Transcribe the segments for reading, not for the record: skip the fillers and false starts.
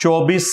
24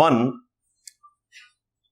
1,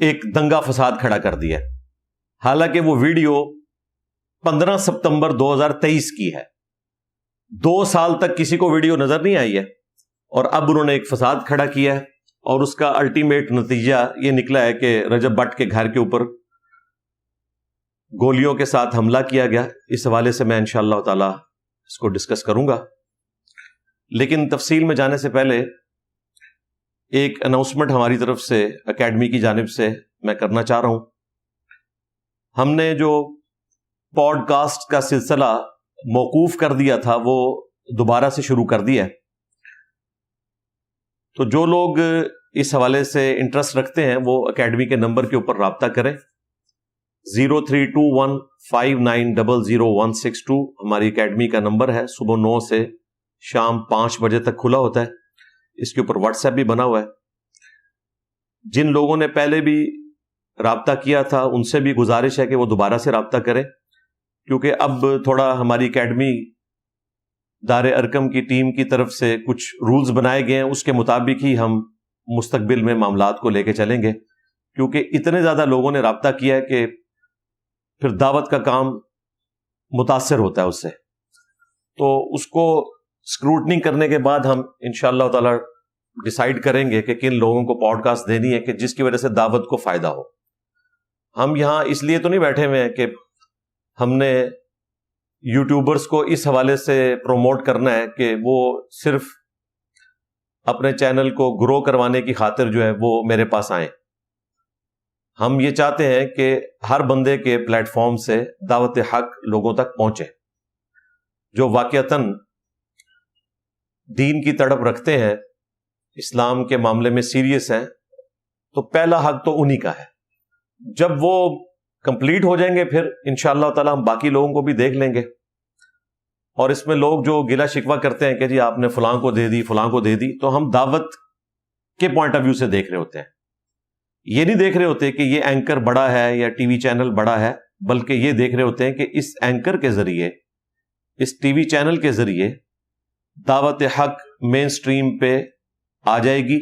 ایک دنگا فساد کھڑا کر دیا، حالانکہ وہ ویڈیو 15 ستمبر 2023 کی ہے. 2 سال تک کسی کو ویڈیو نظر نہیں آئی ہے، اور اب انہوں نے ایک فساد کھڑا کیا ہے، اور اس کا الٹیمیٹ نتیجہ یہ نکلا ہے کہ رجب بٹ کے گھر کے اوپر گولیوں کے ساتھ حملہ کیا گیا. اس حوالے سے میں انشاءاللہ تعالی اس کو ڈسکس کروں گا، لیکن تفصیل میں جانے سے پہلے ایک اناؤنسمنٹ ہماری طرف سے اکیڈمی کی جانب سے میں کرنا چاہ رہا ہوں. ہم نے جو پوڈ کاسٹ کا سلسلہ موقوف کر دیا تھا وہ دوبارہ سے شروع کر دیا ہے. تو جو لوگ اس حوالے سے انٹرسٹ رکھتے ہیں وہ اکیڈمی کے نمبر کے اوپر رابطہ کریں. 032159000162 ہماری اکیڈمی کا نمبر ہے. صبح 9 سے شام 5 بجے تک کھلا ہوتا ہے. اس کے اوپر واٹس ایپ بھی بنا ہوا ہے. جن لوگوں نے پہلے بھی رابطہ کیا تھا ان سے بھی گزارش ہے کہ وہ دوبارہ سے رابطہ کریں، کیونکہ اب تھوڑا ہماری اکیڈمی دار ارکم کی ٹیم کی طرف سے کچھ رولز بنائے گئے ہیں، اس کے مطابق ہی ہم مستقبل میں معاملات کو لے کے چلیں گے، کیونکہ اتنے زیادہ لوگوں نے رابطہ کیا ہے کہ پھر دعوت کا کام متاثر ہوتا ہے اس سے. تو اس کو اسکروٹنی کرنے کے بعد ہم انشاءاللہ تعالی ڈیسائیڈ کریں گے کہ کن لوگوں کو پوڈ کاسٹ دینی ہے کہ جس کی وجہ سے دعوت کو فائدہ ہو. ہم یہاں اس لیے تو نہیں بیٹھے ہوئے ہیں کہ ہم نے یوٹیوبرز کو اس حوالے سے پروموٹ کرنا ہے کہ وہ صرف اپنے چینل کو گرو کروانے کی خاطر جو ہے وہ میرے پاس آئیں. ہم یہ چاہتے ہیں کہ ہر بندے کے پلیٹ فارم سے دعوت حق لوگوں تک پہنچے جو واقعتاً دین کی تڑپ رکھتے ہیں، اسلام کے معاملے میں سیریس ہیں. تو پہلا حق تو انہی کا ہے. جب وہ کمپلیٹ ہو جائیں گے پھر انشاءاللہ تعالی ہم باقی لوگوں کو بھی دیکھ لیں گے. اور اس میں لوگ جو گلہ شکوہ کرتے ہیں کہ جی آپ نے فلاں کو دے دی فلاں کو دے دی، تو ہم دعوت کے پوائنٹ آف ویو سے دیکھ رہے ہوتے ہیں. یہ نہیں دیکھ رہے ہوتے کہ یہ اینکر بڑا ہے یا ٹی وی چینل بڑا ہے، بلکہ یہ دیکھ رہے ہوتے ہیں کہ اس اینکر کے ذریعے، اس ٹی وی چینل کے ذریعے دعوت حق مین سٹریم پہ آ جائے گی.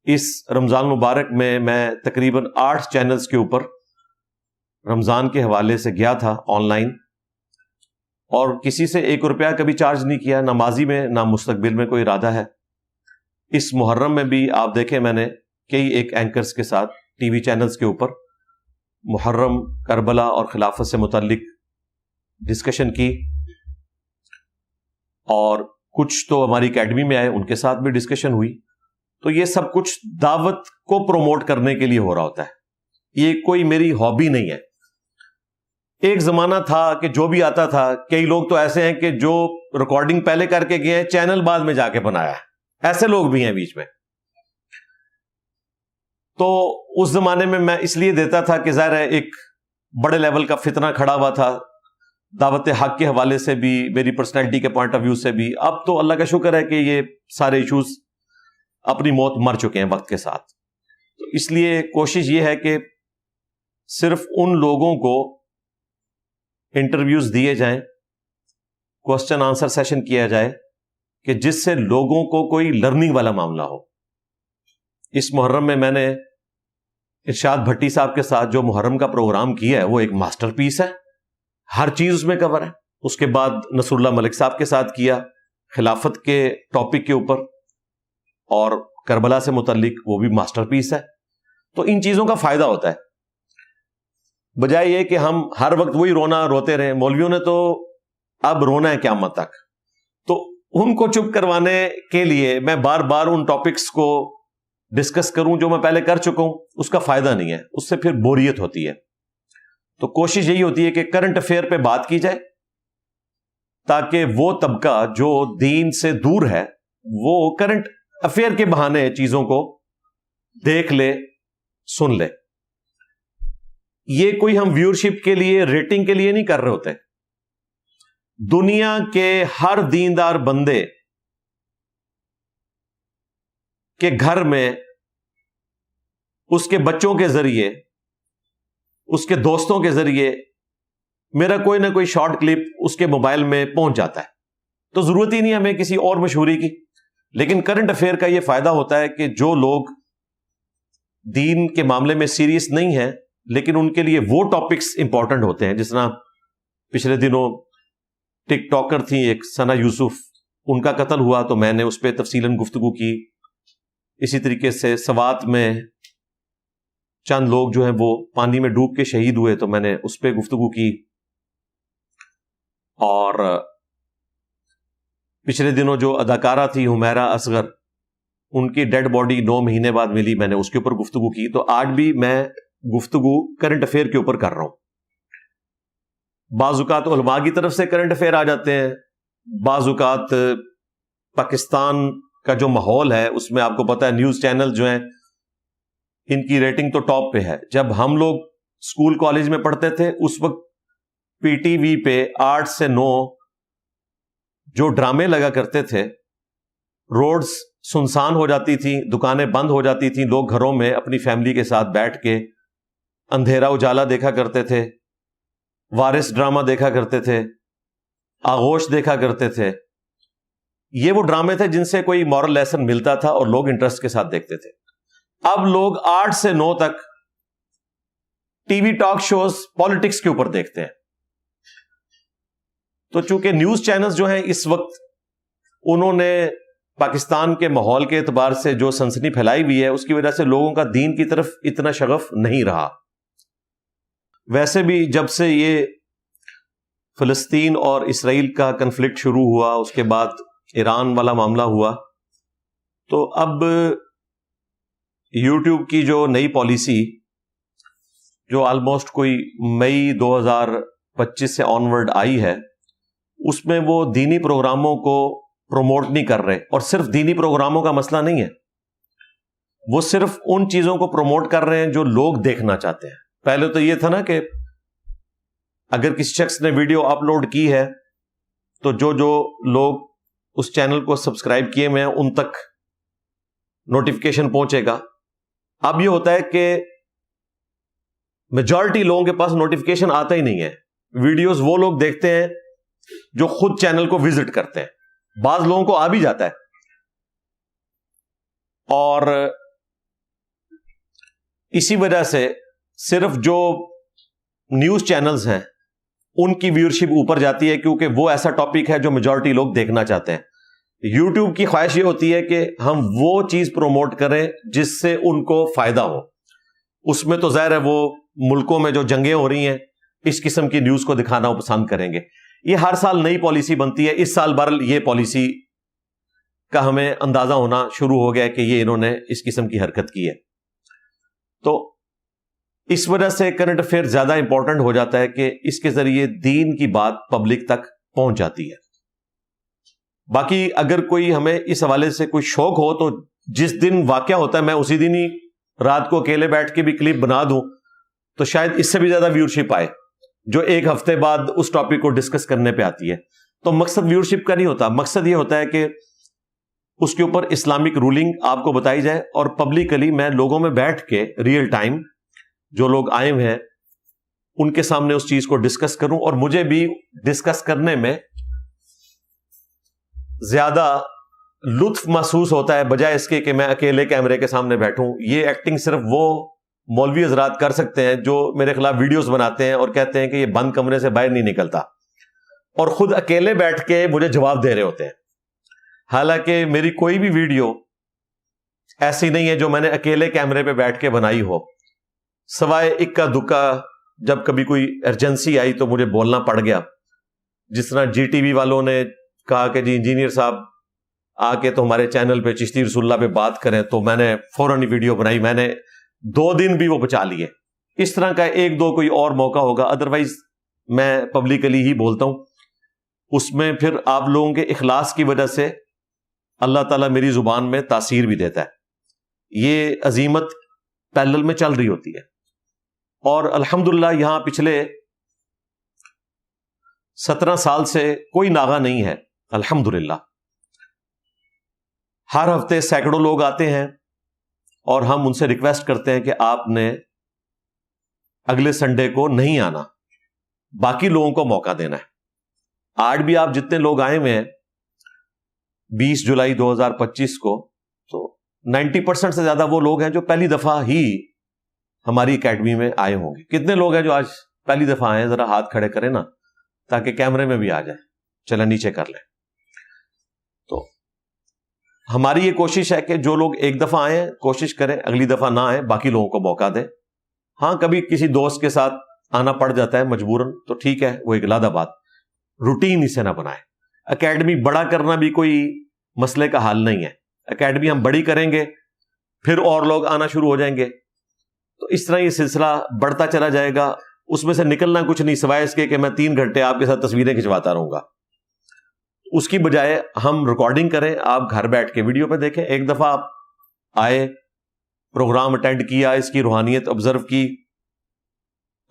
اس رمضان مبارک میں تقریباً 8 چینلز کے اوپر رمضان کے حوالے سے گیا تھا آن لائن، اور کسی سے 1 روپیہ کبھی چارج نہیں کیا، نہ ماضی میں نہ مستقبل میں کوئی ارادہ ہے. اس محرم میں بھی آپ دیکھیں میں نے کئی ایک اینکرز کے ساتھ ٹی وی چینلز کے اوپر محرم، کربلا اور خلافت سے متعلق ڈسکشن کی، اور کچھ تو ہماری اکیڈمی میں آئے ان کے ساتھ بھی ڈسکشن ہوئی. تو یہ سب کچھ دعوت کو پروموٹ کرنے کے لیے ہو رہا ہوتا ہے، یہ کوئی میری ہابی نہیں ہے. ایک زمانہ تھا کہ جو بھی آتا تھا، کئی لوگ تو ایسے ہیں کہ جو ریکارڈنگ پہلے کر کے گئے ہیں چینل بعد میں جا کے بنایا ہے، ایسے لوگ بھی ہیں بیچ میں. تو اس زمانے میں اس لیے دیتا تھا کہ ظاہر ہے ایک بڑے لیول کا فتنہ کھڑا ہوا تھا دعوت حق کے حوالے سے بھی، میری پرسنالٹی کے پوائنٹ آف ویو سے بھی. اب تو اللہ کا شکر ہے کہ یہ سارے ایشوز اپنی موت مر چکے ہیں وقت کے ساتھ. تو اس لیے کوشش یہ ہے کہ صرف ان لوگوں کو انٹرویوز دیے جائیں، کوسچن آنسر سیشن کیا جائے کہ جس سے لوگوں کو کوئی لرننگ والا معاملہ ہو. اس محرم میں نے ارشاد بھٹی صاحب کے ساتھ جو محرم کا پروگرام کیا ہے وہ ایک ماسٹر پیس ہے، ہر چیز اس میں کور ہے. اس کے بعد نصر اللہ ملک صاحب کے ساتھ کیا خلافت کے ٹاپک کے اوپر، اور کربلا سے متعلق وہ بھی ماسٹر پیس ہے. تو ان چیزوں کا فائدہ ہوتا ہے، بجائے یہ کہ ہم ہر وقت وہی روتے رہیں. مولویوں نے تو اب رونا ہے قیامت تک. تو ان کو چپ کروانے کے لیے میں بار بار ان ٹاپکس کو ڈسکس کروں جو میں پہلے کر چکا ہوں، اس کا فائدہ نہیں ہے، اس سے پھر بوریت ہوتی ہے. تو کوشش یہی ہوتی ہے کہ کرنٹ افیئر پہ بات کی جائے تاکہ وہ طبقہ جو دین سے دور ہے وہ کرنٹ افیئر کے بہانے چیزوں کو دیکھ لے، سن لے. یہ کوئی ہم ویورشپ کے لیے، ریٹنگ کے لیے نہیں کر رہے ہوتے. دنیا کے ہر دیندار بندے کے گھر میں اس کے بچوں کے ذریعے، اس کے دوستوں کے ذریعے میرا کوئی نہ کوئی شارٹ کلپ اس کے موبائل میں پہنچ جاتا ہے. تو ضرورت ہی نہیں ہمیں کسی اور مشہوری کی. لیکن کرنٹ افیئر کا یہ فائدہ ہوتا ہے کہ جو لوگ دین کے معاملے میں سیریس نہیں ہے، لیکن ان کے لیے وہ ٹاپکس امپورٹنٹ ہوتے ہیں. جس طرح پچھلے دنوں ٹک ٹاکر تھیں ایک ثنا یوسف، ان کا قتل ہوا تو میں نے اس پہ تفصیلاً گفتگو کی. اسی طریقے سے سوات میں چند لوگ جو ہیں وہ پانی میں ڈوب کے شہید ہوئے تو میں نے اس پہ گفتگو کی. اور پچھلے دنوں جو اداکارہ تھی حمیرہ اصغر، ان کی ڈیڈ باڈی 9 مہینے بعد ملی، میں نے اس کے اوپر گفتگو کی. تو آج بھی میں گفتگو کرنٹ افیئر کے اوپر کر رہا ہوں. بعض اوقات علماء کی طرف سے کرنٹ افیئر آ جاتے ہیں، بعض اوقات پاکستان کا جو ماحول ہے اس میں آپ کو پتا ہے نیوز چینل جو ہیں ان کی ریٹنگ تو ٹاپ پہ ہے. جب ہم لوگ اسکول کالج میں پڑھتے تھے اس وقت پی ٹی وی پہ 8 سے 9 جو ڈرامے لگا کرتے تھے، روڈز سنسان ہو جاتی تھیں، دکانیں بند ہو جاتی تھیں، لوگ گھروں میں اپنی فیملی کے ساتھ بیٹھ کے اندھیرا اجالا دیکھا کرتے تھے، وارث ڈرامہ دیکھا کرتے تھے، آغوش دیکھا کرتے تھے. یہ وہ ڈرامے تھے جن سے کوئی مورل لیسن ملتا تھا اور لوگ انٹرسٹ کے ساتھ دیکھتے تھے. اب لوگ 8 سے 9 تک TV talk shows politics کے اوپر دیکھتے ہیں. تو چونکہ نیوز چینلز جو ہیں اس وقت انہوں نے پاکستان کے ماحول کے اعتبار سے جو سنسنی پھیلائی ہوئی ہے اس کی وجہ سے لوگوں کا دین کی طرف اتنا شغف نہیں رہا. ویسے بھی جب سے یہ فلسطین اور اسرائیل کا کنفلکٹ شروع ہوا، اس کے بعد ایران والا معاملہ ہوا، تو اب یوٹیوب کی جو نئی پالیسی جو آلموسٹ کوئی مئی 2025 سے آنورڈ آئی ہے، اس میں وہ دینی پروگراموں کو پروموٹ نہیں کر رہے. اور صرف دینی پروگراموں کا مسئلہ نہیں ہے، وہ صرف ان چیزوں کو پروموٹ کر رہے ہیں جو لوگ دیکھنا چاہتے ہیں. پہلے تو یہ تھا نا کہ اگر کسی شخص نے ویڈیو اپلوڈ کی ہے تو جو لوگ اس چینل کو سبسکرائب کیے ہوئے ہیں ان تک نوٹیفیکیشن پہنچے گا. اب یہ ہوتا ہے کہ میجورٹی لوگوں کے پاس نوٹیفیکیشن آتا ہی نہیں ہے. ویڈیوز وہ لوگ دیکھتے ہیں جو خود چینل کو وزٹ کرتے ہیں. بعض لوگوں کو آ بھی جاتا ہے، اور اسی وجہ سے صرف جو نیوز چینلز ہیں ان کی ویورشپ اوپر جاتی ہے، کیونکہ وہ ایسا ٹاپک ہے جو میجورٹی لوگ دیکھنا چاہتے ہیں. یوٹیوب کی خواہش یہ ہوتی ہے کہ ہم وہ چیز پروموٹ کریں جس سے ان کو فائدہ ہو. اس میں تو ظاہر ہے وہ ملکوں میں جو جنگیں ہو رہی ہیں اس قسم کی نیوز کو دکھانا وہ پسند کریں گے. یہ ہر سال نئی پالیسی بنتی ہے. اس سال بہرحال یہ پالیسی کا ہمیں اندازہ ہونا شروع ہو گیا کہ یہ انہوں نے اس قسم کی حرکت کی ہے. تو اس وجہ سے کرنٹ افیئر زیادہ امپورٹنٹ ہو جاتا ہے کہ اس کے ذریعے دین کی بات پبلک تک پہنچ جاتی ہے. باقی اگر کوئی ہمیں اس حوالے سے کوئی شوق ہو تو جس دن واقعہ ہوتا ہے میں اسی دن ہی رات کو اکیلے بیٹھ کے بھی کلپ بنا دوں تو شاید اس سے بھی زیادہ ویورشپ آئے جو ایک ہفتے بعد اس ٹاپک کو ڈسکس کرنے پہ آتی ہے. تو مقصد ویورشپ کا نہیں ہوتا، مقصد یہ ہوتا ہے کہ اس کے اوپر اسلامک رولنگ آپ کو بتائی جائے اور پبلکلی میں لوگوں میں بیٹھ کے ریئل ٹائم جو لوگ آئے ہوئے ہیں ان کے سامنے اس چیز کو ڈسکس کروں، اور مجھے بھی ڈسکس کرنے میں زیادہ لطف محسوس ہوتا ہے بجائے اس کے کہ میں اکیلے کیمرے کے سامنے بیٹھوں. یہ ایکٹنگ صرف وہ مولوی حضرات کر سکتے ہیں جو میرے خلاف ویڈیوز بناتے ہیں اور کہتے ہیں کہ یہ بند کمرے سے باہر نہیں نکلتا اور خود اکیلے بیٹھ کے مجھے جواب دے رہے ہوتے ہیں. حالانکہ میری کوئی بھی ویڈیو ایسی نہیں ہے جو میں نے اکیلے کیمرے پہ بیٹھ کے بنائی ہو، سوائے اکا دکا جب کبھی کوئی ایمرجنسی آئی تو مجھے بولنا پڑ گیا. جس طرح جی ٹی وی والوں نے کہا کہ جی انجینئر صاحب آ کے تو ہمارے چینل پہ چشتی رسول اللہ پہ بات کریں، تو میں نے فوراً ویڈیو بنائی. میں نے 2 دن بھی وہ بچا لیے. اس طرح کا 1-2 کوئی اور موقع ہوگا، ادروائز میں پبلکلی ہی بولتا ہوں. اس میں پھر آپ لوگوں کے اخلاص کی وجہ سے اللہ تعالیٰ میری زبان میں تاثیر بھی دیتا ہے. یہ عظیمت پیرلل میں چل رہی ہوتی ہے. اور الحمدللہ یہاں پچھلے 17 سال سے کوئی ناغہ نہیں ہے الحمدللہ. ہر ہفتے سینکڑوں لوگ آتے ہیں اور ہم ان سے ریکویسٹ کرتے ہیں کہ آپ نے اگلے سنڈے کو نہیں آنا، باقی لوگوں کو موقع دینا ہے. آج بھی آپ جتنے لوگ آئے ہوئے ہیں 20 جولائی 2025 کو، تو 90% سے زیادہ وہ لوگ ہیں جو پہلی دفعہ ہی ہماری اکیڈمی میں آئے ہوں گے. کتنے لوگ ہیں جو آج پہلی دفعہ آئے ہیں؟ ذرا ہاتھ کھڑے کریں نا تاکہ کیمرے میں بھی آ جائے. چلیں نیچے کر لیں. تو ہماری یہ کوشش ہے کہ جو لوگ ایک دفعہ آئیں کوشش کریں اگلی دفعہ نہ آئیں, باقی لوگوں کو موقع دیں. ہاں کبھی کسی دوست کے ساتھ آنا پڑ جاتا ہے مجبوراً تو ٹھیک ہے, وہ ایک علیحدہ بات. روٹین اسے نہ بنائیں. اکیڈمی بڑا کرنا بھی کوئی مسئلے کا حل نہیں ہے. اکیڈمی ہم بڑی کریں گے پھر اور لوگ آنا شروع ہو جائیں گے, تو اس طرح یہ سلسلہ بڑھتا چلا جائے گا. اس میں سے نکلنا کچھ نہیں سوائے اس کے کہ میں 3 گھنٹے آپ کے ساتھ تصویریں کھنچواتا رہوں گا. اس کی بجائے ہم ریکارڈنگ کریں, آپ گھر بیٹھ کے ویڈیو پہ دیکھیں. ایک دفعہ آپ آئے, پروگرام اٹینڈ کیا, اس کی روحانیت آبزرو کی,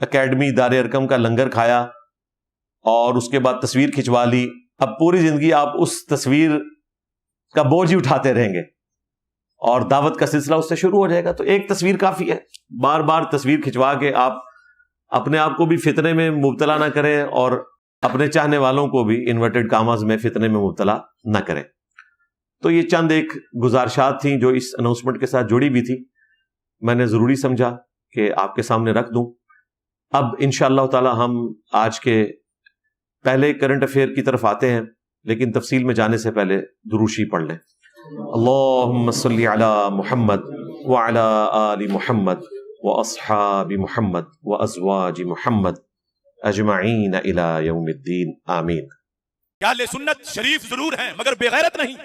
اکیڈمی دار ارکم کا لنگر کھایا اور اس کے بعد تصویر کھنچوا لی. اب پوری زندگی آپ اس تصویر کا بوجھ ہی اٹھاتے رہیں گے اور دعوت کا سلسلہ اس سے شروع ہو جائے گا. تو ایک تصویر کافی ہے. بار بار تصویر کھنچوا کے آپ اپنے آپ کو بھی فتنے میں مبتلا نہ کریں اور اپنے چاہنے والوں کو بھی انورٹڈ کاماز میں فتنے میں مبتلا نہ کریں. تو یہ چند ایک گزارشات تھیں جو اس اناؤنسمنٹ کے ساتھ جڑی بھی تھی, میں نے ضروری سمجھا کہ آپ کے سامنے رکھ دوں. اب انشاءاللہ تعالی ہم آج کے پہلے کرنٹ افیئر کی طرف آتے ہیں, لیکن تفصیل میں جانے سے پہلے دروشی پڑھ لیں. اللہم صلی علی محمد وعلی آل محمد واصحاب محمد وازواج محمد اجمعین الی یوم الدین آمین. اہل سنت شریف ضرور ہیں مگر بے غیرت نہیں.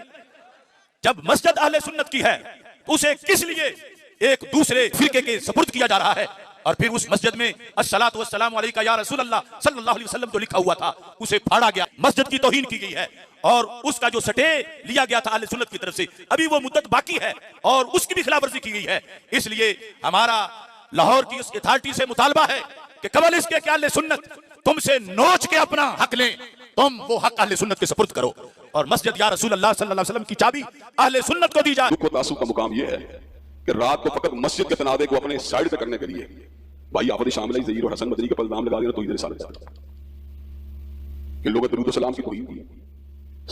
جب مسجد اہل سنت کی ہے تو اسے کس لیے ایک دوسرے فرقے کے سپرد کیا جا رہا ہے؟ اور پھر اس مسجد میں الصلاۃ والسلام علیکہ یا رسول اللہ صلی اللہ علیہ وسلم جو لکھا ہوا تھا اسے پھاڑا گیا, مسجد کی توہین کی گئی ہے اور اس کا جو سٹے لیا گیا تھا اہل سنت کی طرف سے ابھی وہ مدت باقی ہے اور اس کی بھی خلاف ورزی کی گئی ہے. اس لیے ہمارا لاہور کی اس اتھارٹی سے مطالبہ ہے کہ قبل اس کے کہ اہل سنت تم سے نوچ کے اپنا حق لیں, تم وہ حق اہل سنت کے سپرد کرو اور مسجد یا رسول اللہ صلی اللہ علیہ وسلم کی چابی اہل سنت کو دی جائے. دکھ و تاسو کا مقام یہ ہے کہ رات کو فقط مسجد کے تنازع کو اپنے سائڈ پہ کرنے کے لیے بھائی آفت شامل ہے ظہیر اور حسن مدنی کا الزام لگا دینا تو ادھر سارے کہ لوگ درود و سلام کی توہین کی,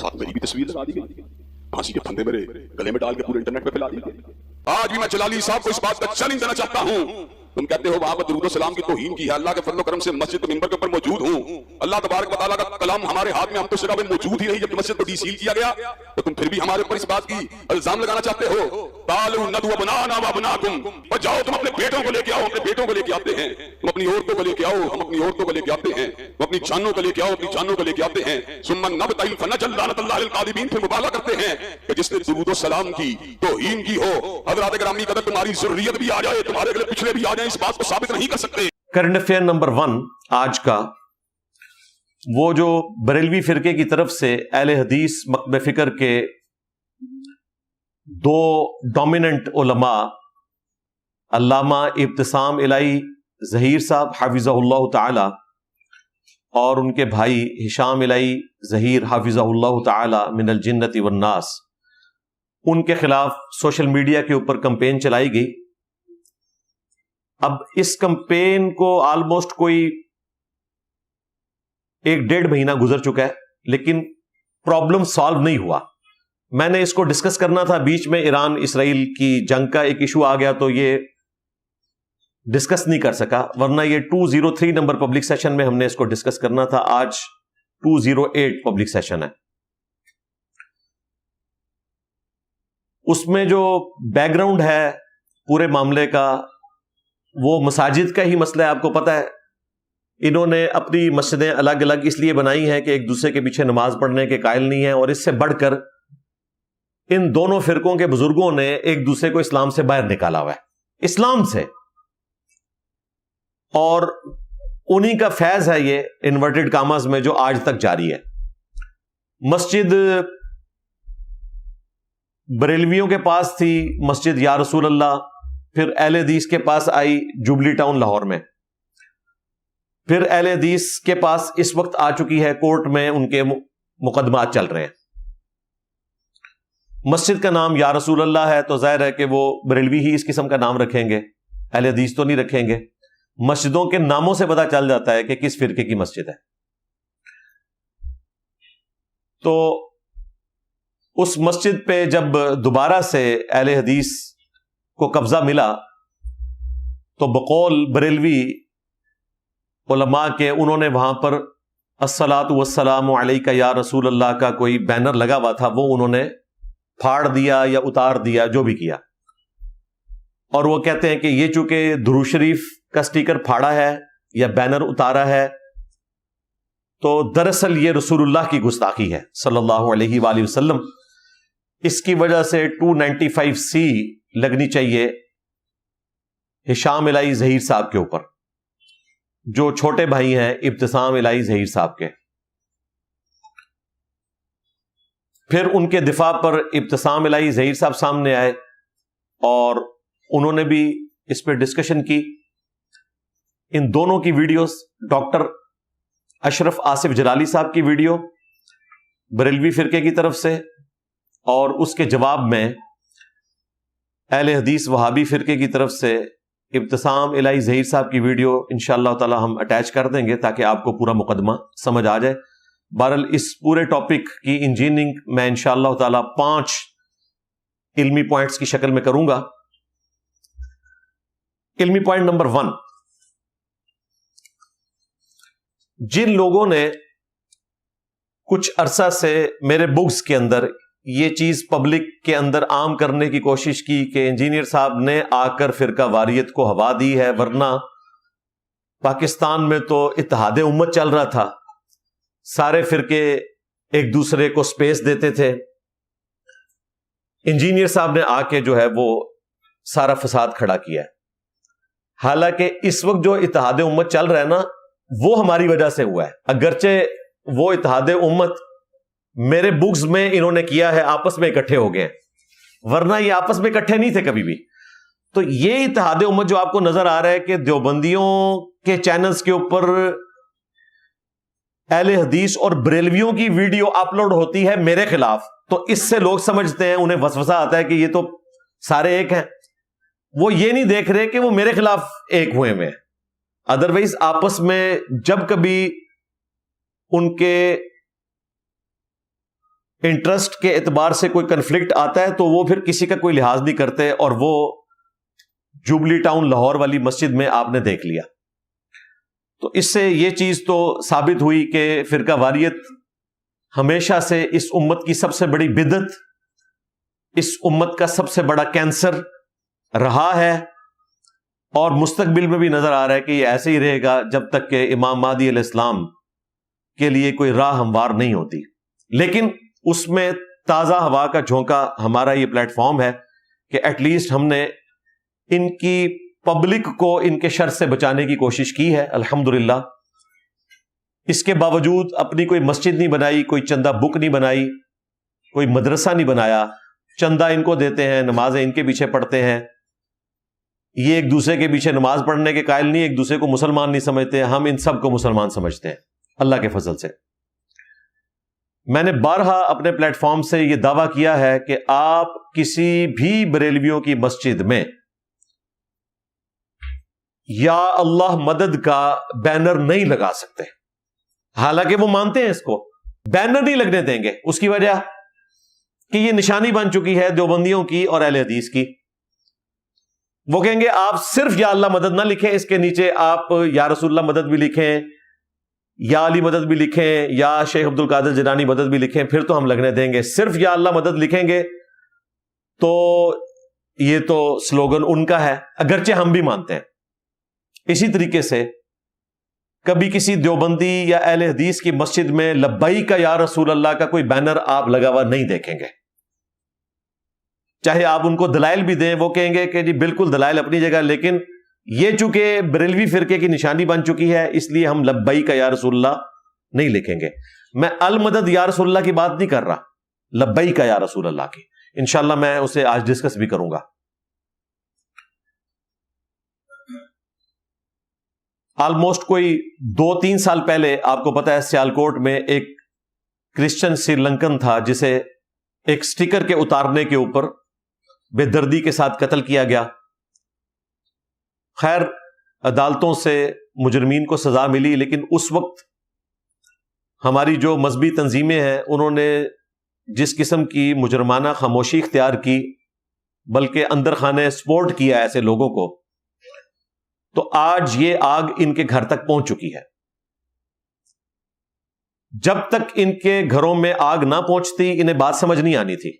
ساتھ میری بھی تصویر لگا دی گئی, پھانسی کے پھندے میرے گلے میں ڈال کے پورے انٹرنیٹ پہ پھیلا دی گئی. آج بھی میں جلالی صاحب کو اس بات کا چیلنج دینا چاہتا ہوں. تم کہتے ہو وہاں پر درود و سلام کی توہین کی ہے, اللہ کے فضل و کرم سے مسجد کے منبر کے اوپر موجود ہوں, اللہ تبارک و تعالیٰ کا کلام ہمارے ہاتھ میں, ہم تو اس جگہ میں موجود ہی نہیں جب مسجد کو ڈی سیل کیا گیا, تو تم پھر بھی ہمارے اوپر اس بات کی الزام لگانا چاہتے ہو. تعالوا ندعو ابناءنا وابناءکم, اور جاؤ تم اپنے بیٹوں کو لے کے آؤ, اپنے بیٹوں کو لے کے آتے ہیں, تم اپنی عورتوں کو لے کے آؤ, ہم اپنی عورتوں کو لے کے آتے ہیں, تم اپنی جانوں کو لے کے آؤ, اپنی جانوں کو لے کے آتے ہیں. ثم نبتہل فنجعل لعنۃ اللہ للکاذبین, پھر مبالغہ کرتے ہیں کہ جس نے درود و سلام کی توہین کی ہو. حضرات گرامی قدر تمہاری ذریت بھی آ جائے, تمہارے اگلے پچھلے بھی آ جائیں, اس بات کو ثابت نہیں کر سکتے. کرنٹ افیئر نمبر 1 آج کا, وہ جو بریلوی فرقے کی طرف سے اہل حدیث مکتب فکر کے 2 ڈومیننٹ علماء علامہ ابتسام الہی ظہیر صاحب حافظہ اللہ تعالی اور ان کے بھائی ہشام الہی ظہیر حافظہ اللہ تعالی من الجنت والناس, ان کے خلاف سوشل میڈیا کے اوپر کمپین چلائی گئی. اب اس کمپین کو آلموسٹ کوئی 1-1.5 مہینہ گزر چکا ہے لیکن پرابلم سالو نہیں ہوا. میں نے اس کو ڈسکس کرنا تھا, بیچ میں ایران اسرائیل کی جنگ کا ایک ایشو آ گیا تو یہ ڈسکس نہیں کر سکا, ورنہ یہ 203 نمبر پبلک سیشن میں ہم نے اس کو ڈسکس کرنا تھا. آج 208 پبلک سیشن ہے. اس میں جو بیک گراؤنڈ ہے پورے معاملے کا وہ مساجد کا ہی مسئلہ ہے. آپ کو پتا ہے انہوں نے اپنی مسجدیں الگ الگ اس لیے بنائی ہیں کہ ایک دوسرے کے پیچھے نماز پڑھنے کے قائل نہیں ہیں, اور اس سے بڑھ کر ان دونوں فرقوں کے بزرگوں نے ایک دوسرے کو اسلام سے باہر نکالا ہوا ہے, اسلام سے, اور انہی کا فیض ہے یہ انورٹڈ کاماز میں جو آج تک جاری ہے. مسجد بریلویوں کے پاس تھی مسجد یا رسول اللہ, پھر اہل حدیث کے پاس آئی جوبلی ٹاؤن لاہور میں, پھر اہل حدیث کے پاس اس وقت آ چکی ہے کورٹ میں ان کے مقدمات چل رہے ہیں. مسجد کا نام یا رسول اللہ ہے تو ظاہر ہے کہ وہ بریلوی ہی اس قسم کا نام رکھیں گے, اہل حدیث تو نہیں رکھیں گے. مسجدوں کے ناموں سے پتہ چل جاتا ہے کہ کس فرقے کی مسجد ہے. تو اس مسجد پہ جب دوبارہ سے اہل حدیث کو قبضہ ملا تو بقول بریلوی علماء کے انہوں نے وہاں پر الصلاۃ والسلام علیک یا رسول اللہ کا کوئی بینر لگا ہوا تھا، وہ انہوں نے پھاڑ دیا یا اتار دیا، جو بھی کیا. اور وہ کہتے ہیں کہ یہ چونکہ درود شریف کا سٹیکر پھاڑا ہے یا بینر اتارا ہے تو دراصل یہ رسول اللہ کی گستاخی ہے صلی اللہ علیہ وآلہ وسلم. اس کی وجہ سے 295C لگنی چاہیے ہشام الہی ظہیر صاحب کے اوپر، جو چھوٹے بھائی ہیں ابتسام الہی ظہیر صاحب کے. پھر ان کے دفاع پر ابتسام الہی ظہیر صاحب سامنے آئے اور انہوں نے بھی اس پہ ڈسکشن کی. ان دونوں کی ویڈیوز، ڈاکٹر اشرف آصف جلالی صاحب کی ویڈیو بریلوی فرقے کی طرف سے، اور اس کے جواب میں اہل حدیث وہابی فرقے کی طرف سے ابتسام الہی ظہیر صاحب کی ویڈیو انشاءاللہ تعالی ہم اٹیچ کر دیں گے تاکہ آپ کو پورا مقدمہ سمجھ آ جائے. بہرحال اس پورے ٹاپک کی انجینئرنگ میں انشاءاللہ تعالی 5 علمی پوائنٹس کی شکل میں کروں گا. علمی پوائنٹ نمبر 1، جن لوگوں نے کچھ عرصہ سے میرے بکس کے اندر یہ چیز پبلک کے اندر عام کرنے کی کوشش کی کہ انجینئر صاحب نے آ کر فرقہ واریت کو ہوا دی ہے، ورنہ پاکستان میں تو اتحاد امت چل رہا تھا، سارے فرقے ایک دوسرے کو سپیس دیتے تھے، انجینئر صاحب نے آ کے جو ہے وہ سارا فساد کھڑا کیا ہے. حالانکہ اس وقت جو اتحاد امت چل رہا ہے نا، وہ ہماری وجہ سے ہوا ہے. اگرچہ وہ اتحاد امت میرے بکس میں انہوں نے کیا ہے، آپس میں اکٹھے ہو گئے ہیں، ورنہ یہ آپس میں اکٹھے نہیں تھے کبھی بھی. تو یہ اتحاد امت جو آپ کو نظر آ رہا ہے کہ دیوبندیوں کے چینلز کے اوپر اہل حدیث اور بریلویوں کی ویڈیو اپلوڈ ہوتی ہے میرے خلاف، تو اس سے لوگ سمجھتے ہیں، انہیں وسوسہ آتا ہے کہ یہ تو سارے ایک ہیں. وہ یہ نہیں دیکھ رہے کہ وہ میرے خلاف ایک ہوئے ہیں. ادروائز آپس میں جب کبھی ان کے انٹرسٹ کے اعتبار سے کوئی کنفلکٹ آتا ہے تو وہ پھر کسی کا کوئی لحاظ نہیں کرتے، اور وہ جوبلی ٹاؤن لاہور والی مسجد میں آپ نے دیکھ لیا. تو اس سے یہ چیز تو ثابت ہوئی کہ فرقہ واریت ہمیشہ سے اس امت کی سب سے بڑی بدعت، اس امت کا سب سے بڑا کینسر رہا ہے، اور مستقبل میں بھی نظر آ رہا ہے کہ یہ ایسے ہی رہے گا جب تک کہ امام مہدی علیہ السلام کے لیے کوئی راہ ہموار نہیں ہوتی. لیکن اس میں تازہ ہوا کا جھونکا ہمارا یہ پلیٹ فارم ہے کہ ایٹ لیسٹ ہم نے ان کی پبلک کو ان کے شر سے بچانے کی کوشش کی ہے الحمدللہ. اس کے باوجود اپنی کوئی مسجد نہیں بنائی، کوئی چندہ بک نہیں بنائی، کوئی مدرسہ نہیں بنایا. چندہ ان کو دیتے ہیں، نمازیں ان کے پیچھے پڑھتے ہیں. یہ ایک دوسرے کے پیچھے نماز پڑھنے کے قائل نہیں، ایک دوسرے کو مسلمان نہیں سمجھتے. ہم ان سب کو مسلمان سمجھتے ہیں اللہ کے فضل سے. میں نے بارہا اپنے پلیٹ فارم سے یہ دعویٰ کیا ہے کہ آپ کسی بھی بریلویوں کی مسجد میں یا اللہ مدد کا بینر نہیں لگا سکتے. حالانکہ وہ مانتے ہیں اس کو، بینر نہیں لگنے دیں گے. اس کی وجہ کہ یہ نشانی بن چکی ہے دیوبندیوں کی اور اہل حدیث کی. وہ کہیں گے آپ صرف یا اللہ مدد نہ لکھیں، اس کے نیچے آپ یا رسول اللہ مدد بھی لکھیں، یا علی مدد بھی لکھیں، یا شیخ عبد القادر جیلانی مدد بھی لکھیں، پھر تو ہم لگنے دیں گے. صرف یا اللہ مدد لکھیں گے تو یہ تو سلوگن ان کا ہے، اگرچہ ہم بھی مانتے ہیں. اسی طریقے سے کبھی کسی دیوبندی یا اہل حدیث کی مسجد میں لبیک یا رسول اللہ کا کوئی بینر آپ لگا ہوا نہیں دیکھیں گے. چاہے آپ ان کو دلائل بھی دیں، وہ کہیں گے کہ جی بالکل دلائل اپنی جگہ، لیکن یہ چونکہ بریلوی فرقے کی نشانی بن چکی ہے اس لیے ہم لبیک یا رسول اللہ نہیں لکھیں گے. میں المدد یا رسول اللہ کی بات نہیں کر رہا، لبیک یا رسول اللہ کی. انشاءاللہ میں اسے آج ڈسکس بھی کروں گا. آلموسٹ کوئی 2-3 سال پہلے آپ کو پتا ہے سیالکوٹ میں ایک کرسچن سری لنکن تھا جسے ایک سٹیکر کے اتارنے کے اوپر بے دردی کے ساتھ قتل کیا گیا. خیر عدالتوں سے مجرمین کو سزا ملی، لیکن اس وقت ہماری جو مذہبی تنظیمیں ہیں انہوں نے جس قسم کی مجرمانہ خاموشی اختیار کی، بلکہ اندر خانے سپورٹ کیا ایسے لوگوں کو، تو آج یہ آگ ان کے گھر تک پہنچ چکی ہے۔ جب تک ان کے گھروں میں آگ نہ پہنچتی انہیں بات سمجھ نہیں آنی تھی۔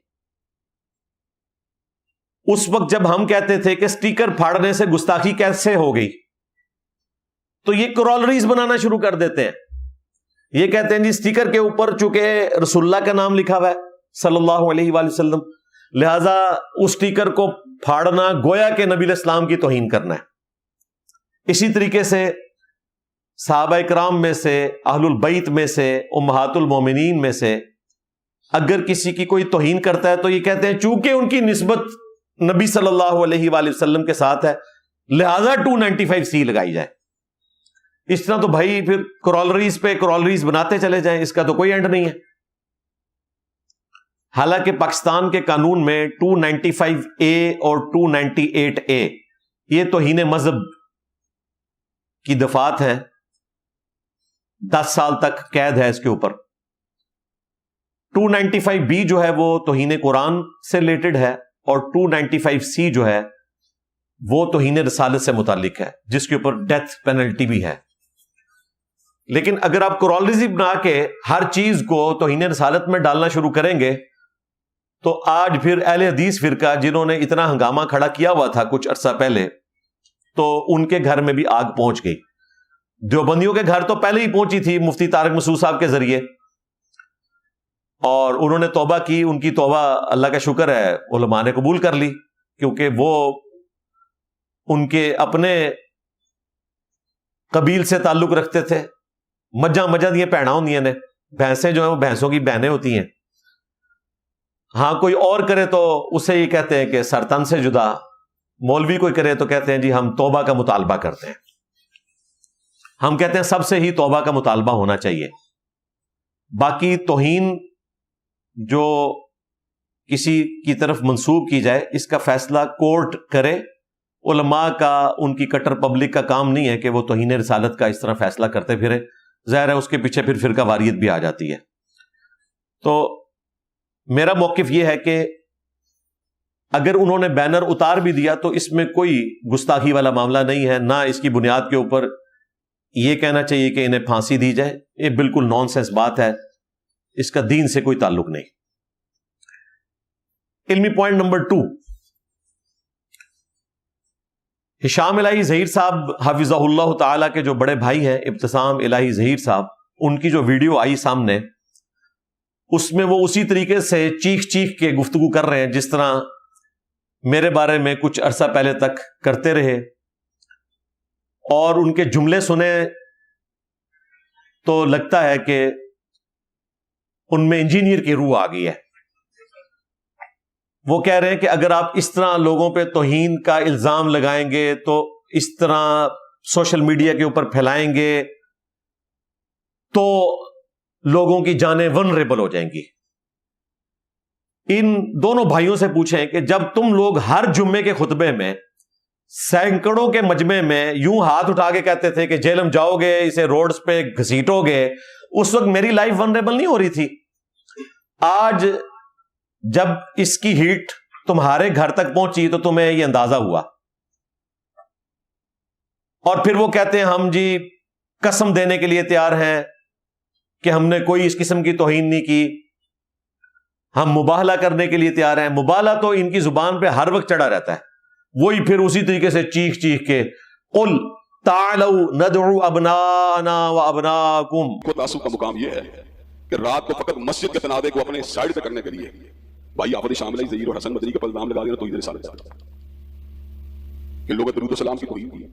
اس وقت جب ہم کہتے تھے کہ سٹیکر پھاڑنے سے گستاخی کیسے ہو گئی، تو یہ کرولریز بنانا شروع کر دیتے ہیں۔ یہ کہتے ہیں جی سٹیکر کے اوپر چونکہ رسول اللہ کا نام لکھا ہوا ہے صلی اللہ علیہ وآلہ وسلم، لہذا اس سٹیکر کو پھاڑنا گویا کہ نبی علیہ السلام کی توہین کرنا ہے۔ اسی طریقے سے صحابہ کرام میں سے، اہل البیت میں سے، امہات المومنین میں سے اگر کسی کی کوئی توہین کرتا ہے تو یہ کہتے ہیں چونکہ ان کی نسبت نبی صلی اللہ علیہ وآلہ وسلم کے ساتھ ہے لہذا 295C لگائی جائے۔ اس طرح تو بھائی پھر کرولریز پہ کرولریز بناتے چلے جائیں، اس کا تو کوئی اینڈ نہیں ہے۔ حالانکہ پاکستان کے قانون میں 295A اور 298A یہ توہین مذہب کی دفعات ہیں، 10 سال تک قید ہے اس کے اوپر۔ 295B جو ہے وہ توہین قرآن سے ریلیٹڈ ہے، اور 295C جو ہے وہ توہین رسالت سے متعلق ہے، جس کے اوپر ڈیتھ پینلٹی بھی ہے۔ لیکن اگر آپ کرولریز بنا کے ہر چیز کو توہین رسالت میں ڈالنا شروع کریں گے تو آج پھر اہل حدیث فرقہ جنہوں نے اتنا ہنگامہ کھڑا کیا ہوا تھا کچھ عرصہ پہلے، تو ان کے گھر میں بھی آگ پہنچ گئی۔ دیوبندیوں کے گھر تو پہلے ہی پہنچی تھی مفتی طارق مسعود صاحب کے ذریعے، اور انہوں نے توبہ کی، ان کی توبہ اللہ کا شکر ہے علماء نے قبول کر لی، کیونکہ وہ ان کے اپنے قبیل سے تعلق رکھتے تھے۔ مجھا دیا بھیڑاں ہوندیاں نے، بھینسیں جو ہیں وہ بھینسوں کی بہنیں ہوتی ہیں۔ ہاں کوئی اور کرے تو اسے یہ کہتے ہیں کہ سرتن سے جدا، مولوی کوئی کرے تو کہتے ہیں جی ہم توبہ کا مطالبہ کرتے ہیں۔ ہم کہتے ہیں سب سے ہی توبہ کا مطالبہ ہونا چاہیے۔ باقی توہین جو کسی کی طرف منسوب کی جائے اس کا فیصلہ کورٹ کرے، علماء کا، ان کی کٹر پبلک کا کام نہیں ہے کہ وہ توہین رسالت کا اس طرح فیصلہ کرتے پھرے، ظاہر ہے اس کے پیچھے پھر فرقہ واریت بھی آ جاتی ہے۔ تو میرا موقف یہ ہے کہ اگر انہوں نے بینر اتار بھی دیا تو اس میں کوئی گستاخی والا معاملہ نہیں ہے، نہ اس کی بنیاد کے اوپر یہ کہنا چاہیے کہ انہیں پھانسی دی جائے، یہ بالکل نان سینس بات ہے، اس کا دین سے کوئی تعلق نہیں۔ علمی پوائنٹ نمبر 2، ہشام الہی ظہیر صاحب حفظہ اللہ تعالی کے جو بڑے بھائی ہیں ابتسام الہی ظہیر صاحب، ان کی جو ویڈیو آئی سامنے، اس میں وہ اسی طریقے سے چیخ کے گفتگو کر رہے ہیں جس طرح میرے بارے میں کچھ عرصہ پہلے تک کرتے رہے، اور ان کے جملے سنے تو لگتا ہے کہ ان میں انجینئر کی روح آ گئی ہے۔ وہ کہہ رہے ہیں کہ اگر آپ اس طرح لوگوں پہ توہین کا الزام لگائیں گے تو اس طرح سوشل میڈیا کے اوپر پھیلائیں گے تو لوگوں کی جانیں ونریبل ہو جائیں گی۔ ان دونوں بھائیوں سے پوچھیں کہ جب تم لوگ ہر جمعے کے خطبے میں سینکڑوں کے مجمع میں یوں ہاتھ اٹھا کے کہتے تھے کہ جیلم جاؤ گے، اسے روڈز پہ گھسیٹو گے، اس وقت میری لائف ونریبل نہیں ہو رہی تھی۔ آج جب اس کی ہیٹ تمہارے گھر تک پہنچی تو تمہیں یہ اندازہ ہوا۔ اور پھر وہ کہتے ہیں ہم جی قسم دینے کے لیے تیار ہیں کہ ہم نے کوئی اس قسم کی توہین نہیں کی، ہم مباہلہ کرنے کے لیے تیار ہیں۔ مباہلہ تو ان کی زبان پہ ہر وقت چڑھا رہتا ہے، وہی پھر اسی طریقے سے چیخ کے قل تعالوا ندعو ابناءنا وابناءکم۔ کو تعصب کا مقام یہ ہے کہ رات کو فقط مسجد کے تنازع کو اپنے سائڈ پہ کرنے کے لیے بھائی آفت شامل ہے ظہیر اور حسن مدنی کا الزام لگا دینا توحید رسالت کہ لوگ درود و سلام کی توہین کی،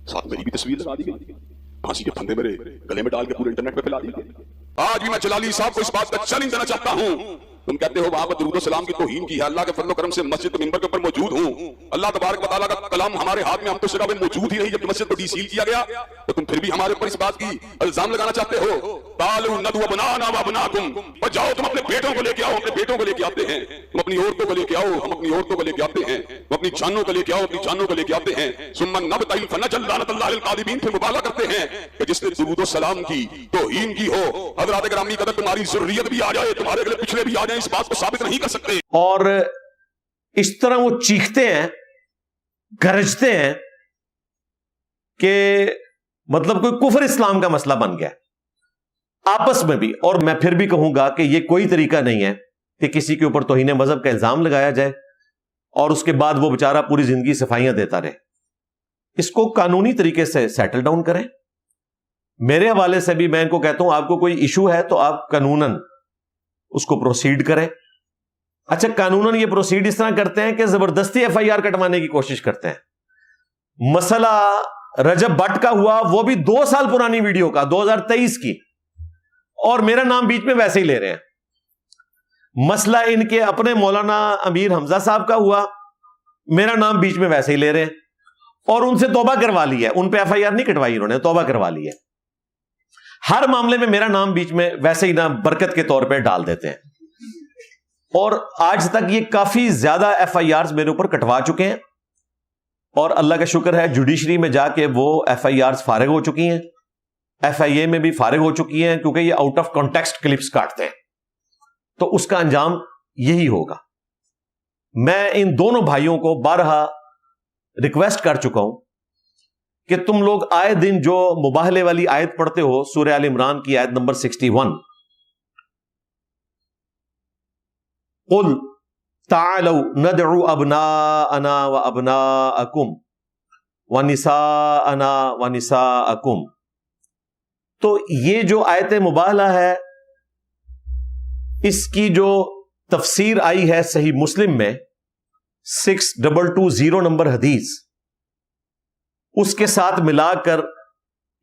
ساتھ میری بھی تصویر لگا دی گئی، پھانسی کے پھندے میرے گلے میں ڈال کے پورے انٹرنیٹ پہ پھیلا دی گئی۔ آج بھی میں جلالی صاحب کو اس بات کا چیلنج دینا چاہتا ہوں تم کہتے ہو وہاں پر درود و سلام کی توہین کی ہے. اللہ کے فضل و کرم سے مسجد کے منبر کے اوپر موجود ہوں. اللہ تبارک و تعالیٰ کا کلام ہمارے ہاتھ میں، ہم تو شراب موجود ہی نہیں جب مسجد کو ڈی سیل کیا گیا. تو تم پھر بھی ہمارے اوپر اس بات کی الزام لگانا چاہتے ہو. تعالوا ندعو ابناءنا وابناءکم، اور جاؤ تم اپنے بیٹوں کو لے کے آؤ. اپنے بیٹوں کو لے کے آتے ہیں. تم اپنی عورتوں کو لے کے آؤ. ہم اپنی عورتوں کو لے کے آتے ہیں. تم اپنی جانوں کو لے کے آؤ. اپنی جانوں کو لے کے آتے ہیں. ثم نبتہل فنجعل لعنۃ اللہ للکاذبین، پھر مبالغہ کرتے ہیں کہ جس نے درود و سلام کی توہین کی ہو. حضرات گرامی قدر تمہاری ذریت بھی آ جائے، تمہارے اگلے پچھلے بھی آ جائیں، اس بات کو ثابت نہیں کر سکتے. اور اس طرح وہ چیختے ہیں، گرجتے ہیں کہ مطلب کوئی کفر اسلام کا مسئلہ بن گیا آپس میں بھی. اور میں پھر بھی کہوں گا کہ یہ کوئی طریقہ نہیں ہے کہ کسی کے اوپر توہین مذہب کا الزام لگایا جائے اور اس کے بعد وہ بیچارہ پوری زندگی صفائیاں دیتا رہے. اس کو قانونی طریقے سے سیٹل ڈاؤن کریں. میرے حوالے سے بھی میں ان کو کہتا ہوں آپ کو کوئی ایشو ہے تو آپ قانوناً اس کو پروسیڈ کریں. اچھا قانوناً یہ پروسیڈ اس طرح کرتے ہیں کہ زبردستی ایف آئی آر کٹوانے کی کوشش کرتے ہیں. مسئلہ رجب بٹ کا ہوا، وہ بھی 2 سال پرانی ویڈیو کا، 2023 کی، اور میرا نام بیچ میں ویسے ہی لے رہے ہیں. مسئلہ ان کے اپنے مولانا امیر حمزہ صاحب کا ہوا، میرا نام بیچ میں ویسے ہی لے رہے ہیں، اور ان سے توبہ کروا لی ہے. ان پہ ایف آئی آر نہیں کٹوائی، انہوں نے توبہ کروا لی ہے. ہر معاملے میں میرا نام بیچ میں ویسے ہی نہ برکت کے طور پہ ڈال دیتے ہیں. اور آج تک یہ کافی زیادہ ایف آئی آرز میرے اوپر کٹوا چکے ہیں، اور اللہ کا شکر ہے جوڈیشری میں جا کے وہ ایف آئی آرز فارغ ہو چکی ہیں، ایف آئی اے میں بھی فارغ ہو چکی ہیں، کیونکہ یہ آؤٹ آف کانٹیکسٹ کلپس کاٹتے ہیں. تو اس کا انجام یہی ہوگا. میں ان دونوں بھائیوں کو بارہا ریکویسٹ کر چکا ہوں کہ تم لوگ آئے دن جو مباہلے والی آیت پڑھتے ہو، سورہ آل عمران کی آیت نمبر 61، قل تعالوا ندعو ابناءنا وابناءکم ونساءنا ونساءکم. تو یہ جو آیت مباہلہ ہے، اس کی جو تفسیر آئی ہے صحیح مسلم میں 6220 نمبر حدیث، اس کے ساتھ ملا کر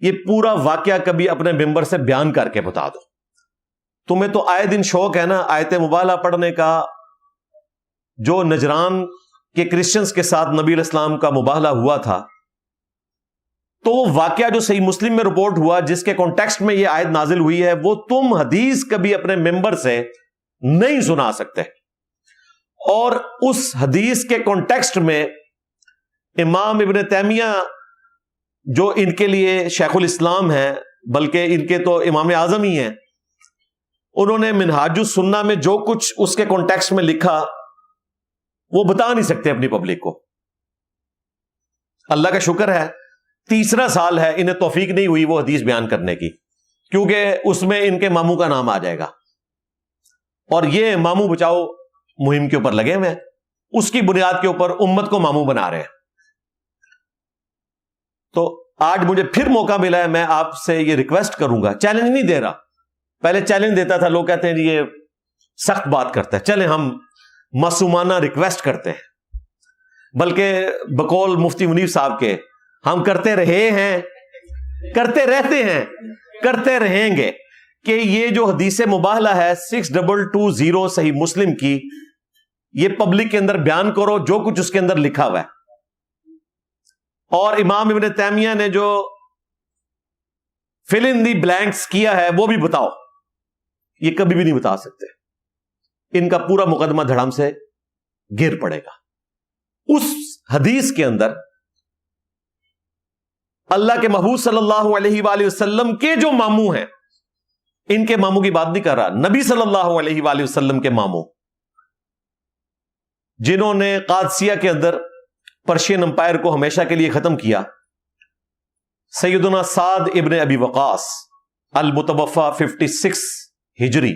یہ پورا واقعہ کبھی اپنے ممبر سے بیان کر کے بتا دو. تمہیں تو آئے دن شوق ہے نا آیت مباہلہ پڑھنے کا. جو نجران کے کرسچنز کے ساتھ نبی علیہ السلام کا مباہلہ ہوا تھا، تو وہ واقعہ جو صحیح مسلم میں رپورٹ ہوا، جس کے کانٹیکسٹ میں یہ آیت نازل ہوئی ہے، وہ تم حدیث کبھی اپنے ممبر سے نہیں سنا سکتے. اور اس حدیث کے کانٹیکسٹ میں امام ابن تیمیہ، جو ان کے لیے شیخ الاسلام ہیں، بلکہ ان کے تو امام اعظم ہی ہیں، انہوں نے منہاج السنہ میں جو کچھ اس کے کانٹیکسٹ میں لکھا وہ بتا نہیں سکتے اپنی پبلک کو. اللہ کا شکر ہے 3 سال ہے انہیں توفیق نہیں ہوئی وہ حدیث بیان کرنے کی، کیونکہ اس میں ان کے ماموں کا نام آ جائے گا، اور یہ ماموں بچاؤ مہم کے اوپر لگے ہوئے ہیں. اس کی بنیاد کے اوپر امت کو ماموں بنا رہے ہیں. تو آج مجھے پھر موقع ملا ہے، میں آپ سے یہ ریکویسٹ کروں گا، چیلنج نہیں دے رہا، پہلے چیلنج دیتا تھا، لوگ کہتے ہیں جی یہ سخت بات کرتا ہے. چلیں ہم معصومانہ ریکویسٹ کرتے ہیں، بلکہ بقول مفتی منیر صاحب کے ہم کرتے رہے ہیں، کرتے رہتے ہیں، کرتے رہیں گے، کہ یہ جو حدیث مباہلہ ہے 6220 صحیح مسلم کی، یہ پبلک کے اندر بیان کرو جو کچھ اس کے اندر لکھا ہوا ہے. اور امام ابن تیمیہ نے جو فل ان دی بلینکس کیا ہے وہ بھی بتاؤ. یہ کبھی بھی نہیں بتا سکتے، ان کا پورا مقدمہ دھڑام سے گر پڑے گا. اس حدیث کے اندر اللہ کے محبوب صلی اللہ علیہ وآلہ وسلم کے جو ماموں ہیں، ان کے ماموں کی بات نہیں کر رہا، نبی صلی اللہ علیہ وآلہ وسلم کے ماموں، جنہوں نے قادسیہ کے اندر پرشین امپائر کو ہمیشہ کے لیے ختم کیا، سیدنا سعد ابن ابی وقاص المتوفى 56 ہجری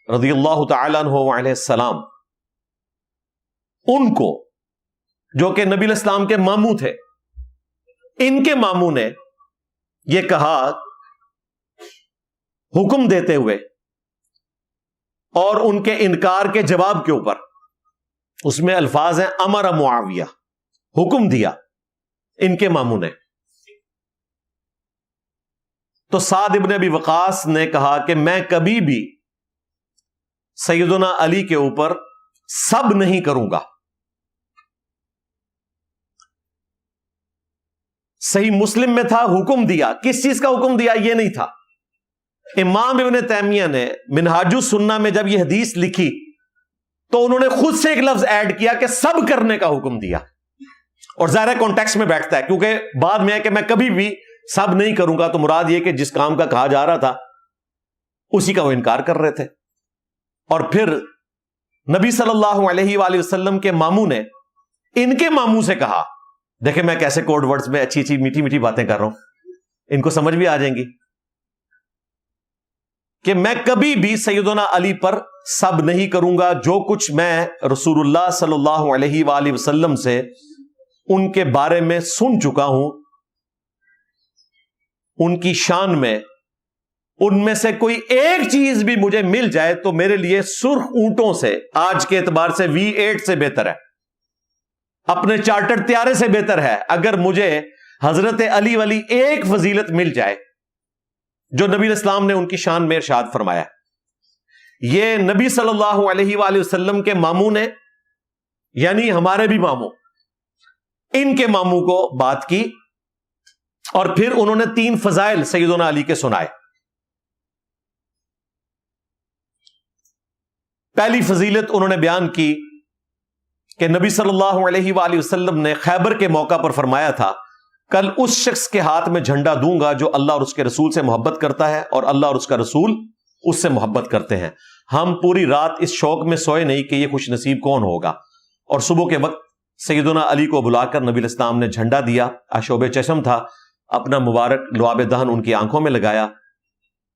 رضی اللہ تعالیٰ عنہ علیہ السلام، ان کو جو کہ نبی علیہ السلام کے ماموں تھے، ان کے ماموں نے یہ کہا حکم دیتے ہوئے، اور ان کے انکار کے جواب کے اوپر، اس میں الفاظ ہیں امر معاویہ، حکم دیا ان کے ماموں نے. تو سعد ابن ابی وقاص نے کہا کہ میں کبھی بھی سیدنا علی کے اوپر سب نہیں کروں گا. صحیح مسلم میں تھا حکم دیا. کس چیز کا حکم دیا؟ یہ نہیں تھا. امام ابن تیمیہ نے منہاج السنہ میں جب یہ حدیث لکھی تو انہوں نے خود سے ایک لفظ ایڈ کیا کہ سب کرنے کا حکم دیا. اور ظاہر کانٹیکسٹ میں بیٹھتا ہے, کیونکہ بعد میں ہے کہ میں کبھی بھی سب نہیں کروں گا, تو مراد یہ کہ جس کام کا کہا جا رہا تھا اسی کا وہ انکار کر رہے تھے. اور پھر نبی صلی اللہ علیہ وآلہ وسلم کے ماموں نے ان کے ماموں سے کہا, دیکھیں میں کیسے کوڈ ورڈز میں اچھی اچھی میٹھی میٹھی باتیں کر رہا ہوں, ان کو سمجھ بھی آ جائیں گی, کہ میں کبھی بھی سیدنا علی پر سب نہیں کروں گا. جو کچھ میں رسول اللہ صلی اللہ علیہ وآلہ وسلم سے ان کے بارے میں سن چکا ہوں, ان کی شان میں, ان میں سے کوئی ایک چیز بھی مجھے مل جائے تو میرے لیے سرخ اونٹوں سے, آج کے اعتبار سے V8 سے بہتر ہے, اپنے چارٹر طیارے سے بہتر ہے, اگر مجھے حضرت علی والی ایک فضیلت مل جائے جو نبی اسلام نے ان کی شان میں ارشاد فرمایا. یہ نبی صلی اللہ علیہ وآلہ وسلم کے ماموں نے, یعنی ہمارے بھی ماموں, ان کے ماموں کو بات کی, اور پھر انہوں نے 3 فضائل سیدنا علی کے سنائے. پہلی فضیلت انہوں نے بیان کی کہ نبی صلی اللہ علیہ وآلہ وسلم نے خیبر کے موقع پر فرمایا تھا, کل اس شخص کے ہاتھ میں جھنڈا دوں گا جو اللہ اور اس کے رسول سے محبت کرتا ہے اور اللہ اور اس کا رسول اس سے محبت کرتے ہیں. ہم پوری رات اس شوق میں سوئے نہیں کہ یہ خوش نصیب کون ہوگا, اور صبح کے وقت سیدنا علی کو بلا کر نبی الاسلام نے جھنڈا دیا, آشوب چشم تھا, اپنا مبارک لعاب دہن ان کی آنکھوں میں لگایا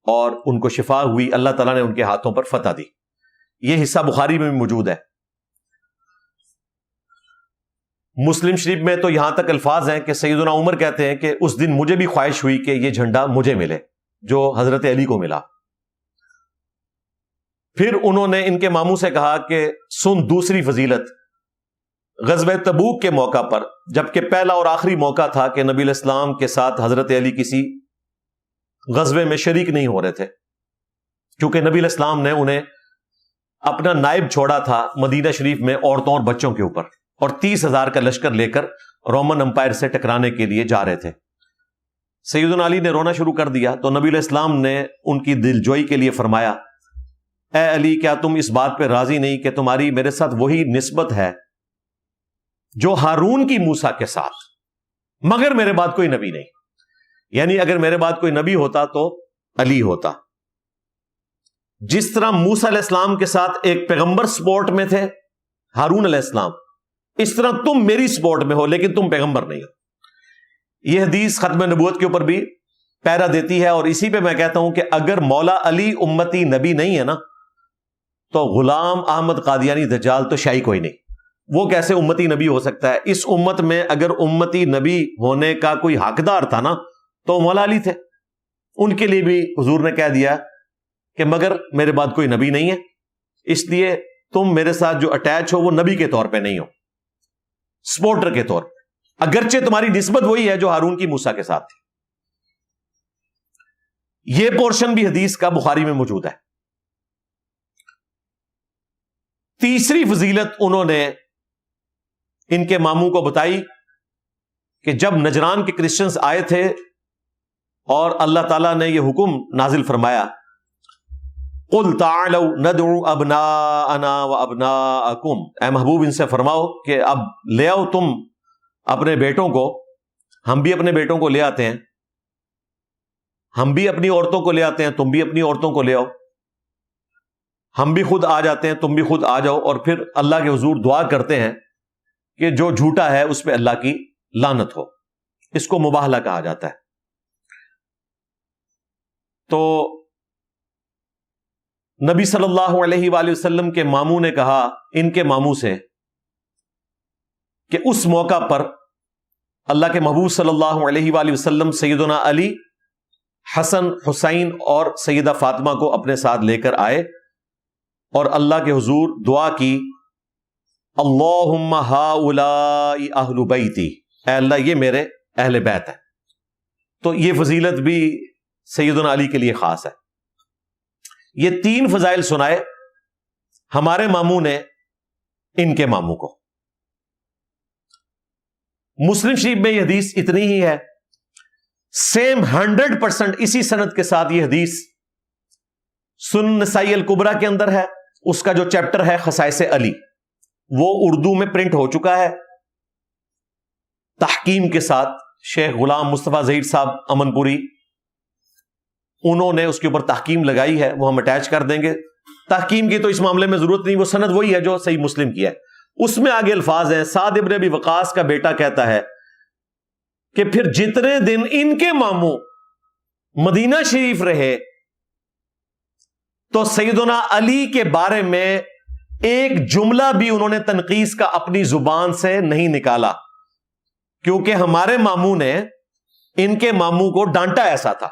اور ان کو شفا ہوئی, اللہ تعالیٰ نے ان کے ہاتھوں پر فتح دی. یہ حصہ بخاری میں بھی موجود ہے. مسلم شریف میں تو یہاں تک الفاظ ہیں کہ سیدنا عمر کہتے ہیں کہ اس دن مجھے بھی خواہش ہوئی کہ یہ جھنڈا مجھے ملے جو حضرت علی کو ملا. پھر انہوں نے ان کے ماموں سے کہا کہ سن دوسری فضیلت, غزوہ تبوک کے موقع پر, جبکہ پہلا اور آخری موقع تھا کہ نبی الاسلام کے ساتھ حضرت علی کسی غزوے میں شریک نہیں ہو رہے تھے, کیونکہ نبی الاسلام نے انہیں اپنا نائب چھوڑا تھا مدینہ شریف میں عورتوں اور بچوں کے اوپر, اور 30,000 کا لشکر لے کر رومن امپائر سے ٹکرانے کے لیے جا رہے تھے. سیدنا علی نے رونا شروع کر دیا تو نبی علیہ السلام نے ان کی دلجوئی کے لیے فرمایا, اے علی کیا تم اس بات پہ راضی نہیں کہ تمہاری میرے ساتھ وہی نسبت ہے جو ہارون کی موسیٰ کے ساتھ, مگر میرے بعد کوئی نبی نہیں. یعنی اگر میرے بعد کوئی نبی ہوتا تو علی ہوتا. جس طرح موسیٰ علیہ السلام کے ساتھ ایک پیغمبر سپورٹ میں تھے ہارون علیہ السلام, اس طرح تم میری سپورٹ میں ہو لیکن تم پیغمبر نہیں ہو. یہ حدیث ختم نبوت کے اوپر بھی پیرا دیتی ہے, اور اسی پہ میں کہتا ہوں کہ اگر مولا علی امتی نبی نہیں ہے نا, تو غلام احمد قادیانی دجال تو شاہی کوئی نہیں. وہ کیسے امتی نبی ہو سکتا ہے؟ اس امت میں اگر امتی نبی ہونے کا کوئی حقدار تھا نا تو مولا علی تھے. ان کے لیے بھی حضور نے کہہ دیا کہ مگر میرے بعد کوئی نبی نہیں ہے, اس لیے تم میرے ساتھ جو اٹیچ ہو وہ نبی کے طور پہ نہیں ہو, سپورٹر کے طور پہ, اگرچہ تمہاری نسبت وہی ہے جو ہارون کی موسیٰ کے ساتھ تھی. یہ پورشن بھی حدیث کا بخاری میں موجود ہے. تیسری فضیلت انہوں نے ان کے ماموں کو بتائی کہ جب نجران کے کرسچنز آئے تھے اور اللہ تعالیٰ نے یہ حکم نازل فرمایا, قُلْ تَعَالَوْا نَدْعُ أَبْنَاءَنَا وَأَبْنَاءَكُمْ, اے محبوب ان سے فرماؤ کہ اب لے آؤ تم اپنے بیٹوں کو, ہم بھی اپنے بیٹوں کو لے آتے ہیں, ہم بھی اپنی عورتوں کو لے آتے ہیں, تم بھی اپنی عورتوں کو لے آؤ, ہم بھی خود آ جاتے ہیں, تم بھی خود آ جاؤ, اور پھر اللہ کے حضور دعا کرتے ہیں کہ جو جھوٹا ہے اس پہ اللہ کی لعنت ہو. اس کو مباہلہ کہا جاتا ہے. تو نبی صلی اللہ علیہ وآلہ وسلم کے ماموں نے کہا ان کے ماموں سے کہ اس موقع پر اللہ کے محبوب صلی اللہ علیہ وآلہ وسلم سیدنا علی, حسن, حسین اور سیدہ فاطمہ کو اپنے ساتھ لے کر آئے اور اللہ کے حضور دعا کی, اللہم ہؤلاء اہل بیتی, اے اللہ یہ میرے اہل بیت ہے. تو یہ فضیلت بھی سیدنا علی کے لیے خاص ہے. یہ 3 فضائل سنائے ہمارے ماموں نے ان کے ماموں کو. مسلم شریف میں یہ حدیث اتنی ہی ہے. سیم 100% اسی سند کے ساتھ یہ حدیث سنن نسائی الکبریٰ کے اندر ہے. اس کا جو چیپٹر ہے خصائص علی, وہ اردو میں پرنٹ ہو چکا ہے تحکیم کے ساتھ. شیخ غلام مصطفیٰ ظہیر صاحب امن پوری, انہوں نے اس کے اوپر تحکیم لگائی ہے, وہ ہم اٹیچ کر دیں گے. تحکیم کی تو اس معاملے میں ضرورت نہیں, وہ سند وہی ہے جو صحیح مسلم کی ہے. اس میں آگے الفاظ ہیں, سعد ابن ابی وقاص کا بیٹا کہتا ہے کہ پھر جتنے دن ان کے ماموں مدینہ شریف رہے تو سیدنا علی کے بارے میں ایک جملہ بھی انہوں نے تنقیص کا اپنی زبان سے نہیں نکالا, کیونکہ ہمارے ماموں نے ان کے ماموں کو ڈانٹا ایسا تھا.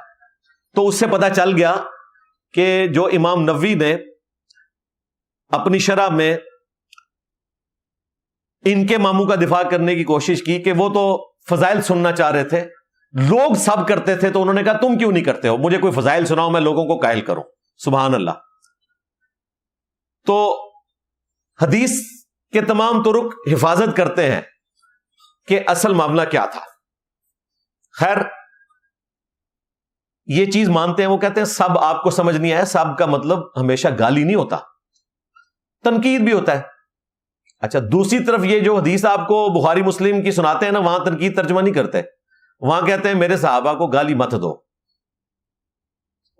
تو اس سے پتہ چل گیا کہ جو امام نووی نے اپنی شرح میں ان کے ماموں کا دفاع کرنے کی کوشش کی کہ وہ تو فضائل سننا چاہ رہے تھے, لوگ سب کرتے تھے, تو انہوں نے کہا تم کیوں نہیں کرتے ہو, مجھے کوئی فضائل سناؤ, میں لوگوں کو قائل کروں. سبحان اللہ. تو حدیث کے تمام طرق حفاظت کرتے ہیں کہ اصل معاملہ کیا تھا. خیر, یہ چیز مانتے ہیں, وہ کہتے ہیں سب آپ کو سمجھ نہیں آیا. سب کا مطلب ہمیشہ گالی نہیں ہوتا, تنقید بھی ہوتا ہے. اچھا, دوسری طرف یہ جو حدیث آپ کو بخاری مسلم کی سناتے ہیں نا, وہاں تنقید ترجمہ نہیں کرتے, وہاں کہتے ہیں میرے صحابہ کو گالی مت دو.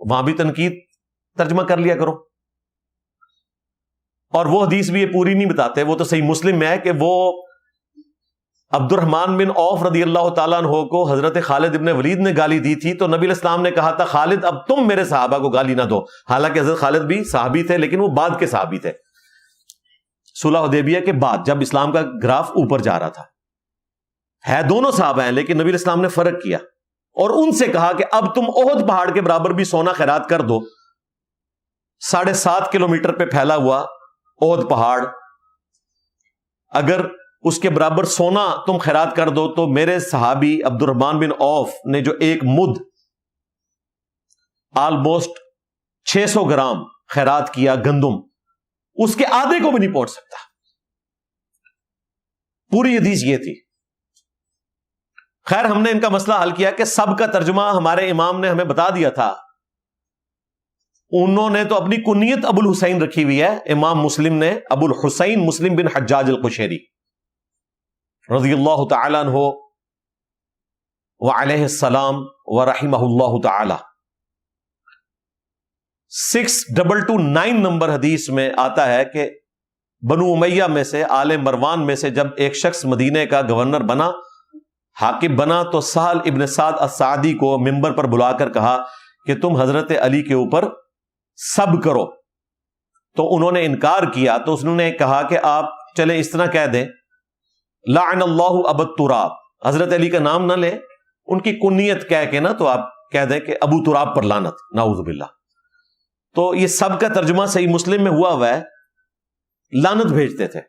وہاں بھی تنقید ترجمہ کر لیا کرو. اور وہ حدیث بھی یہ پوری نہیں بتاتے, وہ تو صحیح مسلم میں ہے کہ وہ عبد الرحمن بن عوف رضی اللہ تعالیٰ عنہ کو حضرت خالد ابن ولید نے گالی دی تھی, تو نبی علیہ السلام نے کہا تھا خالد اب تم میرے صحابہ کو گالی نہ دو. حالانکہ حضرت خالد بھی صحابی تھے, لیکن وہ بعد کے صحابی تھے, صلح حدیبیہ کے بعد, جب اسلام کا گراف اوپر جا رہا تھا. ہے دونوں صحابہ ہیں, لیکن نبی علیہ السلام نے فرق کیا اور ان سے کہا کہ اب تم احد پہاڑ کے برابر بھی سونا خیرات کر دو. 7.5 کلومیٹر پہ پھیلا ہوا احد پہاڑ, اگر اس کے برابر سونا تم خیرات کر دو تو میرے صحابی عبد الرحمن بن عوف نے جو ایک مد آلموسٹ 600 گرام خیرات کیا گندم, اس کے آدھے کو بھی نہیں پہنچ سکتا. پوری حدیث یہ تھی. خیر, ہم نے ان کا مسئلہ حل کیا کہ سب کا ترجمہ ہمارے امام نے ہمیں بتا دیا تھا. انہوں نے تو اپنی کنیت ابو الحسین رکھی ہوئی ہے, امام مسلم نے ابو الحسین مسلم بن حجاج القشیری رضی اللہ تعالیٰ عنہ وعلیہ السلام ورحمہ اللہ تعالی. 6229 نمبر حدیث میں آتا ہے کہ بنو امیہ میں سے, آل مروان میں سے جب ایک شخص مدینے کا گورنر بنا, حاکم بنا, تو سہل ابن سعد السعدی کو منبر پر بلا کر کہا کہ تم حضرت علی کے اوپر سب کرو. تو انہوں نے انکار کیا, تو انہوں نے کہا کہ آپ چلیں اس طرح کہہ دیں لعن اللہ ابا تراب, حضرت علی کا نام نہ لیں, ان کی کنیت کہہ کے نا تو آپ کہہ دیں کہ ابو تراب پر لعنت, نعوذ باللہ. تو یہ سب کا ترجمہ صحیح مسلم میں ہوا ہے, لعنت بھیجتے تھے.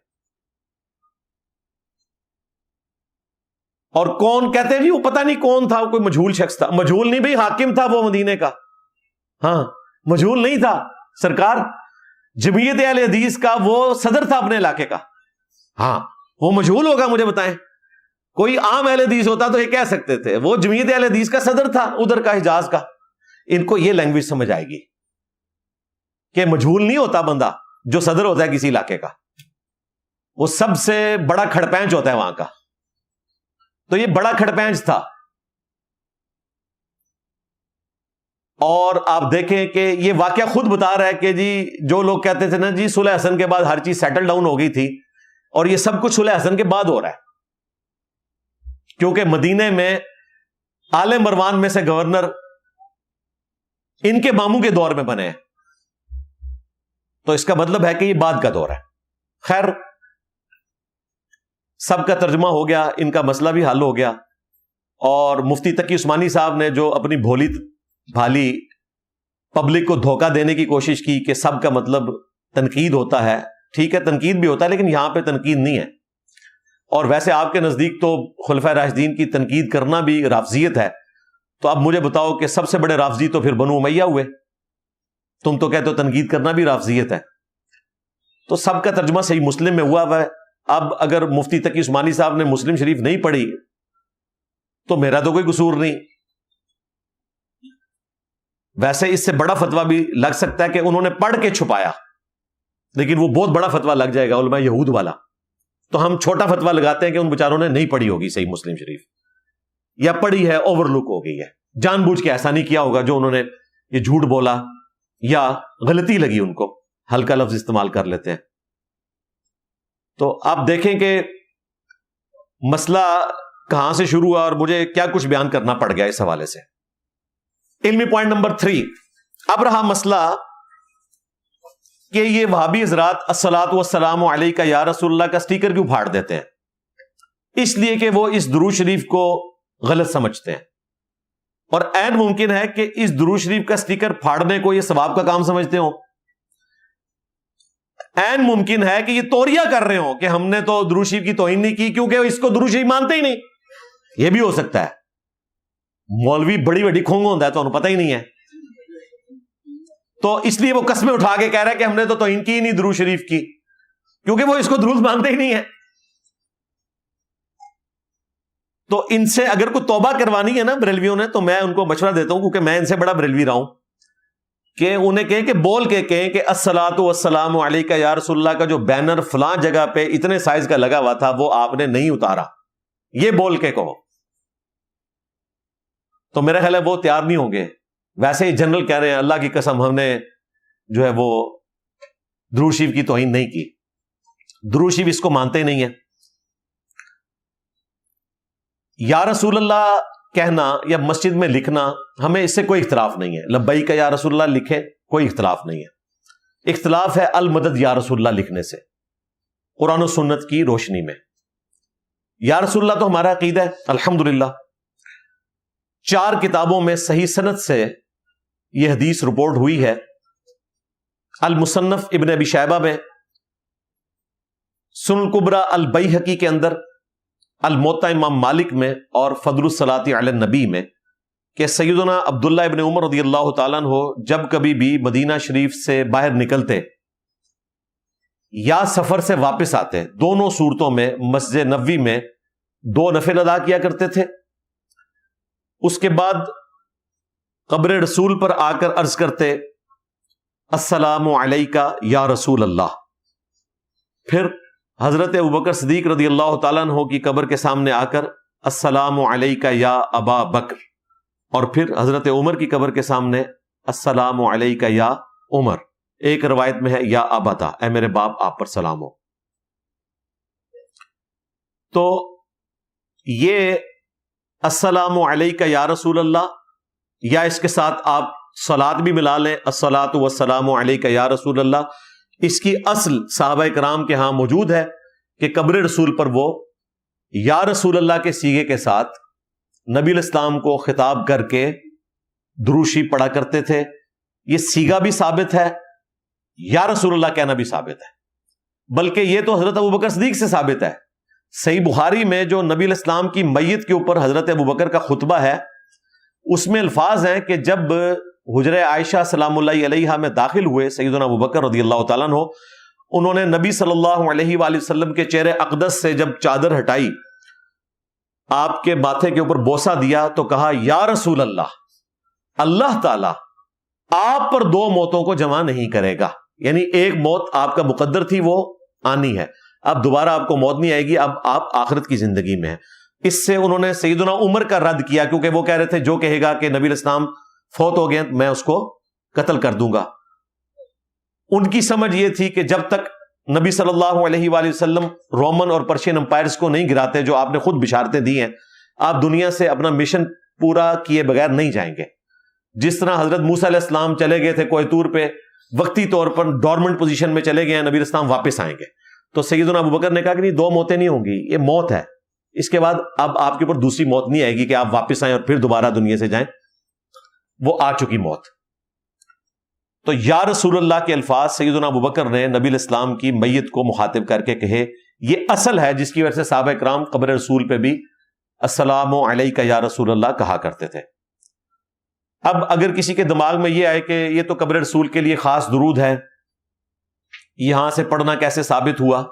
اور کون کہتے ہیں جی وہ پتہ نہیں کون تھا, کوئی مجہول شخص تھا. مجہول نہیں بھائی, حاکم تھا وہ مدینے کا. ہاں, مجہول نہیں تھا سرکار, جمعیت اہل حدیث کا وہ صدر تھا اپنے علاقے کا. ہاں, وہ مجہول ہوگا مجھے بتائیں, کوئی عام اہل حدیث ہوتا تو یہ کہہ سکتے تھے, وہ جمعیت اہل حدیث کا صدر تھا ادھر کا, حجاز کا. ان کو یہ لینگویج سمجھ آئے گی کہ مجہول نہیں ہوتا بندہ جو صدر ہوتا ہے کسی علاقے کا, وہ سب سے بڑا کھڑپینچ ہوتا ہے وہاں کا. تو یہ بڑا کھڑپینچ تھا. اور آپ دیکھیں کہ یہ واقعہ خود بتا رہا ہے کہ جی جو لوگ کہتے تھے نا جی صلح حسن کے بعد ہر چیز سیٹل ڈاؤن ہو گئی تھی, اور یہ سب کچھ صلح حسن کے بعد ہو رہا ہے, کیونکہ مدینے میں آل مروان میں سے گورنر ان کے ماموں کے دور میں بنے ہیں, تو اس کا مطلب ہے کہ یہ بعد کا دور ہے. خیر, سب کا ترجمہ ہو گیا, ان کا مسئلہ بھی حل ہو گیا. اور مفتی تقی عثمانی صاحب نے جو اپنی بھولی بھالی پبلک کو دھوکہ دینے کی کوشش کی کہ سب کا مطلب تنقید ہوتا ہے, ٹھیک ہے تنقید بھی ہوتا ہے, لیکن یہاں پہ تنقید نہیں ہے. اور ویسے آپ کے نزدیک تو خلفائے راشدین کی تنقید کرنا بھی رافضیت ہے, تو اب مجھے بتاؤ کہ سب سے بڑے رافضی تو پھر بنو امیہ ہوئے, تم تو کہتے ہو تنقید کرنا بھی رافضیت ہے. تو سب کا ترجمہ صحیح مسلم میں ہوا ہے. اب اگر مفتی تقی عثمانی صاحب نے مسلم شریف نہیں پڑھی تو میرا تو کوئی قصور نہیں. ویسے اس سے بڑا فتویٰ بھی لگ سکتا ہے کہ انہوں نے پڑھ کے چھپایا، لیکن وہ بہت بڑا فتویٰ لگ جائے گا علماء یہود والا. تو ہم چھوٹا فتویٰ لگاتے ہیں کہ ان بیچاروں نے نہیں پڑھی ہوگی صحیح مسلم شریف، یا پڑھی ہے اوور لک ہو گئی ہے، جان بوجھ کے ایسا نہیں کیا ہوگا جو انہوں نے یہ جھوٹ بولا یا غلطی لگی ان کو، ہلکا لفظ استعمال کر لیتے ہیں. تو آپ دیکھیں کہ مسئلہ کہاں سے شروع ہوا اور مجھے کیا کچھ بیان کرنا پڑ گیا اس حوالے سے. علمی پوائنٹ نمبر 3. اب رہا مسئلہ کہ یہ وہابی حضرات الصلاۃ والسلام علیکہ یا رسول اللہ کا سٹیکر کیوں پھاڑ دیتے ہیں؟ اس لیے کہ وہ اس درود شریف کو غلط سمجھتے ہیں، اور عین ممکن ہے کہ اس درود شریف کا سٹیکر پھاڑنے کو یہ ثواب کا کام سمجھتے ہوں. عین ممکن ہے کہ یہ توریہ کر رہے ہوں کہ ہم نے تو درود شریف کی توہین نہیں کی کیونکہ اس کو درود شریف مانتے ہی نہیں. یہ بھی ہو سکتا ہے. مولوی بڑی بڑی کھونگ ہوتا ہے تو انہوں پتہ ہی نہیں ہے، تو اس لیے وہ قسمیں اٹھا کے کہہ رہا ہے کہ ہم نے تو توہین کی ہی نہیں درود شریف کی، کیونکہ وہ اس کو درود مانتے ہی نہیں ہے. تو ان سے اگر کوئی توبہ کروانی ہے نا بریلویوں نے، تو میں ان کو مشورہ دیتا ہوں، کیونکہ میں ان سے بڑا بریلوی رہا ہوں، کہ انہیں کہیں کہ بول کے کہیں کہ الصلاۃ والسلام علیکہ یا رسول اللہ کا جو بینر فلاں جگہ پہ اتنے سائز کا لگا ہوا تھا وہ آپ نے نہیں اتارا، یہ بول کے کہو. تو میرا خیال ہے وہ تیار نہیں ہوں گے. ویسے ہی جنرل کہہ رہے ہیں اللہ کی قسم ہم نے جو ہے وہ درود شریف کی توہین نہیں کی، درود شریف اس کو مانتے ہی نہیں ہے. یا رسول اللہ کہنا یا مسجد میں لکھنا ہمیں اس سے کوئی اختلاف نہیں ہے. لبیک یا رسول اللہ لکھے کوئی اختلاف نہیں ہے. اختلاف ہے المدد یا رسول اللہ لکھنے سے قرآن و سنت کی روشنی میں. یا رسول اللہ تو ہمارا عقیدہ ہے الحمدللہ. 4 کتابوں میں صحیح سند سے یہ حدیث رپورٹ ہوئی ہے. المصنف ابن ابی شیبہ میں، سنن الکبریٰ البیہقی کے اندر، الموطا امام مالک میں، اور فضل الصلاۃ علی النبی میں، کہ سیدنا عبداللہ ابن عمر رضی اللہ تعالیٰ عنہ جب کبھی بھی مدینہ شریف سے باہر نکلتے یا سفر سے واپس آتے، دونوں صورتوں میں مسجد نبوی میں 2 نفل ادا کیا کرتے تھے. اس کے بعد قبر رسول پر آ کر عرض کرتے السلام علیکہ یا رسول اللہ. پھر حضرت ابوبکر صدیق رضی اللہ تعالیٰ عنہ کی قبر کے سامنے آ کر السلام علیکہ یا ابا بکر، اور پھر حضرت عمر کی قبر کے سامنے السلام علیکہ یا عمر. ایک روایت میں ہے یا ابتا، اے میرے باپ آپ پر سلام ہو. تو یہ السلام علیکہ یا رسول اللہ، یا اس کے ساتھ آپ صلات بھی ملا لیں الصلاۃ والسلام علیکہ یا رسول اللہ، اس کی اصل صحابہ کرام کے ہاں موجود ہے کہ قبر رسول پر وہ یا رسول اللہ کے صیغے کے ساتھ نبی الاسلام کو خطاب کر کے درود شریف پڑھا کرتے تھے. یہ صیغہ بھی ثابت ہے، یا رسول اللہ کہنا بھی ثابت ہے، بلکہ یہ تو حضرت ابوبکر صدیق سے ثابت ہے. صحیح بخاری میں جو نبی الاسلام کی میت کے اوپر حضرت ابوبکر کا خطبہ ہے، اس میں الفاظ ہیں کہ جب حجرہ عائشہ سلام اللہ علیہا میں داخل ہوئے سیدنا ابوبکر رضی اللہ تعالیٰ عنہ، انہوں نے نبی صلی اللہ علیہ وآلہ وسلم کے چہرے اقدس سے جب چادر ہٹائی، آپ کے ماتھے کے اوپر بوسہ دیا تو کہا یا رسول اللہ، اللہ تعالی آپ پر 2 موتوں کو جمع نہیں کرے گا. یعنی ایک موت آپ کا مقدر تھی وہ آنی ہے، اب دوبارہ آپ کو موت نہیں آئے گی، اب آپ آخرت کی زندگی میں ہیں. اس سے انہوں نے سیدنا عمر کا رد کیا، کیونکہ وہ کہہ رہے تھے جو کہے گا کہ نبی الاسلام فوت ہو گئے میں اس کو قتل کر دوں گا. ان کی سمجھ یہ تھی کہ جب تک نبی صلی اللہ علیہ وآلہ وسلم رومن اور پرشین امپائرز کو نہیں گراتے، جو آپ نے خود بشارتیں دی ہیں، آپ دنیا سے اپنا مشن پورا کیے بغیر نہیں جائیں گے. جس طرح حضرت موسیٰ علیہ السلام چلے گئے تھے کوہ طور پہ، وقتی طور پر ڈورمنٹ پوزیشن میں چلے گئے ہیں، نبی الاسلام واپس آئیں گے. تو سیدنا ابوبکر نے کہا کہ نہیں، 2 موتیں نہیں ہوں گی، یہ موت ہے، اس کے بعد اب آپ کے اوپر دوسری موت نہیں آئے گی کہ آپ واپس آئیں اور پھر دوبارہ دنیا سے جائیں، وہ آ چکی موت. تو یا رسول اللہ کے الفاظ سیدنا ابوبکر نے نبی الاسلام کی میت کو مخاطب کر کے کہے. یہ اصل ہے جس کی وجہ سے صحابہ کرام قبر رسول پہ بھی السلام علیکہ یا رسول اللہ کہا کرتے تھے. اب اگر کسی کے دماغ میں یہ آئے کہ یہ تو قبر رسول کے لیے خاص درود ہے، یہاں سے پڑھنا کیسے ثابت ہوا؟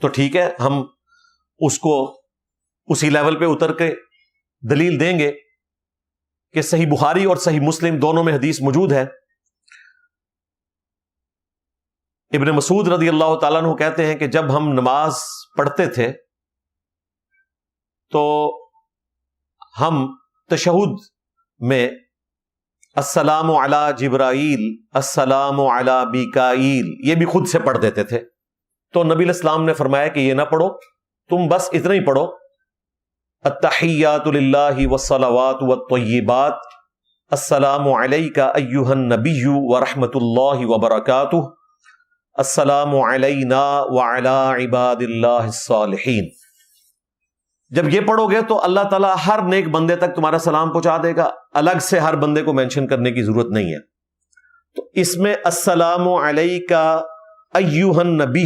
تو ٹھیک ہے، ہم اس کو اسی لیول پہ اتر کے دلیل دیں گے کہ صحیح بخاری اور صحیح مسلم دونوں میں حدیث موجود ہے۔ ابن مسعود رضی اللہ تعالیٰ عنہ کہتے ہیں کہ جب ہم نماز پڑھتے تھے تو ہم تشہد میں السلام علی جبرائیل، السلام علی میکائیل یہ بھی خود سے پڑھ دیتے تھے۔ تو نبی علیہ السلام نے فرمایا کہ یہ نہ پڑھو، تم بس اتنا ہی پڑھو، التحیات للہ والصلوات والطیبات، السلام علیک ایہا النبی ورحمۃ اللہ وبرکاتہ، السلام علینا وعلی عباد اللہ الصالحین۔ جب یہ پڑھو گے تو اللہ تعالیٰ ہر نیک بندے تک تمہارا سلام پہنچا دے گا، الگ سے ہر بندے کو مینشن کرنے کی ضرورت نہیں ہے۔ تو اس میں السلام علیک ایہا النبی،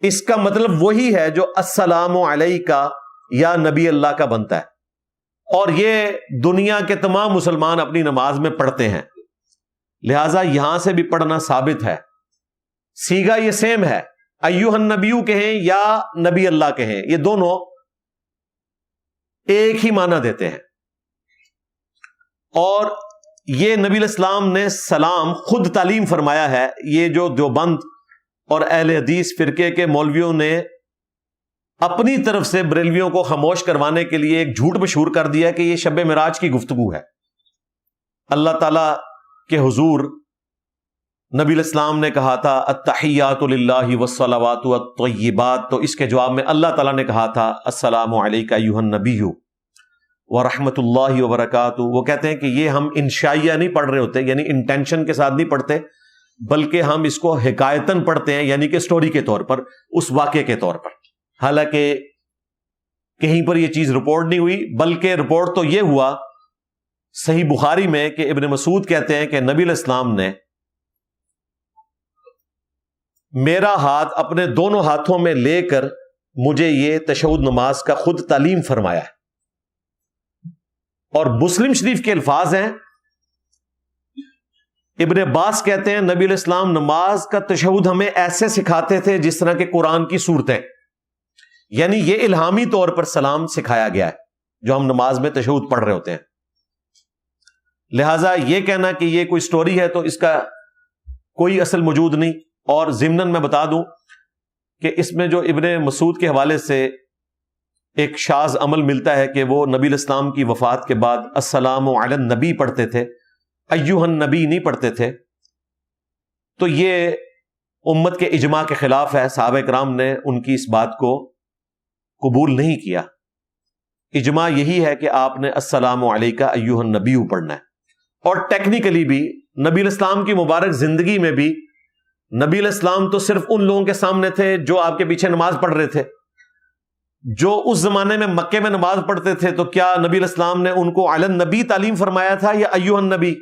اس کا مطلب وہی ہے جو السلام علیک یا نبی اللہ کا بنتا ہے، اور یہ دنیا کے تمام مسلمان اپنی نماز میں پڑھتے ہیں، لہذا یہاں سے بھی پڑھنا ثابت ہے۔ سیگا یہ سیم ہے، ایوہ النبی کہیں یا نبی اللہ کہیں، یہ دونوں ایک ہی معنی دیتے ہیں۔ اور یہ نبی علیہ السلام نے سلام خود تعلیم فرمایا ہے۔ یہ جو دیوبند اور اہل حدیث فرقے کے مولویوں نے اپنی طرف سے بریلویوں کو خاموش کروانے کے لیے ایک جھوٹ مشہور کر دیا کہ یہ شب معراج کی گفتگو ہے۔ اللہ تعالیٰ کے حضور نبی علیہ السلام نے کہا تھا التحیات للہ والصلوات والطیبات، تو اس کے جواب میں اللہ تعالیٰ نے کہا تھا السلام علیک ایہا النبی ورحمۃ اللہ وبرکاتہ۔ وہ کہتے ہیں کہ یہ ہم انشائیہ نہیں پڑھ رہے ہوتے، یعنی انٹینشن کے ساتھ نہیں پڑھتے، بلکہ ہم اس کو حکایتاً پڑھتے ہیں، یعنی کہ سٹوری کے طور پر، اس واقعے کے طور پر۔ حالانکہ کہیں پر یہ چیز رپورٹ نہیں ہوئی، بلکہ رپورٹ تو یہ ہوا صحیح بخاری میں کہ ابن مسعود کہتے ہیں کہ نبی علیہ السلام نے میرا ہاتھ اپنے دونوں ہاتھوں میں لے کر مجھے یہ تشہد نماز کا خود تعلیم فرمایا ہے۔ اور مسلم شریف کے الفاظ ہیں، ابن عباس کہتے ہیں نبی علیہ السلام نماز کا تشہد ہمیں ایسے سکھاتے تھے جس طرح کہ قرآن کی صورتیں، یعنی یہ الہامی طور پر سلام سکھایا گیا ہے جو ہم نماز میں تشہد پڑھ رہے ہوتے ہیں۔ لہٰذا یہ کہنا کہ یہ کوئی سٹوری ہے تو اس کا کوئی اصل موجود نہیں۔ اور ضمناً میں بتا دوں کہ اس میں جو ابن مسعود کے حوالے سے ایک شاذ عمل ملتا ہے کہ وہ نبی علیہ السلام کی وفات کے بعد السلام علی النبی پڑھتے تھے، ایہا النبی نہیں پڑھتے تھے، تو یہ امت کے اجماع کے خلاف ہے۔ صحابہ کرام نے ان کی اس بات کو قبول نہیں کیا۔ اجماع یہی ہے کہ آپ نے السلام علیک ایہا النبی پڑھنا ہے۔ اور ٹیکنیکلی بھی نبی علیہ السلام کی مبارک زندگی میں بھی نبی علیہ السلام تو صرف ان لوگوں کے سامنے تھے جو آپ کے پیچھے نماز پڑھ رہے تھے۔ جو اس زمانے میں مکے میں نماز پڑھتے تھے تو کیا نبی علیہ السلام نے ان کو علی النبی تعلیم فرمایا تھا یا ایہا النبی؟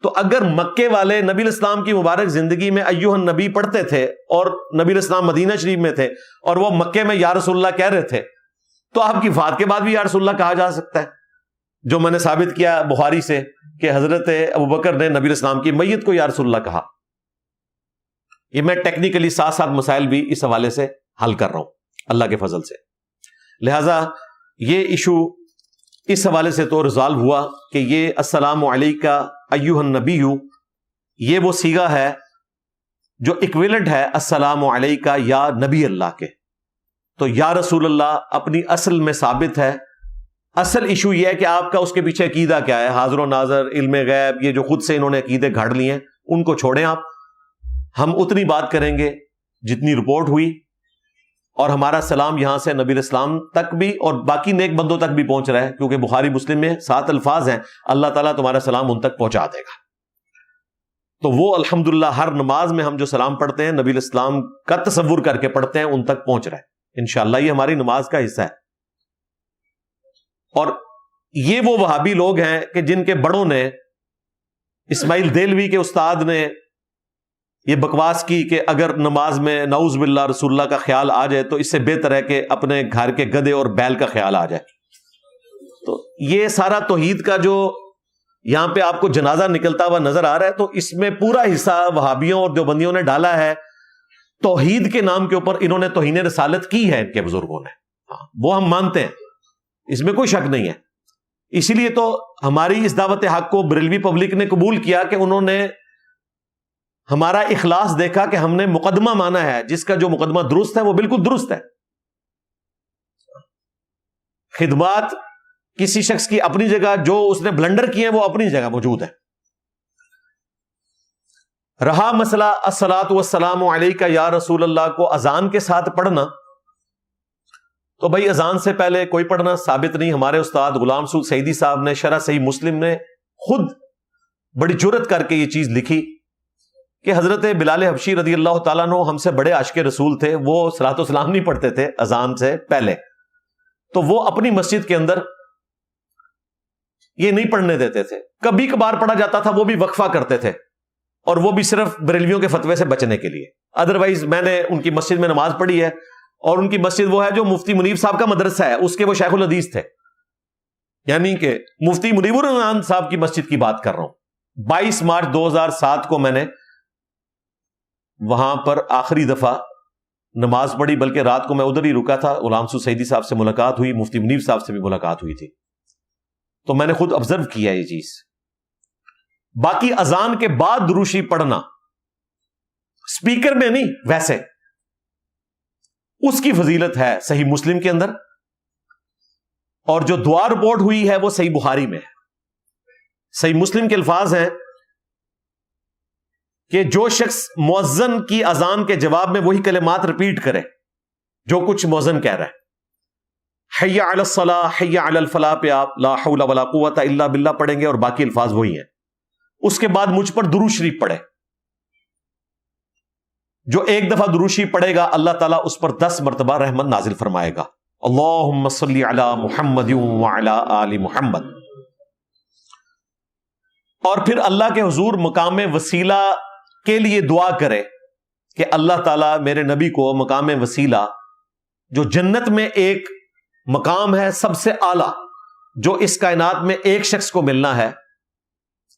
تو اگر مکے والے نبی علیہ السلام کی مبارک زندگی میں ایہا النبی پڑھتے تھے اور نبی علیہ السلام مدینہ شریف میں تھے اور وہ مکے میں یا رسول اللہ کہہ رہے تھے، تو آپ کی وفات کے بعد بھی یا رسول اللہ کہا جا سکتا ہے، جو میں نے ثابت کیا بخاری سے کہ حضرت ابوبکر نے نبی علیہ السلام کی میت کو یا رسول اللہ کہا۔ یہ میں ٹیکنیکلی ساتھ ساتھ مسائل بھی اس حوالے سے حل کر رہا ہوں اللہ کے فضل سے۔ لہذا یہ ایشو اس حوالے سے تو ریزالو ہوا کہ یہ السلام علیک ایہا النبی یہ وہ صیغہ ہے جو ایکویلنٹ ہے السلام علیک یا نبی اللہ کے۔ تو یا رسول اللہ اپنی اصل میں ثابت ہے۔ اصل ایشو یہ ہے کہ آپ کا اس کے پیچھے عقیدہ کیا ہے، حاضر و ناظر، علم غیب، یہ جو خود سے انہوں نے عقیدے گھڑ لیے ہیں ان کو چھوڑیں آپ۔ ہم اتنی بات کریں گے جتنی رپورٹ ہوئی، اور ہمارا سلام یہاں سے نبی علیہ السلام تک بھی اور باقی نیک بندوں تک بھی پہنچ رہا ہے، کیونکہ بخاری مسلم میں 7 الفاظ ہیں، اللہ تعالیٰ تمہارا سلام ان تک پہنچا دے گا۔ تو وہ الحمدللہ ہر نماز میں ہم جو سلام پڑھتے ہیں نبی علیہ السلام کا تصور کر کے پڑھتے ہیں، ان تک پہنچ رہا ہے انشاءاللہ۔ یہ ہماری نماز کا حصہ ہے۔ اور یہ وہ وہابی لوگ ہیں کہ جن کے بڑوں نے، اسماعیل دہلوی کے استاد نے یہ بکواس کی کہ اگر نماز میں نعوذ باللہ رسول اللہ کا خیال آ جائے تو اس سے بہتر ہے کہ اپنے گھر کے گدھے اور بیل کا خیال آ جائے۔ تو یہ سارا توحید کا جو یہاں پہ آپ کو جنازہ نکلتا ہوا نظر آ رہا ہے، تو اس میں پورا حصہ وہابیوں اور دیوبندیوں نے ڈالا ہے، توحید کے نام کے اوپر انہوں نے توہین رسالت کی ہے ان کے بزرگوں نے، وہ ہم مانتے ہیں، اس میں کوئی شک نہیں ہے۔ اسی لیے تو ہماری اس دعوت حق کو بریلوی پبلک نے قبول کیا کہ انہوں نے ہمارا اخلاص دیکھا کہ ہم نے مقدمہ مانا ہے، جس کا جو مقدمہ درست ہے وہ بالکل درست ہے۔ خدمات کسی شخص کی اپنی جگہ، جو اس نے بلنڈر کیے ہیں وہ اپنی جگہ موجود ہے۔ رہا مسئلہ الصلاۃ والسلام علیکہ یا رسول اللہ کو اذان کے ساتھ پڑھنا، تو بھائی اذان سے پہلے کوئی پڑھنا ثابت نہیں۔ ہمارے استاد غلام رسول سعیدی صاحب نے شرح صحیح مسلم نے خود بڑی جرت کر کے یہ چیز لکھی کہ حضرت بلال حبشی رضی اللہ تعالیٰ عنہ ہم سے بڑے عاشق رسول تھے، وہ صلاۃ والسلام نہیں پڑھتے تھے اذان سے پہلے، تو وہ اپنی مسجد کے اندر یہ نہیں پڑھنے دیتے تھے، کبھی کبھار پڑھا جاتا تھا، وہ بھی وقفہ کرتے تھے، اور وہ بھی صرف بریلویوں کے فتوے سے بچنے کے لیے۔ ادروائز میں نے ان کی مسجد میں نماز پڑھی ہے، اور ان کی مسجد وہ ہے جو مفتی منیب صاحب کا مدرسہ ہے، اس کے وہ شیخ الحدیث تھے، یعنی کہ مفتی منیب الرحمان صاحب کی مسجد کی بات کر رہا ہوں۔ 22 مارچ 2007 کو میں نے وہاں پر آخری دفعہ نماز پڑھی، بلکہ رات کو میں ادھر ہی رکا تھا، غلام رسول سعیدی صاحب سے ملاقات ہوئی، مفتی منیب صاحب سے بھی ملاقات ہوئی تھی، تو میں نے خود آبزرو کیا یہ چیز۔ باقی اذان کے بعد دروشی پڑھنا سپیکر میں نہیں، ویسے اس کی فضیلت ہے صحیح مسلم کے اندر، اور جو دعا رپورٹ ہوئی ہے وہ صحیح بخاری میں ہے۔ صحیح مسلم کے الفاظ ہیں کہ جو شخص مؤذن کی اذان کے جواب میں وہی کلمات رپیٹ کرے جو کچھ مؤذن کہہ رہا ہے، حی علی الصلاۃ حی علی الفلاح پہ آپ لا حول ولا قوت الا باللہ پڑھیں گے، اور باقی الفاظ وہی ہیں۔ اس کے بعد مجھ پر درود شریف پڑھے، جو ایک دفعہ درود شریف پڑھے گا اللہ تعالیٰ اس پر 10 مرتبہ رحمت نازل فرمائے گا۔ اللہم صلی علی محمد وعلی آل محمد۔ اور پھر اللہ کے حضور مقام وسیلہ کے لیے دعا کرے کہ اللہ تعالیٰ میرے نبی کو مقام وسیلہ، جو جنت میں ایک مقام ہے سب سے اعلیٰ، جو اس کائنات میں ایک شخص کو ملنا ہے،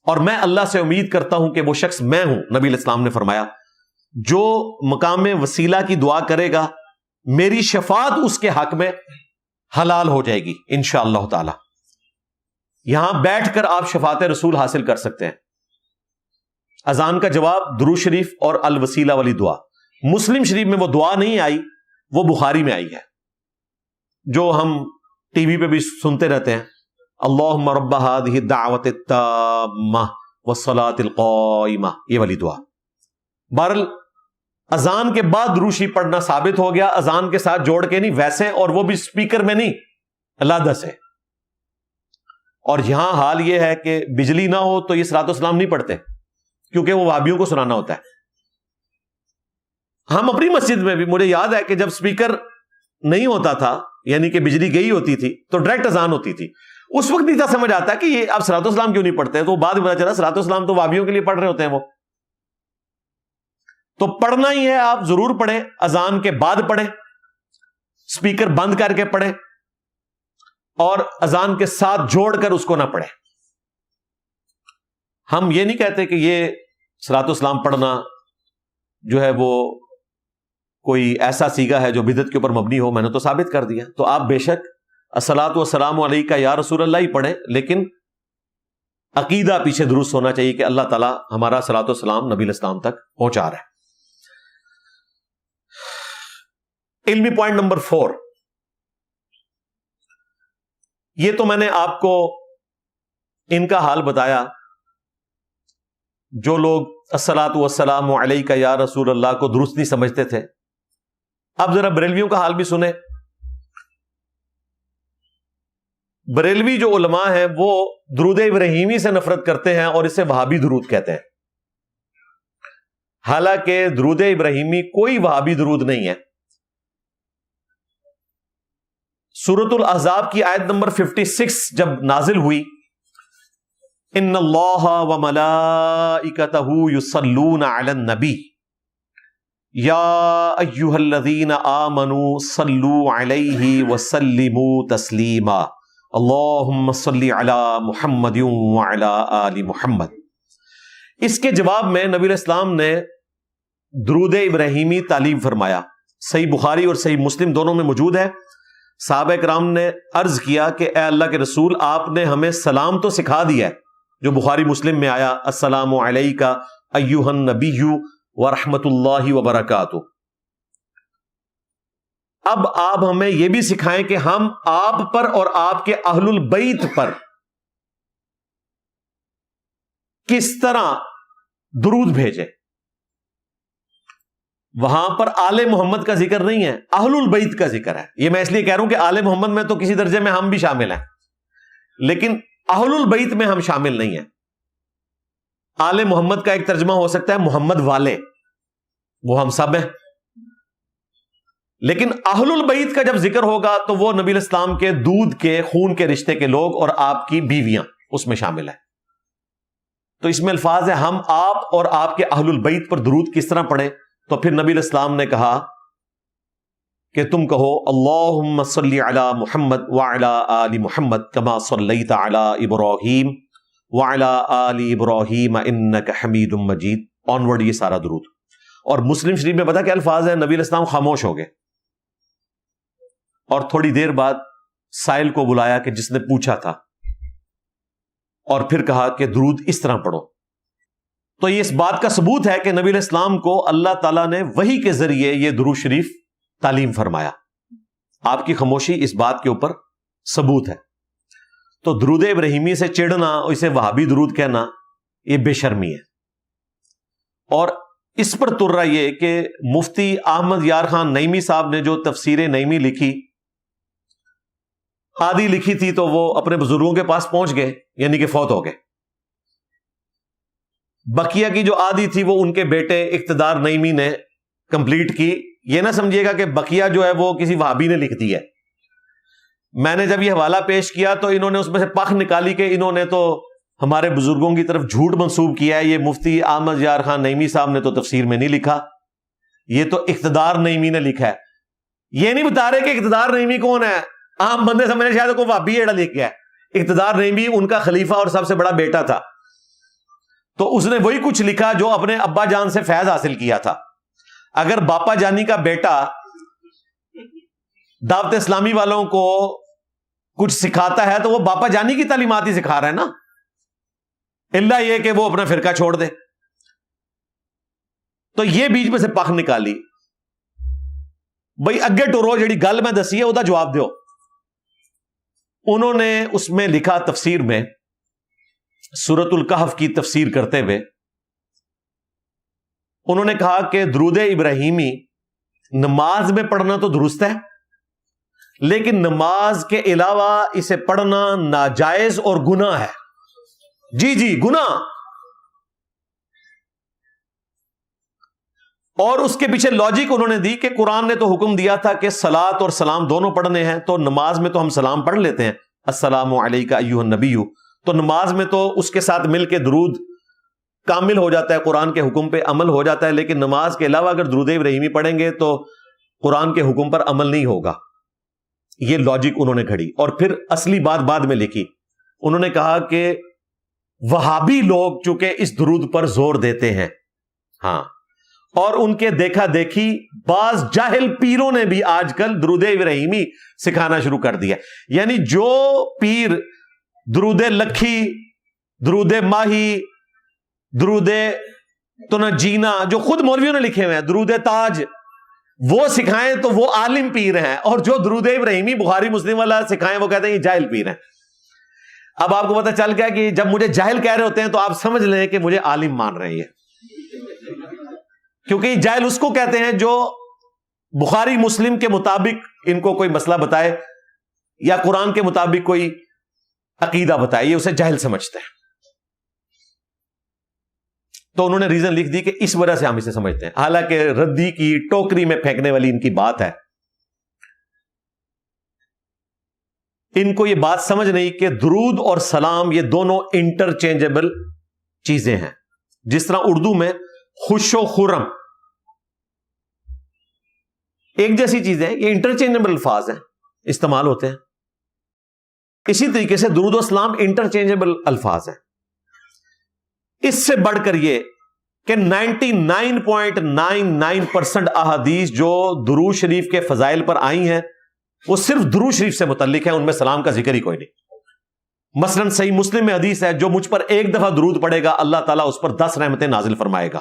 اور میں اللہ سے امید کرتا ہوں کہ وہ شخص میں ہوں۔ نبی علیہ السلام نے فرمایا جو مقام وسیلہ کی دعا کرے گا میری شفاعت اس کے حق میں حلال ہو جائے گی انشاءاللہ تعالی۔ یہاں بیٹھ کر آپ شفاعت رسول حاصل کر سکتے ہیں۔ اذان کا جواب درود شریف اور الوسیلہ والی دعا۔ مسلم شریف میں وہ دعا نہیں آئی، وہ بخاری میں آئی ہے، جو ہم ٹی وی پہ بھی سنتے رہتے ہیں، اللہم رب ہذہ الدعوۃ التامہ والصلاۃ القائمہ، یہ والی دعا۔ بہرحال اذان کے بعد درود شریف پڑھنا ثابت ہو گیا، اذان کے ساتھ جوڑ کے نہیں، ویسے، اور وہ بھی سپیکر میں نہیں، علیحدہ سے۔ اور یہاں حال یہ ہے کہ بجلی نہ ہو تو یہ صلاۃ والسلام نہیں پڑھتے، کیونکہ وہ وہابیوں کو سنانا ہوتا ہے۔ ہم اپنی مسجد میں بھی، مجھے یاد ہے کہ جب سپیکر نہیں ہوتا تھا، یعنی کہ بجلی گئی ہوتی تھی، تو ڈائریکٹ اذان ہوتی تھی، اس وقت نہیں تھا سمجھ آتا کہ یہ آپ صلاۃ والسلام کیوں نہیں پڑھتے، تو بعد میں پتا چلا صلاۃ والسلام تو وہابیوں کے لیے پڑھ رہے ہوتے ہیں وہ۔ تو پڑھنا ہی ہے، آپ ضرور پڑھیں، اذان کے بعد پڑھیں، سپیکر بند کر کے پڑھیں، اور اذان کے ساتھ جوڑ کر اس کو نہ پڑھیں۔ ہم یہ نہیں کہتے کہ یہ صلاۃ والسلام پڑھنا جو ہے وہ کوئی ایسا سیگا ہے جو بدعت کے اوپر مبنی ہو، میں نے تو ثابت کر دیا۔ تو آپ بے شک الصلاۃ والسلام علیکہ یا رسول اللہ ہی پڑھیں، لیکن عقیدہ پیچھے درست ہونا چاہیے کہ اللہ تعالیٰ ہمارا صلاۃ والسلام نبی الاسلام تک پہنچا رہا ہے۔ علمی پوائنٹ نمبر 4، یہ تو میں نے آپ کو ان کا حال بتایا، جو لوگ الصلاۃ والسلام علیکہ یا رسول اللہ کو درست نہیں سمجھتے تھے۔ اب ذرا بریلویوں کا حال بھی سنیں۔ بریلوی جو علماء ہیں وہ درود ابراہیمی سے نفرت کرتے ہیں اور اسے وہابی درود کہتے ہیں، حالانکہ درود ابراہیمی کوئی وہابی درود نہیں ہے۔ سورۃ الاحزاب کی آیت نمبر 56 جب نازل ہوئی، ان اللہ وملائکتہ یصلون علی النبی یا ایھا الذین آمنوا صلوا علیہ وسلموا تسلیما اللہم صلی علی محمد وعلی آل محمد. اس کے جواب میں نبی علیہ السلام نے درود ابراہیمی تعلیم فرمایا. صحیح بخاری اور صحیح مسلم دونوں میں موجود ہے. صحابہ کرام نے عرض کیا کہ اے اللہ کے رسول، آپ نے ہمیں سلام تو سکھا دیا ہے جو بخاری مسلم میں آیا، السلام علیکہ ایھا النبی ورحمۃ اللہ وبرکاتہ. اب آپ ہمیں یہ بھی سکھائیں کہ ہم آپ پر اور آپ کے اہل البیت پر کس طرح درود بھیجیں. وہاں پر آل محمد کا ذکر نہیں ہے، اہل البیت کا ذکر ہے. یہ میں اس لیے کہہ رہا ہوں کہ آل محمد میں تو کسی درجے میں ہم بھی شامل ہیں، لیکن اہل البیت میں ہم شامل نہیں ہیں. آل محمد کا ایک ترجمہ ہو سکتا ہے محمد والے، وہ ہم سب ہیں. لیکن اہل البیت کا جب ذکر ہوگا تو وہ نبی علیہ السلام کے دودھ کے خون کے رشتے کے لوگ اور آپ کی بیویاں اس میں شامل ہیں. تو اس میں الفاظ ہے ہم آپ اور آپ کے اہل البیت پر درود کس طرح پڑھیں. تو پھر نبی علیہ السلام نے کہا کہ تم کہو اللہم صلی علی محمد وعلی آل محمد کما صلیت علی ابراہیم وعلی آل ابراہیم انک حمید مجید آنورڈ، یہ سارا درود. اور مسلم شریف میں پتا کیا الفاظ ہے؟ نبی علیہ السلام خاموش ہو گئے اور تھوڑی دیر بعد سائل کو بلایا کہ جس نے پوچھا تھا، اور پھر کہا کہ درود اس طرح پڑھو. تو یہ اس بات کا ثبوت ہے کہ نبی علیہ السلام کو اللہ تعالیٰ نے وحی کے ذریعے یہ درود شریف تعلیم فرمایا. آپ کی خاموشی اس بات کے اوپر ثبوت ہے. تو درود ابراہیمی سے چڑھنا اور اسے وہابی درود کہنا یہ بے شرمی ہے. اور اس پر ترا یہ کہ مفتی احمد یار خان نعیمی صاحب نے جو تفسیر نعیمی لکھی، آدھی لکھی تھی تو وہ اپنے بزرگوں کے پاس پہنچ گئے، یعنی کہ فوت ہو گئے. بقیہ کی جو آدھی تھی وہ ان کے بیٹے اقتدار نعیمی نے کمپلیٹ کی. یہ نہ سمجھیے گا کہ بقیہ جو ہے وہ کسی وہابی نے لکھ دی ہے. میں نے جب یہ حوالہ پیش کیا تو انہوں نے اس میں سے پخ نکالی کہ انہوں نے تو ہمارے بزرگوں کی طرف جھوٹ منسوب کیا ہے، یہ مفتی احمد یار خان نعیمی صاحب نے تو تفسیر میں نہیں لکھا، یہ تو اقتدار نعیمی نے لکھا ہے. یہ نہیں بتا رہے کہ اقتدار نعیمی کون ہے. عام بندے سمجھے شاید کوئی وہابی ایڑا لکھ گیا. اقتدار نعیمی ان کا خلیفہ اور سب سے بڑا بیٹا تھا، تو اس نے وہی کچھ لکھا جو اپنے ابا جان سے فیض حاصل کیا تھا. اگر باپا جانی کا بیٹا دعوت اسلامی والوں کو کچھ سکھاتا ہے تو وہ باپا جانی کی تعلیمات ہی سکھا رہا ہے نا، اللہ یہ کہ وہ اپنا فرقہ چھوڑ دے. تو یہ بیچ میں سے پخ نکالی. بھئی اگے ٹورو جڑی گل میں دسی ہے وہ جواب دیو. انہوں نے اس میں لکھا تفسیر میں سورۃ الکہف کی تفسیر کرتے ہوئے انہوں نے کہا کہ درود ابراہیمی نماز میں پڑھنا تو درست ہے، لیکن نماز کے علاوہ اسے پڑھنا ناجائز اور گناہ ہے. جی گناہ. اور اس کے پیچھے لاجک انہوں نے دی کہ قرآن نے تو حکم دیا تھا کہ صلاۃ اور سلام دونوں پڑھنے ہیں، تو نماز میں تو ہم سلام پڑھ لیتے ہیں السلام علیکہ ایھا النبی، تو نماز میں تو اس کے ساتھ مل کے درود کامل ہو جاتا ہے، قرآن کے حکم پہ عمل ہو جاتا ہے. لیکن نماز کے علاوہ اگر درود ابراہیمی پڑھیں گے تو قرآن کے حکم پر عمل نہیں ہوگا. یہ لاجک انہوں نے گھڑی. اور پھر اصلی بات بعد میں لکھی. انہوں نے کہا کہ وہابی لوگ چونکہ اس درود پر زور دیتے ہیں، ہاں، اور ان کے دیکھا دیکھی بعض جاہل پیروں نے بھی آج کل درود ابراہیمی سکھانا شروع کر دیا. یعنی جو پیر درود لکھی، درود ماہی، درود تنجینا جو خود مولویوں نے لکھے ہوئے ہیں، درود تاج، وہ سکھائیں تو وہ عالم پیر ہیں، اور جو درود ابراہیمی بخاری مسلم والا سکھائیں وہ کہتے ہیں یہ جاہل پیر ہیں. اب آپ کو پتہ چل گیا کہ جب مجھے جاہل کہہ رہے ہوتے ہیں تو آپ سمجھ لیں کہ مجھے عالم مان رہے ہیں، کیونکہ جاہل اس کو کہتے ہیں جو بخاری مسلم کے مطابق ان کو کوئی مسئلہ بتائے یا قرآن کے مطابق کوئی عقیدہ بتائے، یہ اسے جاہل سمجھتے ہیں. تو انہوں نے ریزن لکھ دی کہ اس وجہ سے ہم اسے سمجھتے ہیں، حالانکہ ردی کی ٹوکری میں پھینکنے والی ان کی بات ہے. ان کو یہ بات سمجھ نہیں کہ درود اور سلام یہ دونوں انٹرچینجبل چیزیں ہیں. جس طرح اردو میں خوش و خرم ایک جیسی چیزیں ہیں، یہ انٹرچینجبل الفاظ ہیں، استعمال ہوتے ہیں. اسی طریقے سے درود و سلام انٹرچینجبل الفاظ ہیں. اس سے بڑھ کر یہ کہ 99.99% احادیث جو درود شریف کے فضائل پر آئی ہیں وہ صرف درود شریف سے متعلق ہیں، ان میں سلام کا ذکر ہی کوئی نہیں. مثلا صحیح مسلم میں حدیث ہے، جو مجھ پر ایک دفعہ درود پڑے گا اللہ تعالیٰ اس پر 10 رحمتیں نازل فرمائے گا.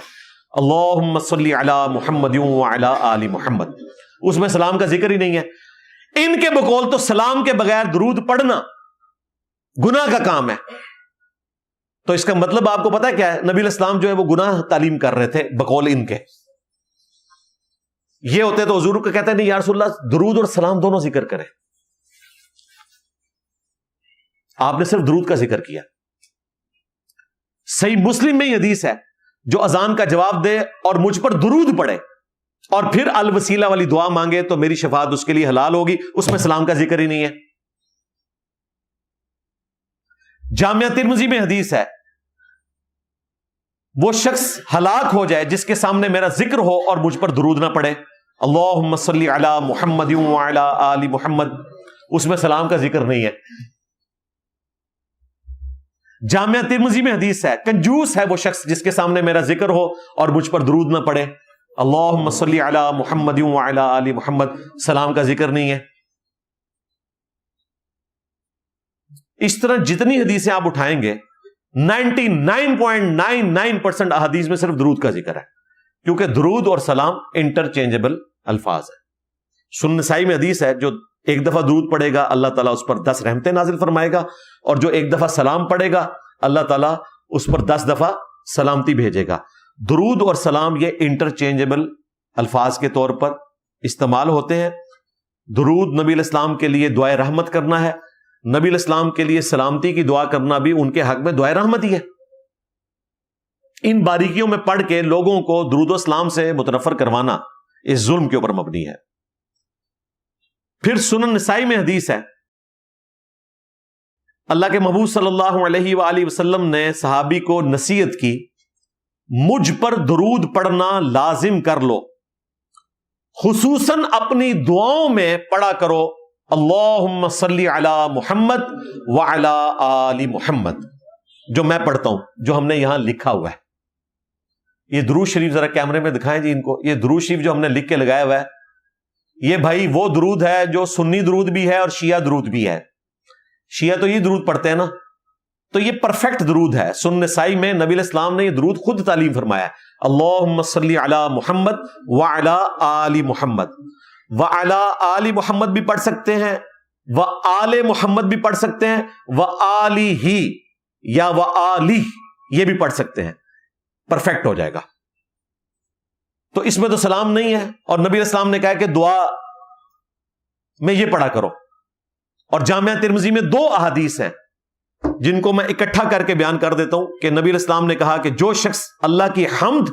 اللہم صلی علی محمد وعلی آل محمد، اس میں سلام کا ذکر ہی نہیں ہے. ان کے بقول تو سلام کے بغیر درود پڑھنا گناہ کا کام ہے. تو اس کا مطلب آپ کو پتا ہے کیا ہے؟ نبی علیہ السلام جو ہے وہ گناہ تعلیم کر رہے تھے بقول ان کے. یہ ہوتے تو حضور کو کہتے ہیں نہیں یا رسول اللہ درود اور سلام دونوں ذکر کریں. آپ نے صرف درود کا ذکر کیا. صحیح مسلم میں یہ حدیث ہے، جو اذان کا جواب دے اور مجھ پر درود پڑے اور پھر الوسیلہ والی دعا مانگے تو میری شفاعت اس کے لیے حلال ہوگی، اس میں سلام کا ذکر ہی نہیں ہے. جامعہ ترمذی میں حدیث ہے، وہ شخص ہلاک ہو جائے جس کے سامنے میرا ذکر ہو اور مجھ پر درود نہ پڑے. اللہم صلی علی محمد وعلی آل محمد، اس میں سلام کا ذکر نہیں ہے. جامعہ ترمذی میں حدیث ہے، کنجوس ہے وہ شخص جس کے سامنے میرا ذکر ہو اور مجھ پر درود نہ پڑے. اللہم صلی علی محمد وعلی آل محمد، سلام کا ذکر نہیں ہے. اس طرح جتنی حدیثیں آپ اٹھائیں گے 99.99% احادیث میں صرف درود کا ذکر ہے، کیونکہ درود اور سلام انٹرچینجبل الفاظ ہیں. سنن نسائی میں حدیث ہے، جو ایک دفعہ درود پڑے گا اللہ تعالیٰ اس پر 10 رحمتیں نازل فرمائے گا، اور جو ایک دفعہ سلام پڑے گا اللہ تعالیٰ اس پر 10 دفعہ سلامتی بھیجے گا. درود اور سلام یہ انٹرچینجبل الفاظ کے طور پر استعمال ہوتے ہیں. درود نبی علیہ السلام کے لیے دعائے رحمت کرنا ہے، نبی علیہ السلام کے لیے سلامتی کی دعا کرنا بھی ان کے حق میں دعائے رحمت ہی ہے. ان باریکیوں میں پڑھ کے لوگوں کو درود و سلام سے متنفر کروانا اس ظلم کے اوپر مبنی ہے. پھر سنن نسائی میں حدیث ہے، اللہ کے محبوب صلی اللہ علیہ وآلہ وسلم نے صحابی کو نصیحت کی، مجھ پر درود پڑھنا لازم کر لو، خصوصاً اپنی دعاؤں میں پڑھا کرو اللہم صلی علی محمد وعلی آل محمد، جو میں پڑھتا ہوں، جو ہم نے یہاں لکھا ہوا ہے. یہ درود شریف ذرا کیمرے میں دکھائیں جی ان کو. یہ درود شریف جو ہم نے لکھ کے لگایا ہوا ہے، یہ بھائی وہ درود ہے جو سنی درود بھی ہے اور شیعہ درود بھی ہے. شیعہ تو یہ درود پڑھتے ہیں نا، تو یہ پرفیکٹ درود ہے. سنن نسائی میں نبی علیہ السلام نے یہ درود خود تعلیم فرمایا ہے، اللہم صلی علی محمد وعلی آل محمد. وعلی آل محمد بھی پڑھ سکتے ہیں، وآل محمد بھی پڑھ سکتے ہیں، وآلہ یا وآلہ یہ بھی پڑھ سکتے ہیں، پرفیکٹ ہو جائے گا. تو اس میں تو سلام نہیں ہے، اور نبی علیہ السلام نے کہا کہ دعا میں یہ پڑھا کرو. اور جامعہ ترمذی میں 2 احادیث ہیں جن کو میں اکٹھا کر کے بیان کر دیتا ہوں کہ نبی علیہ السلام نے کہا کہ جو شخص اللہ کی حمد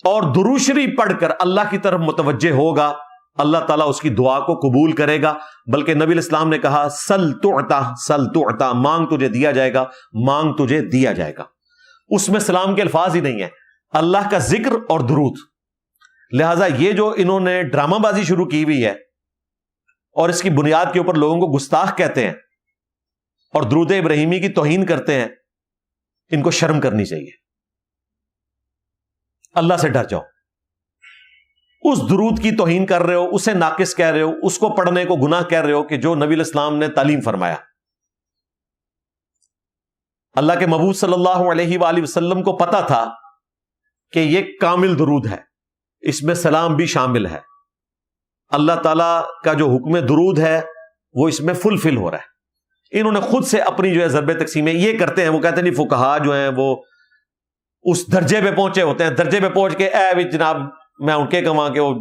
اور درود شریف پڑھ کر اللہ کی طرف متوجہ ہوگا اللہ تعالیٰ اس کی دعا کو قبول کرے گا. بلکہ نبی علیہ السلام نے کہا سل تعطا، سل تعطا، مانگ تجھے دیا جائے گا، مانگ تجھے دیا جائے گا. اس میں سلام کے الفاظ ہی نہیں ہیں، اللہ کا ذکر اور درود. لہذا یہ جو انہوں نے ڈرامہ بازی شروع کی ہوئی ہے اور اس کی بنیاد کے اوپر لوگوں کو گستاخ کہتے ہیں اور درود ابراہیمی کی توہین کرتے ہیں، ان کو شرم کرنی چاہیے. اللہ سے ڈر جاؤ. اس درود کی توہین کر رہے ہو، اسے ناقص کہہ رہے ہو، اس کو پڑھنے کو گناہ کہہ رہے ہو کہ جو نبی علیہ السلام نے تعلیم فرمایا. اللہ کے محبوب صلی اللہ علیہ وآلہ وسلم کو پتا تھا کہ یہ کامل درود ہے، اس میں سلام بھی شامل ہے. اللہ تعالیٰ کا جو حکم درود ہے وہ اس میں فلفل ہو رہا ہے. انہوں نے خود سے اپنی جو ہے ضرب تقسیم یہ کرتے ہیں. وہ کہتے ہیں نہیں فقہا جو ہیں وہ اس درجے پہ پہنچے ہوتے ہیں، درجے پہ پہنچ کے اے بھی جناب میں ان کے کہاں کہ وہ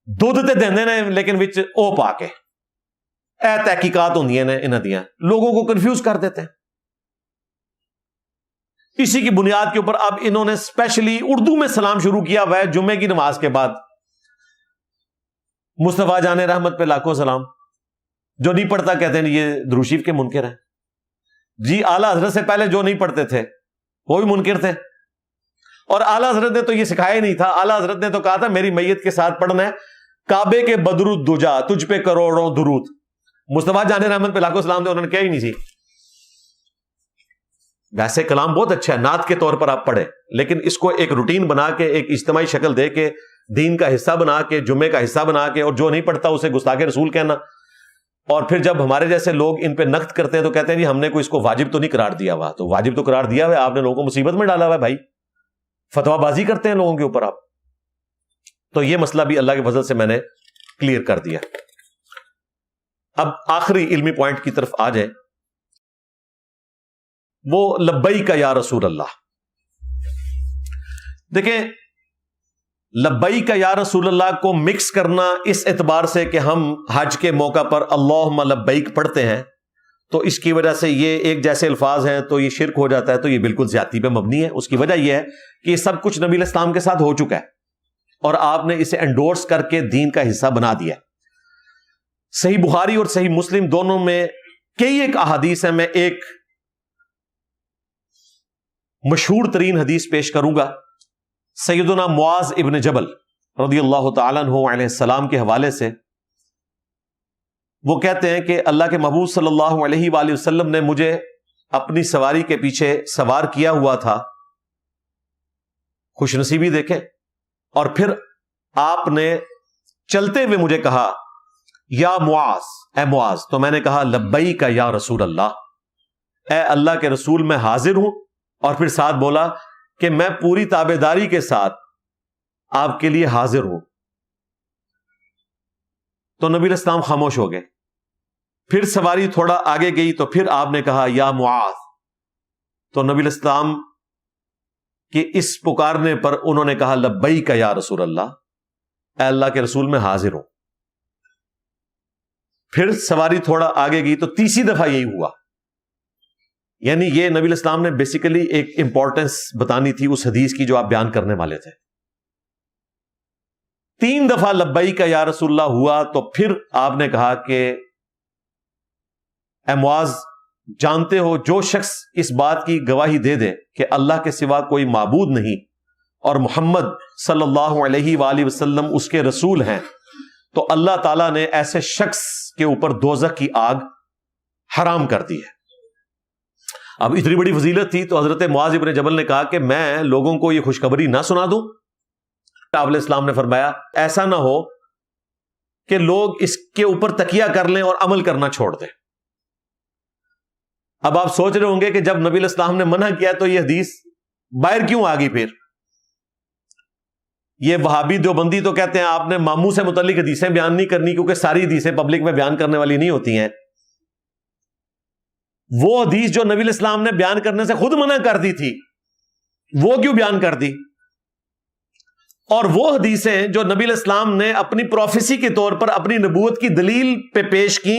دودھ تے دیندے نے لیکن وچ او پا کے اے تحقیقات ہوندیاں نے انہاں دیاں، لوگوں کو کنفیوز کر دیتے ہیں. اسی کی بنیاد کے اوپر اب انہوں نے اسپیشلی اردو میں سلام شروع کیا ہوا ہے جمعے کی نماز کے بعد. مصطفیٰ جان رحمت پہ لاکھوں سلام. جو نہیں پڑھتا کہتے ہیں یہ درود شریف کے منکر ہیں. جی اعلیٰ حضرت سے پہلے جو نہیں پڑھتے تھے وہ بھی منکر تھے، اور اعلیٰ حضرت نے تو یہ سکھایا ہی نہیں تھا. اعلیٰ حضرت نے تو کہا تھا میری میت کے ساتھ پڑھنا ہے کعبے کے بدر الدجا تجھ پہ کروڑوں درود. مصطفیٰ جان رحمت پہ لاکھوں سلام دے، انہوں نے کیا ہی نہیں سی. ویسے کلام بہت اچھا ہے، نعت کے طور پر آپ پڑھیں، لیکن اس کو ایک روٹین بنا کے، ایک اجتماعی شکل دے کے، دین کا حصہ بنا کے، جمعے کا حصہ بنا کے، اور جو نہیں پڑھتا اسے گستاخ رسول کہنا. اور پھر جب ہمارے جیسے لوگ ان پہ نقد کرتے ہیں تو کہتے ہیں جی ہم نے کوئی اس کو واجب تو نہیں قرار دیا ہوا. تو واجب تو قرار دیا ہوا ہے، آپ نے لوگوں کو مصیبت میں ڈالا ہوا ہے بھائی. فتویٰ بازی کرتے ہیں لوگوں کے اوپر آپ. تو یہ مسئلہ بھی اللہ کے فضل سے میں نے کلیئر کر دیا. اب آخری علمی پوائنٹ کی طرف آ جائیں، وہ لبیک یا رسول اللہ. دیکھیں، لبیک یا رسول اللہ کو مکس کرنا اس اعتبار سے کہ ہم حج کے موقع پر اللہم لبیک پڑھتے ہیں، تو اس کی وجہ سے یہ ایک جیسے الفاظ ہیں تو یہ شرک ہو جاتا ہے، تو یہ بالکل زیادتی پہ مبنی ہے. اس کی وجہ یہ ہے کہ یہ سب کچھ نبی علیہ السلام کے ساتھ ہو چکا ہے اور آپ نے اسے انڈورس کر کے دین کا حصہ بنا دیا. صحیح بخاری اور صحیح مسلم دونوں میں کئی ایک احادیث ہیں. میں ایک مشہور ترین حدیث پیش کروں گا سیدنا معاذ ابن جبل رضی اللہ تعالیٰ عنہ علیہ السلام کے حوالے سے. وہ کہتے ہیں کہ اللہ کے محبوب صلی اللہ علیہ وآلہ وسلم نے مجھے اپنی سواری کے پیچھے سوار کیا ہوا تھا. خوش نصیبی دیکھیں. اور پھر آپ نے چلتے ہوئے مجھے کہا یا معاذ، اے معاذ. تو میں نے کہا لبیک یا رسول اللہ، اے اللہ کے رسول میں حاضر ہوں. اور پھر ساتھ بولا کہ میں پوری تابعداری کے ساتھ آپ کے لیے حاضر ہوں. تو نبی علیہ السلام خاموش ہو گئے. پھر سواری تھوڑا آگے گئی تو پھر آپ نے کہا یا معاذ. تو نبی علیہ السلام کہ اس پکارنے پر انہوں نے کہا لبیک یا رسول اللہ، اے اللہ کے رسول میں حاضر ہوں. پھر سواری تھوڑا آگے گئی تو تیسری دفعہ یہی ہوا. یعنی یہ نبی علیہ السلام نے بیسیکلی ایک امپورٹنس بتانی تھی اس حدیث کی جو آپ بیان کرنے والے تھے. 3 دفعہ لبیک یا رسول اللہ ہوا تو پھر آپ نے کہا کہ اے معاذ، جانتے ہو جو شخص اس بات کی گواہی دے دے کہ اللہ کے سوا کوئی معبود نہیں اور محمد صلی اللہ علیہ وآلہ وسلم اس کے رسول ہیں، تو اللہ تعالیٰ نے ایسے شخص کے اوپر دوزخ کی آگ حرام کر دی ہے. اب اتنی بڑی فضیلت تھی تو حضرت معاذ ابن جبل نے کہا کہ میں لوگوں کو یہ خوشخبری نہ سنا دوں. آپ علیہ السلام نے فرمایا ایسا نہ ہو کہ لوگ اس کے اوپر تکیہ کر لیں اور عمل کرنا چھوڑ دیں. اب آپ سوچ رہے ہوں گے کہ جب نبی علیہ السلام نے منع کیا تو یہ حدیث باہر کیوں آ گئی؟ پھر یہ وہابی دیوبندی تو کہتے ہیں آپ نے ماموں سے متعلق حدیثیں بیان نہیں کرنی کیونکہ ساری حدیثیں پبلک میں بیان کرنے والی نہیں ہوتی ہیں. وہ حدیث جو نبی علیہ السلام نے بیان کرنے سے خود منع کر دی تھی وہ کیوں بیان کر دی؟ اور وہ حدیثیں جو نبی علیہ السلام نے اپنی پروفیسی کے طور پر اپنی نبوت کی دلیل پہ پیش کی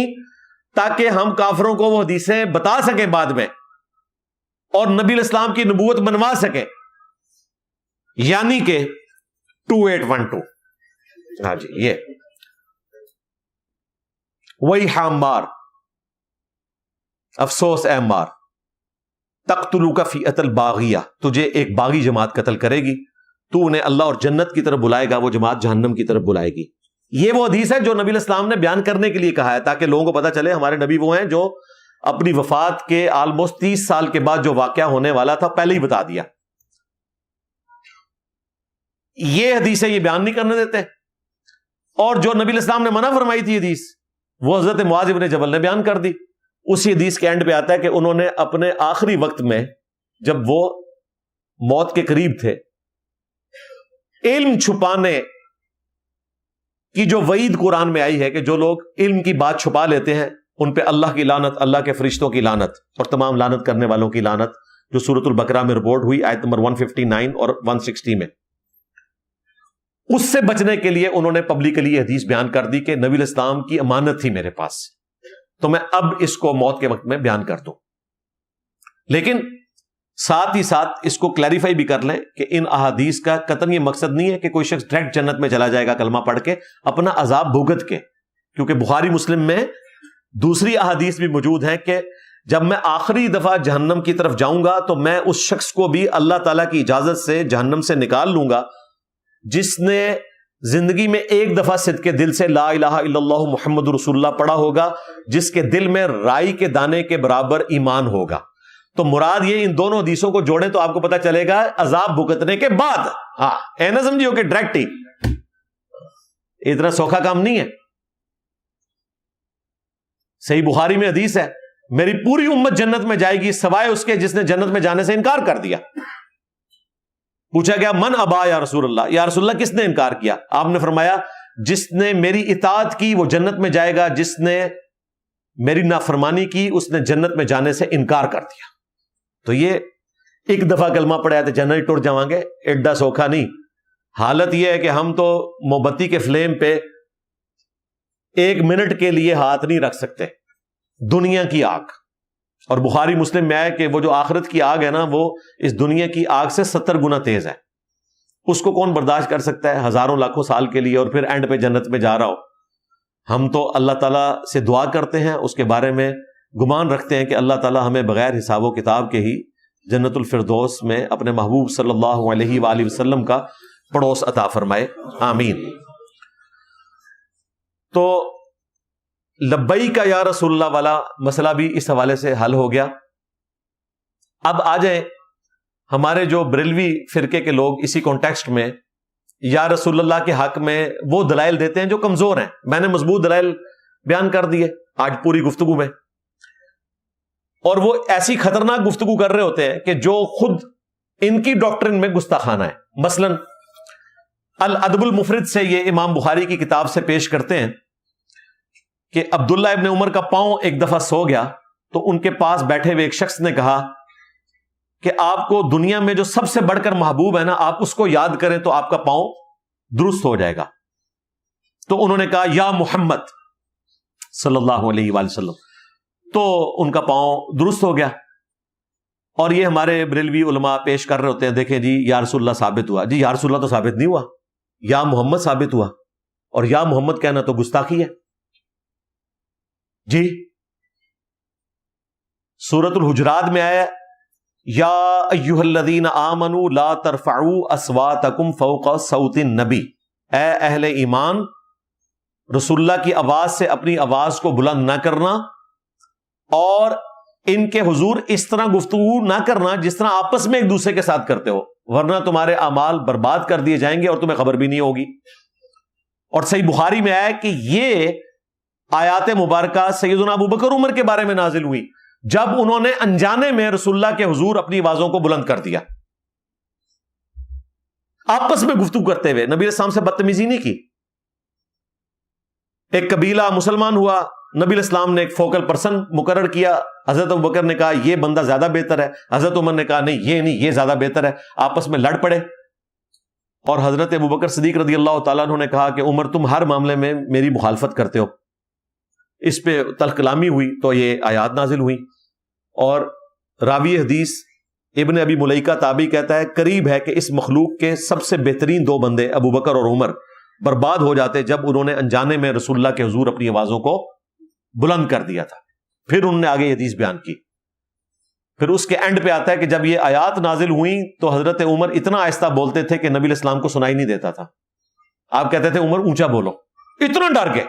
تاکہ ہم کافروں کو وہ حدیثیں بتا سکیں بعد میں اور نبی علیہ السلام کی نبوت منوا سکیں، یعنی کہ 2812. ہاں جی، یہ وہی عمار، افسوس اے عمار، تقتلوک فئۃ الباغیہ، تجھے ایک باغی جماعت قتل کرے گی، تو انہیں اللہ اور جنت کی طرف بلائے گا، وہ جماعت جہنم کی طرف بلائے گی. یہ وہ حدیث ہے جو نبی علیہ السلام نے بیان کرنے کے لیے کہا ہے تاکہ لوگوں کو پتا چلے ہمارے نبی وہ ہیں جو اپنی وفات کے آلموسٹ 30 سال کے بعد جو واقعہ ہونے والا تھا پہلے ہی بتا دیا. یہ حدیثیں یہ بیان نہیں کرنے دیتے. اور جو نبی علیہ السلام نے منع فرمائی تھی حدیث وہ حضرت معاذ ابن جبل نے بیان کر دی. اسی حدیث کے اینڈ پہ آتا ہے کہ انہوں نے اپنے آخری وقت میں جب وہ موت کے قریب تھے علم چھپانے کی جو وعید قرآن میں آئی ہے کہ جو لوگ علم کی بات چھپا لیتے ہیں ان پہ اللہ کی لعنت، اللہ کے فرشتوں کی لعنت اور تمام لعنت کرنے والوں کی لعنت، جو سورۃ البقرہ میں رپورٹ ہوئی آیت نمبر 159 اور 160 میں. اس سے بچنے کے لیے انہوں نے پبلکلی یہ حدیث بیان کر دی کہ نبی علیہ السلام کی امانت تھی میرے پاس تو میں اب اس کو موت کے وقت میں بیان کر دوں. لیکن ساتھ ہی ساتھ اس کو کلیریفائی بھی کر لیں کہ ان احادیث کا قطعاً یہ مقصد نہیں ہے کہ کوئی شخص ڈائریکٹ جنت میں چلا جائے گا کلمہ پڑھ کے اپنا عذاب بھگت کے، کیونکہ بخاری مسلم میں دوسری احادیث بھی موجود ہیں کہ جب میں آخری دفعہ جہنم کی طرف جاؤں گا تو میں اس شخص کو بھی اللہ تعالیٰ کی اجازت سے جہنم سے نکال لوں گا جس نے زندگی میں ایک دفعہ صدق کے دل سے لا الہ الا اللہ محمد رسول اللہ پڑھا ہوگا جس کے دل میں رائی کے دانے کے برابر ایمان ہوگا. تو مراد یہ ان دونوں حدیثوں کو جوڑیں تو آپ کو پتا چلے گا عذاب بھگتنے کے بعد. ہاں اے نہ سمجھیو کہ ڈائریکٹ ہی اتنا سوکھا کام نہیں ہے. صحیح بخاری میں حدیث ہے میری پوری امت جنت میں جائے گی سوائے اس کے جس نے جنت میں جانے سے انکار کر دیا. پوچھا گیا من ابا یا رسول اللہ, یا رسول اللہ کس نے انکار کیا؟ آپ نے فرمایا جس نے میری اطاعت کی وہ جنت میں جائے گا, جس نے میری نافرمانی کی اس نے جنت میں جانے سے انکار کر دیا. تو یہ ایک دفعہ کلمہ پڑھا تو جنت ٹوٹ جاؤں گے, ایڈا سوکھا نہیں. حالت یہ ہے کہ ہم تو موم بتی کے فلیم پہ 1 منٹ کے لیے ہاتھ نہیں رکھ سکتے. دنیا کی آگ, اور بخاری مسلم میں آئے کہ وہ جو آخرت کی آگ ہے نا وہ اس دنیا کی آگ سے 70 گنا تیز ہے. اس کو کون برداشت کر سکتا ہے ہزاروں لاکھوں سال کے لیے, اور پھر اینڈ پہ جنت میں جا رہا ہو. ہم تو اللہ تعالیٰ سے دعا کرتے ہیں, اس کے بارے میں گمان رکھتے ہیں کہ اللہ تعالیٰ ہمیں بغیر حساب و کتاب کے ہی جنت الفردوس میں اپنے محبوب صلی اللہ علیہ وآلہ وسلم کا پڑوس عطا فرمائے, آمین. تو لبیک یا رسول اللہ والا مسئلہ بھی اس حوالے سے حل ہو گیا. اب آ جائیں ہمارے جو بریلوی فرقے کے لوگ اسی کانٹیکسٹ میں یا رسول اللہ کے حق میں وہ دلائل دیتے ہیں جو کمزور ہیں. میں نے مضبوط دلائل بیان کر دیے آج پوری گفتگو میں, اور وہ ایسی خطرناک گفتگو کر رہے ہوتے ہیں کہ جو خود ان کی ڈاکٹرن میں گستاخانہ ہے. مثلا الادب المفرد سے یہ امام بخاری کی کتاب سے پیش کرتے ہیں کہ عبداللہ ابن عمر کا پاؤں ایک دفعہ سو گیا تو ان کے پاس بیٹھے ہوئے ایک شخص نے کہا کہ آپ کو دنیا میں جو سب سے بڑھ کر محبوب ہے نا آپ اس کو یاد کریں تو آپ کا پاؤں درست ہو جائے گا. تو انہوں نے کہا یا محمد صلی اللہ علیہ وآلہ وسلم, تو ان کا پاؤں درست ہو گیا. اور یہ ہمارے بریلوی علماء پیش کر رہے ہوتے ہیں دیکھیں جی یا رسول اللہ ثابت ہوا. جی یا رسول اللہ تو ثابت نہیں ہوا, یا محمد ثابت ہوا, اور یا محمد کہنا تو گستاخی ہے. جی سورۃ الحجرات میں آیا یا ایھا الذین آمنوا لا ترفعوا اصواتکم فوق صوت النبی, اے اہل ایمان رسول اللہ کی آواز سے اپنی آواز کو بلند نہ کرنا, اور ان کے حضور اس طرح گفتگو نہ کرنا جس طرح آپس میں ایک دوسرے کے ساتھ کرتے ہو, ورنہ تمہارے اعمال برباد کر دیے جائیں گے اور تمہیں خبر بھی نہیں ہوگی. اور صحیح بخاری میں آیا کہ یہ آیات مبارکہ سیدنا ابو بکر عمر کے بارے میں نازل ہوئی جب انہوں نے انجانے میں رسول اللہ کے حضور اپنی آوازوں کو بلند کر دیا, آپس میں گفتگو کرتے ہوئے. نبی علیہ السلام سے بدتمیزی نہیں کی. ایک قبیلہ مسلمان ہوا, نبی علیہ السلام نے ایک فوکل پرسن مقرر کیا. حضرت ابو بکر نے کہا یہ بندہ زیادہ بہتر ہے, حضرت عمر نے کہا نہیں یہ زیادہ بہتر ہے. آپس میں لڑ پڑے, اور حضرت ابو بکر صدیق رضی اللہ تعالیٰ عنہ نے کہا کہ عمر تم ہر معاملے میں میری مخالفت کرتے ہو. اس پہ تلخ کلامی ہوئی تو یہ آیات نازل ہوئی. اور راوی حدیث ابن ابی ملیکہ تابعی کہتا ہے قریب ہے کہ اس مخلوق کے سب سے بہترین 2 بندے ابو بکر اور عمر برباد ہو جاتے جب انہوں نے انجانے میں رسول اللہ کے حضور اپنی آوازوں کو بلند کر دیا تھا. پھر انہوں نے آگے حدیث بیان کی. پھر اس کے اینڈ پہ آتا ہے کہ جب یہ آیات نازل ہوئیں تو حضرت عمر اتنا آہستہ بولتے تھے کہ نبی علیہ السلام کو سنائی نہیں دیتا تھا. آپ کہتے تھے عمر اونچا بولو, اتنا ڈر گئے.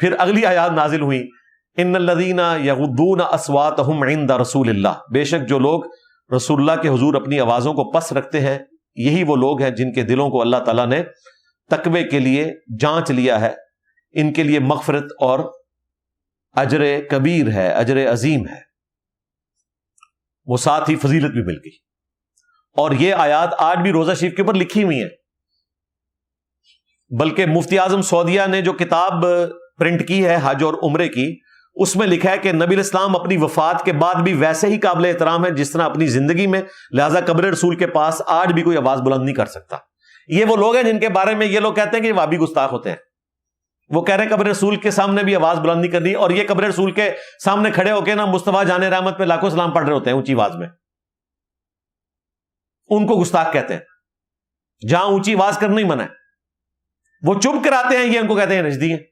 پھر اگلی آیات نازل ہوئی ان الذین یغضون اصواتهم عند رسول اللہ, بے شک جو لوگ رسول اللہ کے حضور اپنی آوازوں کو پس رکھتے ہیں یہی وہ لوگ ہیں جن کے دلوں کو اللہ تعالیٰ نے تقوی کے لیے جانچ لیا ہے. ان کے لیے مغفرت اور اجر کبیر ہے, اجر عظیم ہے, وہ ساتھ ہی فضیلت بھی مل گئی. اور یہ آیات آج بھی روزہ شریف کے اوپر لکھی ہوئی ہیں. بلکہ مفتی اعظم سعودیہ نے جو کتاب پرنٹ کی ہے حج اور عمرے کی, اس میں لکھا ہے کہ نبی علیہ السلام اپنی وفات کے بعد بھی ویسے ہی قابل احترام ہے جس طرح اپنی زندگی میں, لہذا قبر رسول کے پاس آج بھی کوئی آواز بلند نہیں کر سکتا. یہ وہ لوگ ہیں جن کے بارے میں یہ لوگ کہتے ہیں کہ یہ وہابی گستاخ ہوتے ہیں. وہ کہہ رہے ہیں قبر رسول کے سامنے بھی آواز بلند نہیں کرنی, اور یہ قبر رسول کے سامنے کھڑے ہو کے نا مصطفیٰ جان رحمت پہ لاکھوں سلام پڑھ رہے ہوتے ہیں اونچی آواز میں. ان کو گستاخ کہتے ہیں. جہاں اونچی آواز کرنا ہی منع ہے وہ چپ کراتے ہیں, یہ ان کو کہتے ہیں رجدی ہیں.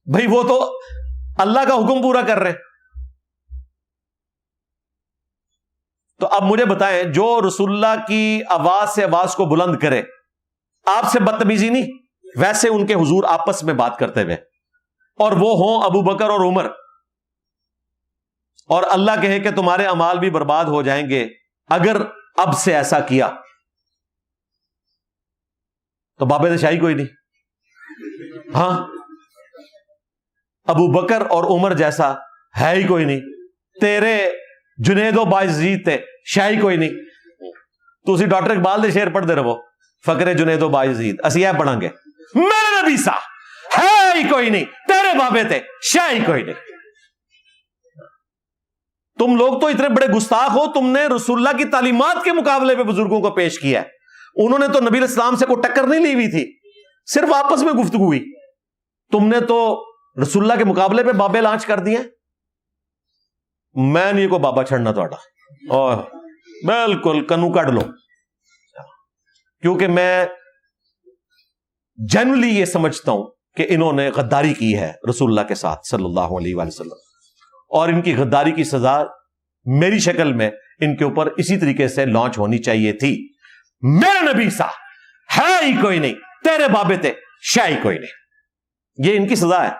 بھائی وہ تو اللہ کا حکم پورا کر رہے ہیں. تو اب مجھے بتائیں جو رسول اللہ کی آواز سے آواز کو بلند کرے آپ سے بدتمیزی نہیں, ویسے ان کے حضور آپس میں بات کرتے ہوئے, اور وہ ہوں ابو بکر اور عمر, اور اللہ کہے کہ تمہارے اعمال بھی برباد ہو جائیں گے اگر اب سے ایسا کیا, تو بابے دشاہی کوئی نہیں. ہاں, ابو بکر اور عمر جیسا ہے ہی کوئی نہیں. تیرے جنید و باعزید تے شاہی کوئی نہیں. تو اسی ڈاکٹر اقبال دے شعر پڑھتے رہو, فقر جنید و باعزید, اسی یہ پڑھاں گے, میرے نبی سا ہے ہی کوئی نہیں, تیرے بابے تے شاہی کوئی نہیں. تم لوگ تو اتنے بڑے گستاخ ہو, تم نے رسول اللہ کی تعلیمات کے مقابلے پہ بزرگوں کو پیش کیا ہے. انہوں نے تو نبی علیہ السلام سے کوئی ٹکر نہیں لی ہوئی تھی, صرف آپس میں گفتگو ہوئی. تم نے تو رسول اللہ کے مقابلے پہ بابے لانچ کر دیے. میں نہیں کوئی بابا چھڑنا تھوڑا, اور بالکل کنو کٹ لو, کیونکہ میں جنرلی یہ سمجھتا ہوں کہ انہوں نے غداری کی ہے رسول اللہ کے ساتھ صلی اللہ علیہ وآلہ وسلم, اور ان کی غداری کی سزا میری شکل میں ان کے اوپر اسی طریقے سے لانچ ہونی چاہیے تھی. میرا نبی سا ہے ہی کوئی نہیں, تیرے بابے تے شاہی کوئی نہیں. یہ ان کی سزا ہے.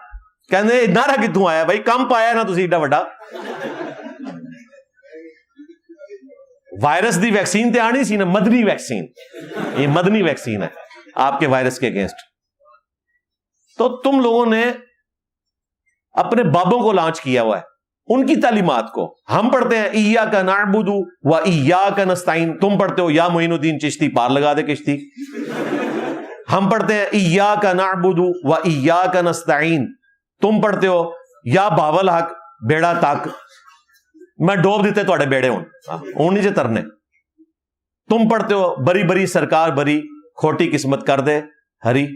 کہنے نعرہ کتوں آیا بھائی, کم پایا نا تسی ایڈا وڈا. وائرس دی ویکسین تے آنی سی نا, مدنی ویکسین, یہ مدنی ویکسین ہے آپ کے وائرس کے اگینسٹ. تو تم لوگوں نے اپنے بابوں کو لانچ کیا ہوا ہے, ان کی تعلیمات کو. ہم پڑھتے ہیں ایاک نعبد و ایاک نستعین, تم پڑھتے ہو یا معین الدین چشتی پار لگا دے کشتی. ہم پڑھتے ہیں ایاک نعبد و ایاک نستعین, تم پڑھتے ہو یا باول حق بیڑا تک میں ڈوب دیتے تھوڑے بیڑے ہوں نیچے ترنے. تم پڑھتے ہو بری بری سرکار بری کھوٹی قسمت کر دے ہری,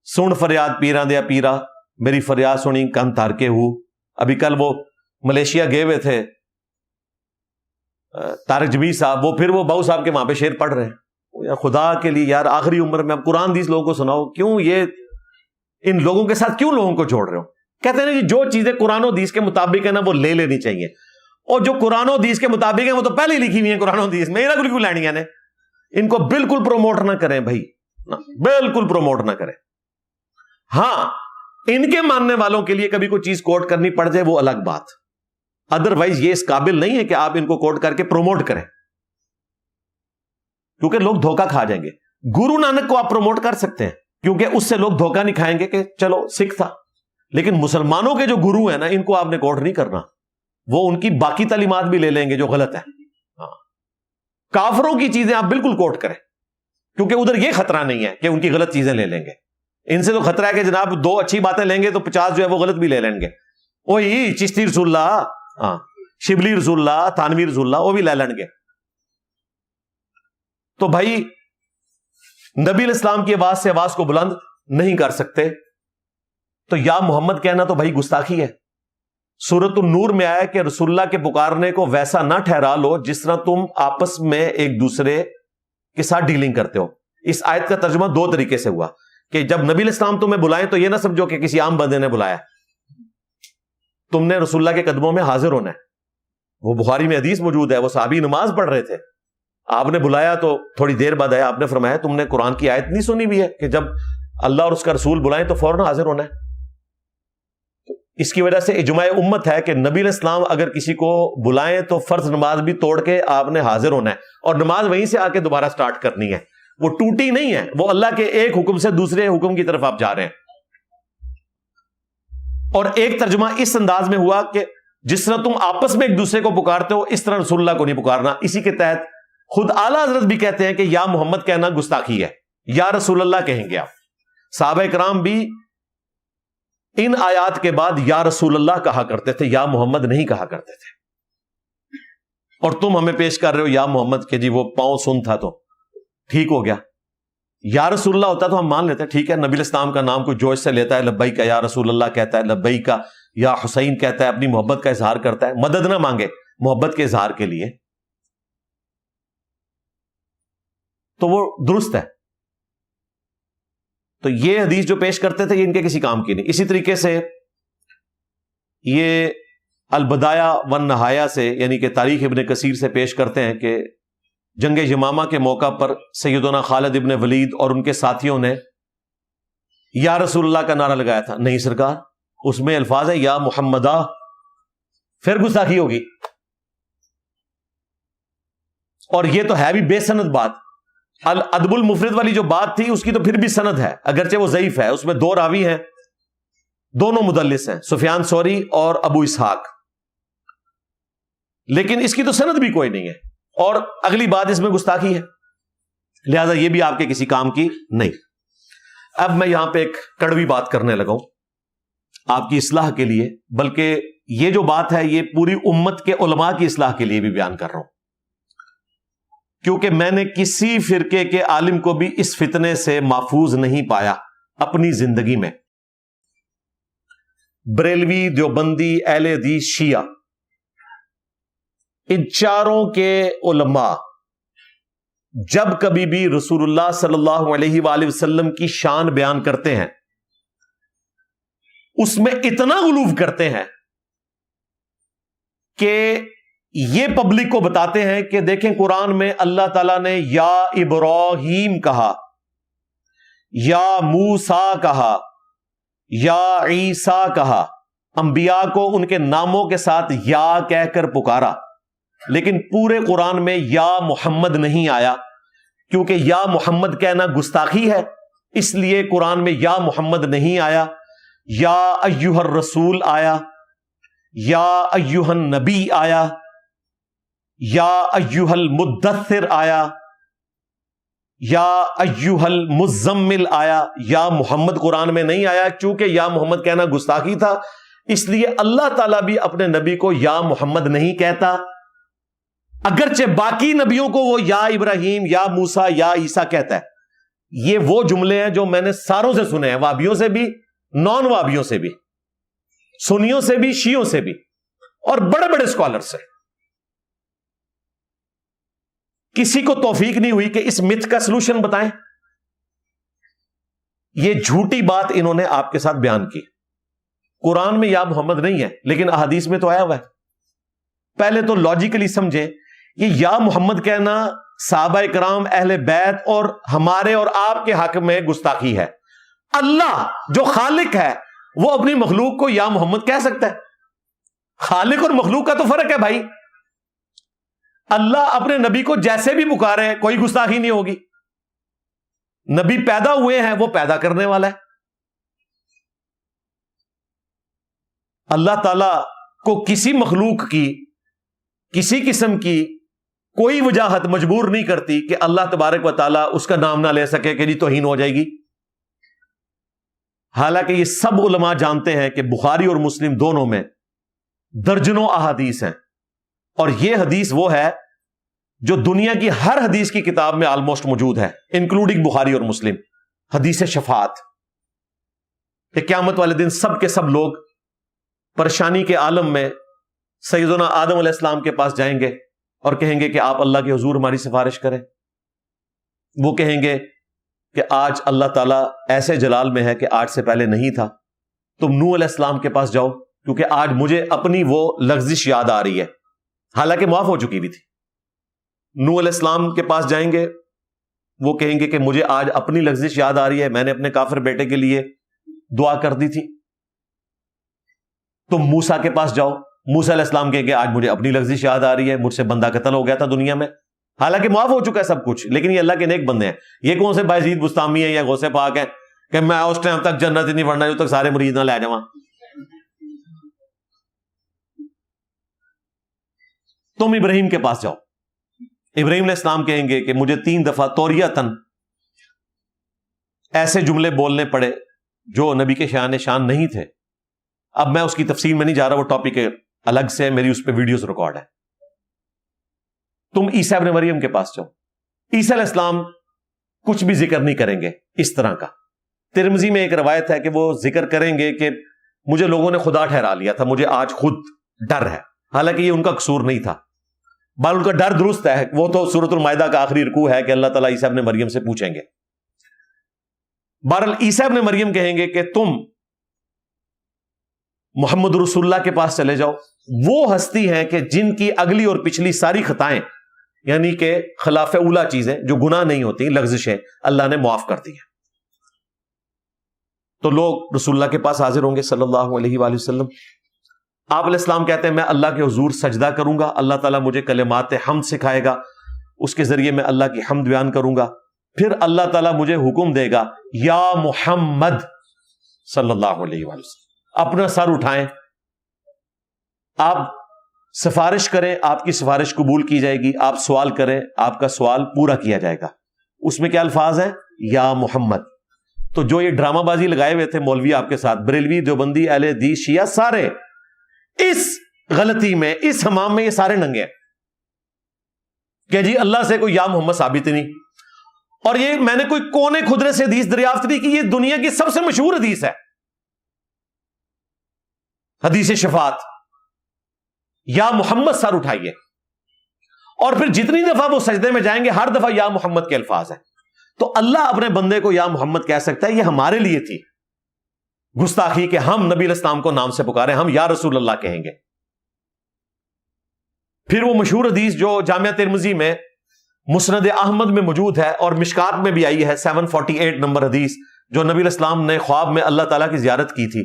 سن فریاد پیرا دیا پیرا میری فریاد سنی کن تار کے ہوں. ابھی کل وہ ملیشیا گئے ہوئے تھے طارق جمیل صاحب, وہ پھر وہ بہو صاحب کے وہاں پہ شعر پڑھ رہے ہیں. خدا کے لیے یار, آخری عمر میں اب قرآن حدیث لوگوں کو سناؤ, کیوں یہ ان لوگوں کے ساتھ کیوں لوگوں کو جوڑ رہے ہو؟ کہتے ہیں جو چیزیں قرآن و حدیث کے مطابق ہے نا وہ لے لینی چاہیے, اور جو قرآن و حدیث کے مطابق ہیں وہ تو پہلے ہی لکھی ہوئی ہیں قرآن و حدیث میں, یہ کیوں لینی ہے. ان کو بالکل پروموٹ نہ کریں بھائی, بالکل پروموٹ نہ کریں. ہاں, ان کے ماننے والوں کے لیے کبھی کوئی چیز کوٹ کرنی پڑ جائے وہ الگ بات, ادروائز یہ اس قابل نہیں ہے کہ آپ ان کو کوٹ کر کے پروموٹ کریں, کیونکہ لوگ دھوکہ کھا جائیں گے. گرو نانک کو آپ پروموٹ کر سکتے ہیں کیونکہ اس سے لوگ دھوکہ نہیں کھائیں گے کہ چلو سکھ تھا, لیکن مسلمانوں کے جو گرو ہیں نا ان کو آپ نے کوٹ نہیں کرنا, وہ ان کی باقی تعلیمات بھی لے لیں گے جو غلط ہے. کافروں کی چیزیں آپ بالکل کوٹ کریں کیونکہ ادھر یہ خطرہ نہیں ہے کہ ان کی غلط چیزیں لے لیں گے. ان سے تو خطرہ ہے کہ جناب 2 اچھی باتیں لیں گے تو 50 جو ہے وہ غلط بھی لے لیں گے. وہی چشتی رسول اللہ, ہاں شبلی رسول اللہ, تھانوی رسول اللہ, وہ بھی لے لیں گے. تو بھائی نبی علیہ السلام کی آواز سے آواز کو بلند نہیں کر سکتے, تو یا محمد کہنا تو بھائی گستاخی ہے. سورۃ النور میں آیا کہ رسول اللہ کے پکارنے کو ویسا نہ ٹھہرا لو جس طرح تم آپس میں ایک دوسرے کے ساتھ ڈیلنگ کرتے ہو. اس آیت کا ترجمہ 2 طریقے سے ہوا کہ جب نبی علیہ السلام تمہیں بلائیں تو یہ نہ سمجھو کہ کسی عام بندے نے بلایا, تم نے رسول اللہ کے قدموں میں حاضر ہونا ہے. وہ بخاری میں حدیث موجود ہے, وہ صحابی نماز پڑھ رہے تھے, آپ نے بلایا تو تھوڑی دیر بعد آیا, آپ نے فرمایا تم نے قرآن کی آیت نہیں سنی ہوئی ہے کہ جب اللہ اور اس کا رسول بلائیں تو فوراً حاضر ہونا ہے. اس کی وجہ سے اجماع امت ہے کہ نبی علیہ السلام اگر کسی کو بلائیں تو فرض نماز بھی توڑ کے آپ نے حاضر ہونا ہے, اور نماز وہیں سے آ کے دوبارہ سٹارٹ کرنی ہے. وہ ٹوٹی نہیں ہے, وہ اللہ کے ایک حکم سے دوسرے حکم کی طرف آپ جا رہے ہیں. اور ایک ترجمہ اس انداز میں ہوا کہ جس طرح تم آپس میں ایک دوسرے کو پکارتے ہو اس طرح رسول اللہ کو نہیں پکارنا. اسی کے تحت خود اعلیٰ حضرت بھی کہتے ہیں کہ یا محمد کہنا گستاخی ہے, یا رسول اللہ کہیں گے آپ. صحابہ کرام بھی ان آیات کے بعد یا رسول اللہ کہا کرتے تھے, یا محمد نہیں کہا کرتے تھے. اور تم ہمیں پیش کر رہے ہو یا محمد کہ جی وہ پاؤں سن تھا تو ٹھیک ہو گیا. یا رسول اللہ ہوتا تو ہم مان لیتے, ٹھیک ہے نبی علیہ السلام کا نام کوئی جوش سے لیتا ہے, لبیک کا یا رسول اللہ کہتا ہے, لبیک کا یا حسین کہتا ہے, اپنی محبت کا اظہار کرتا ہے, مدد نہ مانگے محبت کے اظہار کے لیے, تو وہ درست ہے. تو یہ حدیث جو پیش کرتے تھے یہ ان کے کسی کام کی نہیں. اسی طریقے سے یہ البدایہ والنہایہ سے یعنی کہ تاریخ ابن کثیر سے پیش کرتے ہیں کہ جنگ یمامہ کے موقع پر سیدنا خالد ابن ولید اور ان کے ساتھیوں نے یا رسول اللہ کا نعرہ لگایا تھا؟ نہیں سرکار، اس میں الفاظ ہے یا محمدہ، پھر گستاخی ہوگی. اور یہ تو ہے بھی بے سند بات. الادب المفرد والی جو بات تھی اس کی تو پھر بھی سند ہے، اگرچہ وہ ضعیف ہے. اس میں 2 راوی ہیں، دونوں مدلس ہیں، سفیان ثوری اور ابو اسحاق، لیکن اس کی تو سند بھی کوئی نہیں ہے. اور اگلی بات اس میں گستاخی ہے، لہذا یہ بھی آپ کے کسی کام کی نہیں. اب میں یہاں پہ ایک کڑوی بات کرنے لگا ہوں آپ کی اصلاح کے لیے، بلکہ یہ جو بات ہے یہ پوری امت کے علماء کی اصلاح کے لیے بھی بیان کر رہا ہوں، کیونکہ میں نے کسی فرقے کے عالم کو بھی اس فتنے سے محفوظ نہیں پایا اپنی زندگی میں. بریلوی، دیوبندی، اہل حدیث، شیعہ، ان چاروں کے علماء جب کبھی بھی رسول اللہ صلی اللہ علیہ وآلہ وسلم کی شان بیان کرتے ہیں اس میں اتنا غلو کرتے ہیں کہ یہ پبلک کو بتاتے ہیں کہ دیکھیں قرآن میں اللہ تعالیٰ نے یا ابراہیم کہا، یا موسیٰ کہا، یا عیسیٰ کہا، انبیاء کو ان کے ناموں کے ساتھ یا کہہ کر پکارا، لیکن پورے قرآن میں یا محمد نہیں آیا، کیونکہ یا محمد کہنا گستاخی ہے، اس لیے قرآن میں یا محمد نہیں آیا. یا ایھا الرسول آیا، یا ایھا النبی آیا، یا ایھا المدثر آیا، یا ایھا المزمل آیا. یا محمد قرآن میں نہیں آیا، چونکہ یا محمد کہنا گستاخی تھا، اس لیے اللہ تعالیٰ بھی اپنے نبی کو یا محمد نہیں کہتا، اگرچہ باقی نبیوں کو وہ یا ابراہیم، یا موسیٰ، یا عیسیٰ کہتا ہے. یہ وہ جملے ہیں جو میں نے ساروں سے سنے ہیں، وابیوں سے بھی، نان وابیوں سے بھی، سنیوں سے بھی، شیعوں سے بھی، اور بڑے بڑے اسکالر سے. کسی کو توفیق نہیں ہوئی کہ اس متھ کا سلوشن بتائیں. یہ جھوٹی بات انہوں نے آپ کے ساتھ بیان کی. قرآن میں یا محمد نہیں ہے لیکن احادیث میں تو آیا ہوا ہے. پہلے تو لاجیکلی سمجھیں کہ یا محمد کہنا صحابہ کرام، اہل بیت اور ہمارے اور آپ کے حق میں گستاخی ہے. اللہ جو خالق ہے وہ اپنی مخلوق کو یا محمد کہہ سکتا ہے؟ خالق اور مخلوق کا تو فرق ہے بھائی. اللہ اپنے نبی کو جیسے بھی پکارے کوئی گستاخی نہیں ہوگی. نبی پیدا ہوئے ہیں، وہ پیدا کرنے والا ہے. اللہ تعالی کو کسی مخلوق کی کسی قسم کی کوئی وجاہت مجبور نہیں کرتی کہ اللہ تبارک و تعالیٰ اس کا نام نہ لے سکے کہ جی توہین ہو جائے گی. حالانکہ یہ سب علماء جانتے ہیں کہ بخاری اور مسلم دونوں میں درجنوں احادیث ہیں، اور یہ حدیث وہ ہے جو دنیا کی ہر حدیث کی کتاب میں آلموسٹ موجود ہے، انکلوڈنگ بخاری اور مسلم. حدیث شفاعت کہ قیامت والے دن سب کے سب لوگ پریشانی کے عالم میں سیدنا آدم علیہ السلام کے پاس جائیں گے اور کہیں گے کہ آپ اللہ کے حضور ہماری سفارش کریں. وہ کہیں گے کہ آج اللہ تعالیٰ ایسے جلال میں ہے کہ آج سے پہلے نہیں تھا. تم نوح علیہ السلام کے پاس جاؤ کیونکہ آج مجھے اپنی وہ لغزش یاد آ رہی ہے، حالانکہ معاف ہو چکی بھی تھی. نوح علیہ السلام کے پاس جائیں گے، وہ کہیں گے کہ مجھے آج اپنی لغزش یاد آ رہی ہے، میں نے اپنے کافر بیٹے کے لیے دعا کر دی تھی. تم موسیٰ کے پاس جاؤ، موسیٰ علیہ السلام کہیں گے آج مجھے اپنی لغزش یاد آ رہی ہے، مجھ سے بندہ قتل ہو گیا تھا دنیا میں، حالانکہ معاف ہو چکا ہے سب کچھ، لیکن یہ اللہ کے نیک بندے ہیں. یہ کون سے بایزید بستامی ہیں یا غوث پاک ہیں کہ میں اس ٹائم تک جنت ہی نہیں بڑھنا جو تک سارے مرید نہ لے جاؤں. تم ابراہیم کے پاس جاؤ، ابراہیم علیہ السلام کہیں گے کہ مجھے 3 دفعہ توریتن ایسے جملے بولنے پڑے جو نبی کے شان نہیں تھے. اب میں اس کی تفصیل میں نہیں جا رہا، وہ ٹاپک الگ سے، میری اس پہ ویڈیوز ریکارڈ ہے. تم عیسیٰ ابن مریم کے پاس جاؤ، عیسیٰ علیہ السلام کچھ بھی ذکر نہیں کریں گے اس طرح کا. ترمذی میں ایک روایت ہے کہ وہ ذکر کریں گے کہ مجھے لوگوں نے خدا ٹھہرا لیا تھا، مجھے آج خود ڈر ہے، حالانکہ یہ ان کا قصور نہیں تھا، بل ان کا ڈر درست ہے. وہ تو سورۃ المائدہ کا آخری رکوع ہے کہ اللہ تعالیٰ عیسیٰ ابن مریم سے پوچھیں گے. بہرحال عیسیٰ ابن مریم کہیں گے کہ تم محمد رسول اللہ کے پاس چلے جاؤ. وہ ہستی ہیں کہ جن کی اگلی اور پچھلی ساری خطائیں یعنی کہ خلاف اولا چیزیں جو گناہ نہیں ہوتی، لغزشیں، اللہ نے معاف کر دی ہیں. تو لوگ رسول اللہ کے پاس حاضر ہوں گے صلی اللہ علیہ وآلہ وسلم. آپ علیہ السلام کہتے ہیں میں اللہ کے حضور سجدہ کروں گا، اللہ تعالیٰ مجھے کلمات حمد سکھائے گا، اس کے ذریعے میں اللہ کی حمد بیان کروں گا. پھر اللہ تعالیٰ مجھے حکم دے گا یا محمد صلی اللہ علیہ وآلہ وسلم، اپنا سر اٹھائیں، آپ سفارش کریں، آپ کی سفارش قبول کی جائے گی، آپ سوال کریں، آپ کا سوال پورا کیا جائے گا. اس میں کیا الفاظ ہیں؟ یا محمد. تو جو یہ ڈرامہ بازی لگائے ہوئے تھے مولوی آپ کے ساتھ، بریلوی، دیوبندی، اہل حدیث، شیعہ، سارے اس غلطی میں، اس حمام میں یہ سارے ننگے ہیں کہ جی اللہ سے کوئی یا محمد ثابت نہیں. اور یہ میں نے کوئی کونے خدرے سے حدیث دریافت نہیں کی، یہ دنیا کی سب سے مشہور حدیث ہے، حدیث شفاعت، یا محمد سر اٹھائیے. اور پھر جتنی دفعہ وہ سجدے میں جائیں گے ہر دفعہ یا محمد کے الفاظ ہیں. تو اللہ اپنے بندے کو یا محمد کہہ سکتا ہے. یہ ہمارے لیے تھی گستاخی کہ ہم نبی علیہ السلام کو نام سے پکارے، ہم یا رسول اللہ کہیں گے. پھر وہ مشہور حدیث جو جامعہ ترمذی میں، مسند احمد میں موجود ہے اور مشکات میں بھی آئی ہے، 748 نمبر حدیث، جو نبی علیہ السلام نے خواب میں اللہ تعالیٰ کی زیارت کی تھی،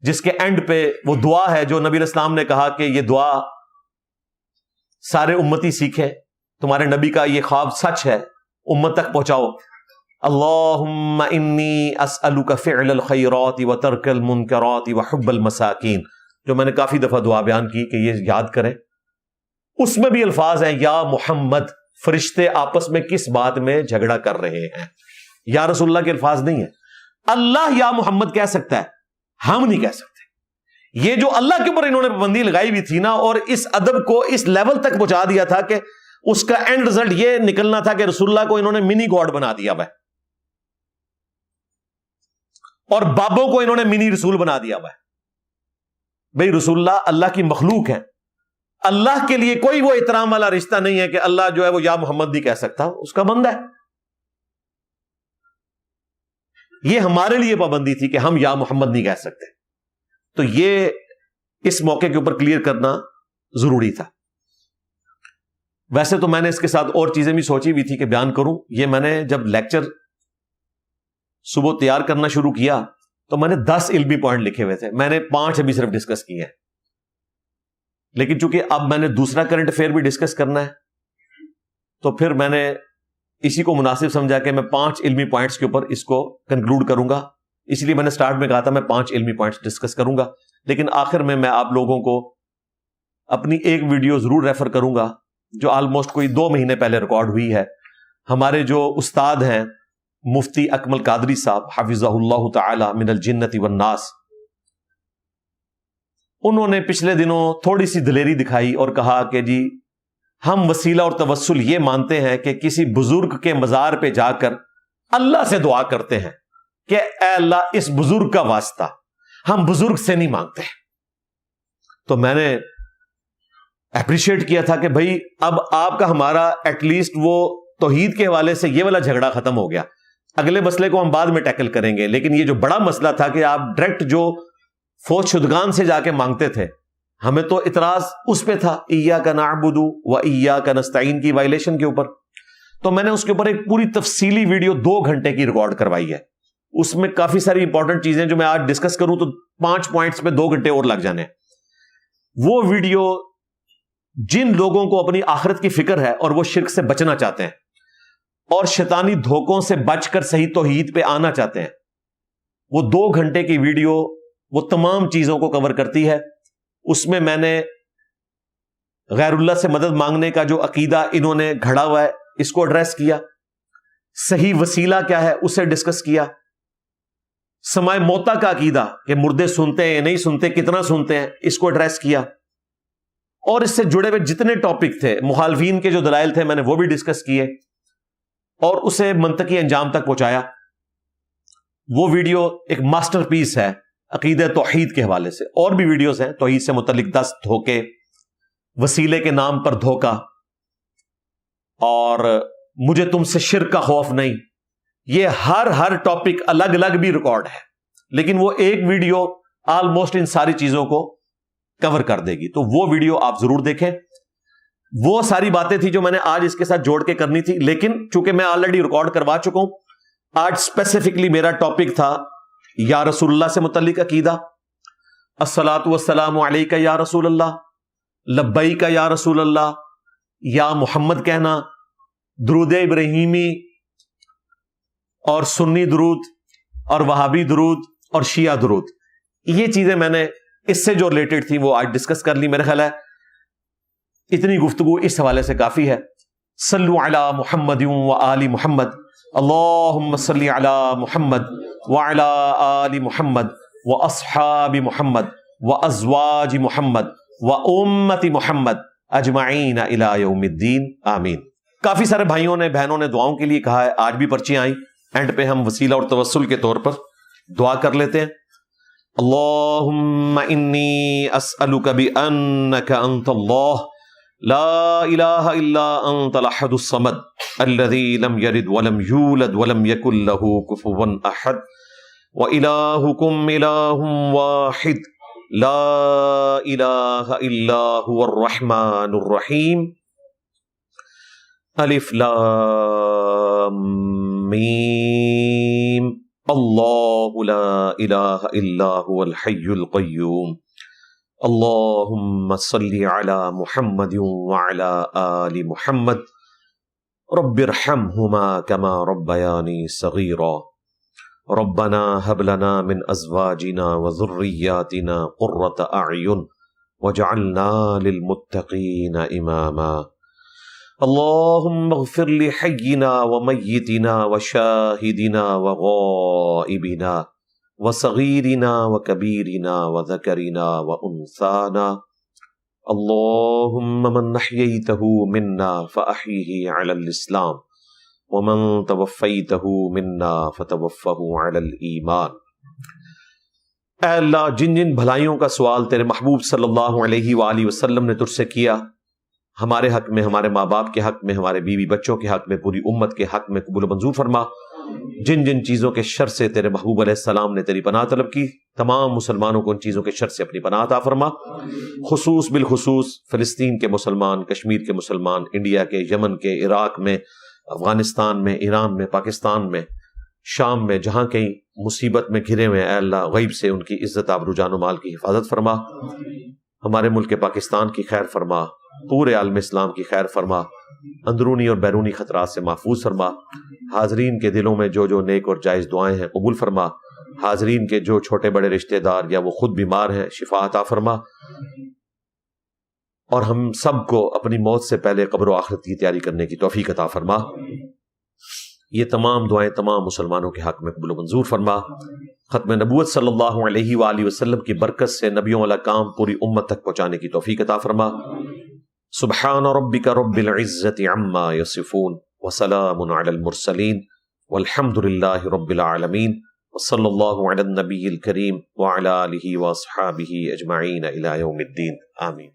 جس کے اینڈ پہ وہ دعا ہے جو نبی علیہ السلام نے کہا کہ یہ دعا سارے امتی سیکھیں، تمہارے نبی کا یہ خواب سچ ہے، امت تک پہنچاؤ. اللہم انی اسألک فعل الخیرات وترک المنکرات وحب المساکین، جو میں نے کافی دفعہ دعا بیان کی کہ یہ یاد کریں. اس میں بھی الفاظ ہیں یا محمد. فرشتے آپس میں کس بات میں جھگڑا کر رہے ہیں؟ یا رسول اللہ کے الفاظ نہیں ہیں. اللہ یا محمد کہہ سکتا ہے، ہم نہیں کہہ سکتے. یہ جو اللہ کے اوپر انہوں نے پابندی لگائی ہوئی تھی نا، اور اس ادب کو اس لیول تک پہنچا دیا تھا کہ اس کا اینڈ رزلٹ یہ نکلنا تھا کہ رسول اللہ کو انہوں نے منی گاڈ بنا دیا ہوا ہے، اور بابوں کو انہوں نے منی رسول بنا دیا ہوا ہے. بھئی رسول اللہ اللہ کی مخلوق ہیں، اللہ کے لیے کوئی وہ احترام والا رشتہ نہیں ہے کہ اللہ جو ہے وہ یا محمد نہیں کہہ سکتا، اس کا بندہ ہے. یہ ہمارے لیے پابندی تھی کہ ہم یا محمد نہیں کہہ سکتے. تو یہ اس موقع کے اوپر کلیئر کرنا ضروری تھا. ویسے تو میں نے اس کے ساتھ اور چیزیں بھی سوچی ہوئی تھی کہ بیان کروں. یہ میں نے جب لیکچر صبح تیار کرنا شروع کیا تو میں نے 10 علمی پوائنٹ لکھے ہوئے تھے، میں نے 5 ابھی صرف ڈسکس کیے ہیں. لیکن چونکہ اب میں نے دوسرا کرنٹ افیئر بھی ڈسکس کرنا ہے تو پھر میں نے اسی کو مناسب سمجھا کہ میں 5 علمی پوائنٹس کے اوپر اس کو کنکلوڈ کروں گا. اس لیے میں نے سٹارٹ میں کہا تھا میں 5 علمی پوائنٹس ڈسکس کروں گا، لیکن آخر میں آپ لوگوں کو اپنی ایک ویڈیو ضرور ریفر کروں گا جو آلموسٹ کوئی 2 مہینے پہلے ریکارڈ ہوئی ہے. ہمارے جو استاد ہیں مفتی اکمل قادری صاحب حفظہ اللہ تعالی من الجنت والناس، انہوں نے پچھلے دنوں تھوڑی سی دلیری دکھائی اور کہا کہ جی ہم وسیلہ اور توسل یہ مانتے ہیں کہ کسی بزرگ کے مزار پہ جا کر اللہ سے دعا کرتے ہیں کہ اے اللہ اس بزرگ کا واسطہ، ہم بزرگ سے نہیں مانگتے. تو میں نے اپریشیٹ کیا تھا کہ بھئی اب آپ کا ہمارا ایٹ لیسٹ وہ توحید کے حوالے سے یہ والا جھگڑا ختم ہو گیا. اگلے مسئلے کو ہم بعد میں ٹیکل کریں گے، لیکن یہ جو بڑا مسئلہ تھا کہ آپ ڈائریکٹ جو فوج شدگان سے جا کے مانگتے تھے، ہمیں تو اعتراض اس پہ تھا ایاک نعبد و ایاک نستعین کی وائلیشن کے اوپر. تو میں نے اس کے اوپر ایک پوری تفصیلی ویڈیو 2 گھنٹے کی ریکارڈ کروائی ہے. اس میں کافی ساری امپورٹنٹ چیزیں جو میں آج ڈسکس کروں تو 5 پوائنٹس پہ 2 گھنٹے اور لگ جانے. وہ ویڈیو جن لوگوں کو اپنی آخرت کی فکر ہے اور وہ شرک سے بچنا چاہتے ہیں اور شیطانی دھوکوں سے بچ کر صحیح توحید پہ آنا چاہتے ہیں، وہ 2 گھنٹے کی ویڈیو وہ تمام چیزوں کو کور کرتی ہے. اس میں نے غیر اللہ سے مدد مانگنے کا جو عقیدہ انہوں نے گھڑا ہوا ہے اس کو ایڈریس کیا، صحیح وسیلہ کیا ہے اسے ڈسکس کیا، سماع موتا کا عقیدہ کہ مردے سنتے ہیں یا نہیں سنتے، کتنا سنتے ہیں، اس کو ایڈریس کیا. اور اس سے جڑے ہوئے جتنے ٹاپک تھے، مخالفین کے جو دلائل تھے میں نے وہ بھی ڈسکس کیے اور اسے منطقی انجام تک پہنچایا. وہ ویڈیو ایک ماسٹر پیس ہے عقیدہ توحید کے حوالے سے. اور بھی ویڈیوز ہیں توحید سے متعلق 10 دھوکے، وسیلے کے نام پر دھوکا، اور مجھے تم سے شرک کا خوف نہیں. یہ ہر ٹاپک الگ الگ بھی ریکارڈ ہے، لیکن وہ ایک ویڈیو آلموسٹ ان ساری چیزوں کو کور کر دے گی. تو وہ ویڈیو آپ ضرور دیکھیں. وہ ساری باتیں تھی جو میں نے آج اس کے ساتھ جوڑ کے کرنی تھی، لیکن چونکہ میں آلریڈی ریکارڈ کروا چکا ہوں، آج اسپیسیفکلی میرا ٹاپک تھا یا رسول اللہ سے متعلق عقیدہ، الصلاۃ والسلام علیک یا رسول اللہ، لبیک یا رسول اللہ، یا محمد کہنا، درود ابراہیمی اور سنی درود اور وہابی درود اور شیعہ درود، یہ چیزیں میں نے اس سے جو ریلیٹڈ تھی وہ آج ڈسکس کر لی. میرا خیال ہے اتنی گفتگو اس حوالے سے کافی ہے. صلو علی محمد و آل محمد، اللہم صلی علی محمد وعلی آل محمد و اصحاب محمد و ازواج محمد و امت محمد اجمعین الی یوم الدین آمین. کافی سارے بھائیوں نے بہنوں نے دعاؤں کے لیے کہا ہے، آج بھی پرچیاں آئیں، اینڈ پہ ہم وسیلہ اور توسل کے طور پر دعا کر لیتے ہیں. اللہم انی اسألک بانک انت اللہ لا الہ الا انت الاحد الصمد الذی لم یلد ولم یولد ولم یکن لہ کفوا احد وإلہکم الہ واحد لا الہ الا هو الرحمن الرحیم. الف لام میم اللہ لا الہ الا هو الحی القیوم. اللہم صلی علی محمد وعلی آل محمد رب ارحمہما کما ربیانی صغیرا. ربنا هب لنا من ازواجنا وذریاتنا قرۃ اعین واجعلنا للمتقین اماما. اللہم اغفر لحینا ومیتنا وشاہدنا وغائبنا وصغیرنا وکبیرنا وذکرنا وانثانا. اللہم من احییتہ منا فاحیہ علی الاسلام ومن توفیتہ منا فتوفہ علی الایمان. اے اللہ، جن جن بھلائیوں کا سوال تیرے محبوب صلی اللہ علیہ وآلہ وسلم نے تجھ سے کیا، ہمارے حق میں، ہمارے ماں باپ کے حق میں، ہمارے بیوی بچوں کے حق میں، پوری امت کے حق میں قبول و منظور فرما. جن جن چیزوں کے شر سے تیرے محبوب علیہ السلام نے تیری پناہ طلب کی، تمام مسلمانوں کو ان چیزوں کے شر سے اپنی پناہ عطا فرما. خصوص بالخصوص فلسطین کے مسلمان، کشمیر کے مسلمان، انڈیا کے، یمن کے، عراق میں، افغانستان میں، ایران میں، پاکستان میں، شام میں، جہاں کہیں مصیبت میں گھرے ہوئے، اے اللہ غیب سے ان کی عزت آبرو جان و مال کی حفاظت فرما. ہمارے ملک پاکستان کی خیر فرما، پورے عالم اسلام کی خیر فرما، اندرونی اور بیرونی خطرات سے محفوظ فرما. حاضرین کے دلوں میں جو جو نیک اور جائز دعائیں ہیں قبول فرما. حاضرین کے جو چھوٹے بڑے رشتہ دار یا وہ خود بیمار ہیں شفا عطا فرما. اور ہم سب کو اپنی موت سے پہلے قبر و آخرت کی تیاری کرنے کی توفیق عطا فرما. یہ تمام دعائیں تمام مسلمانوں کے حق میں قبول و منظور فرما. ختم نبوت صلی اللہ علیہ وآلہ وسلم کی برکت سے نبیوں والا کام پوری امت تک پہنچانے کی توفیق عطا فرما. سبحان ربک رب العزت عما یصفون وسلام علی المرسلین والحمد للہ رب العالمین وصلی اللہ علی النبی الکریم وعلی آلہ واصحابہ اجمعین الی یوم الدین آمین.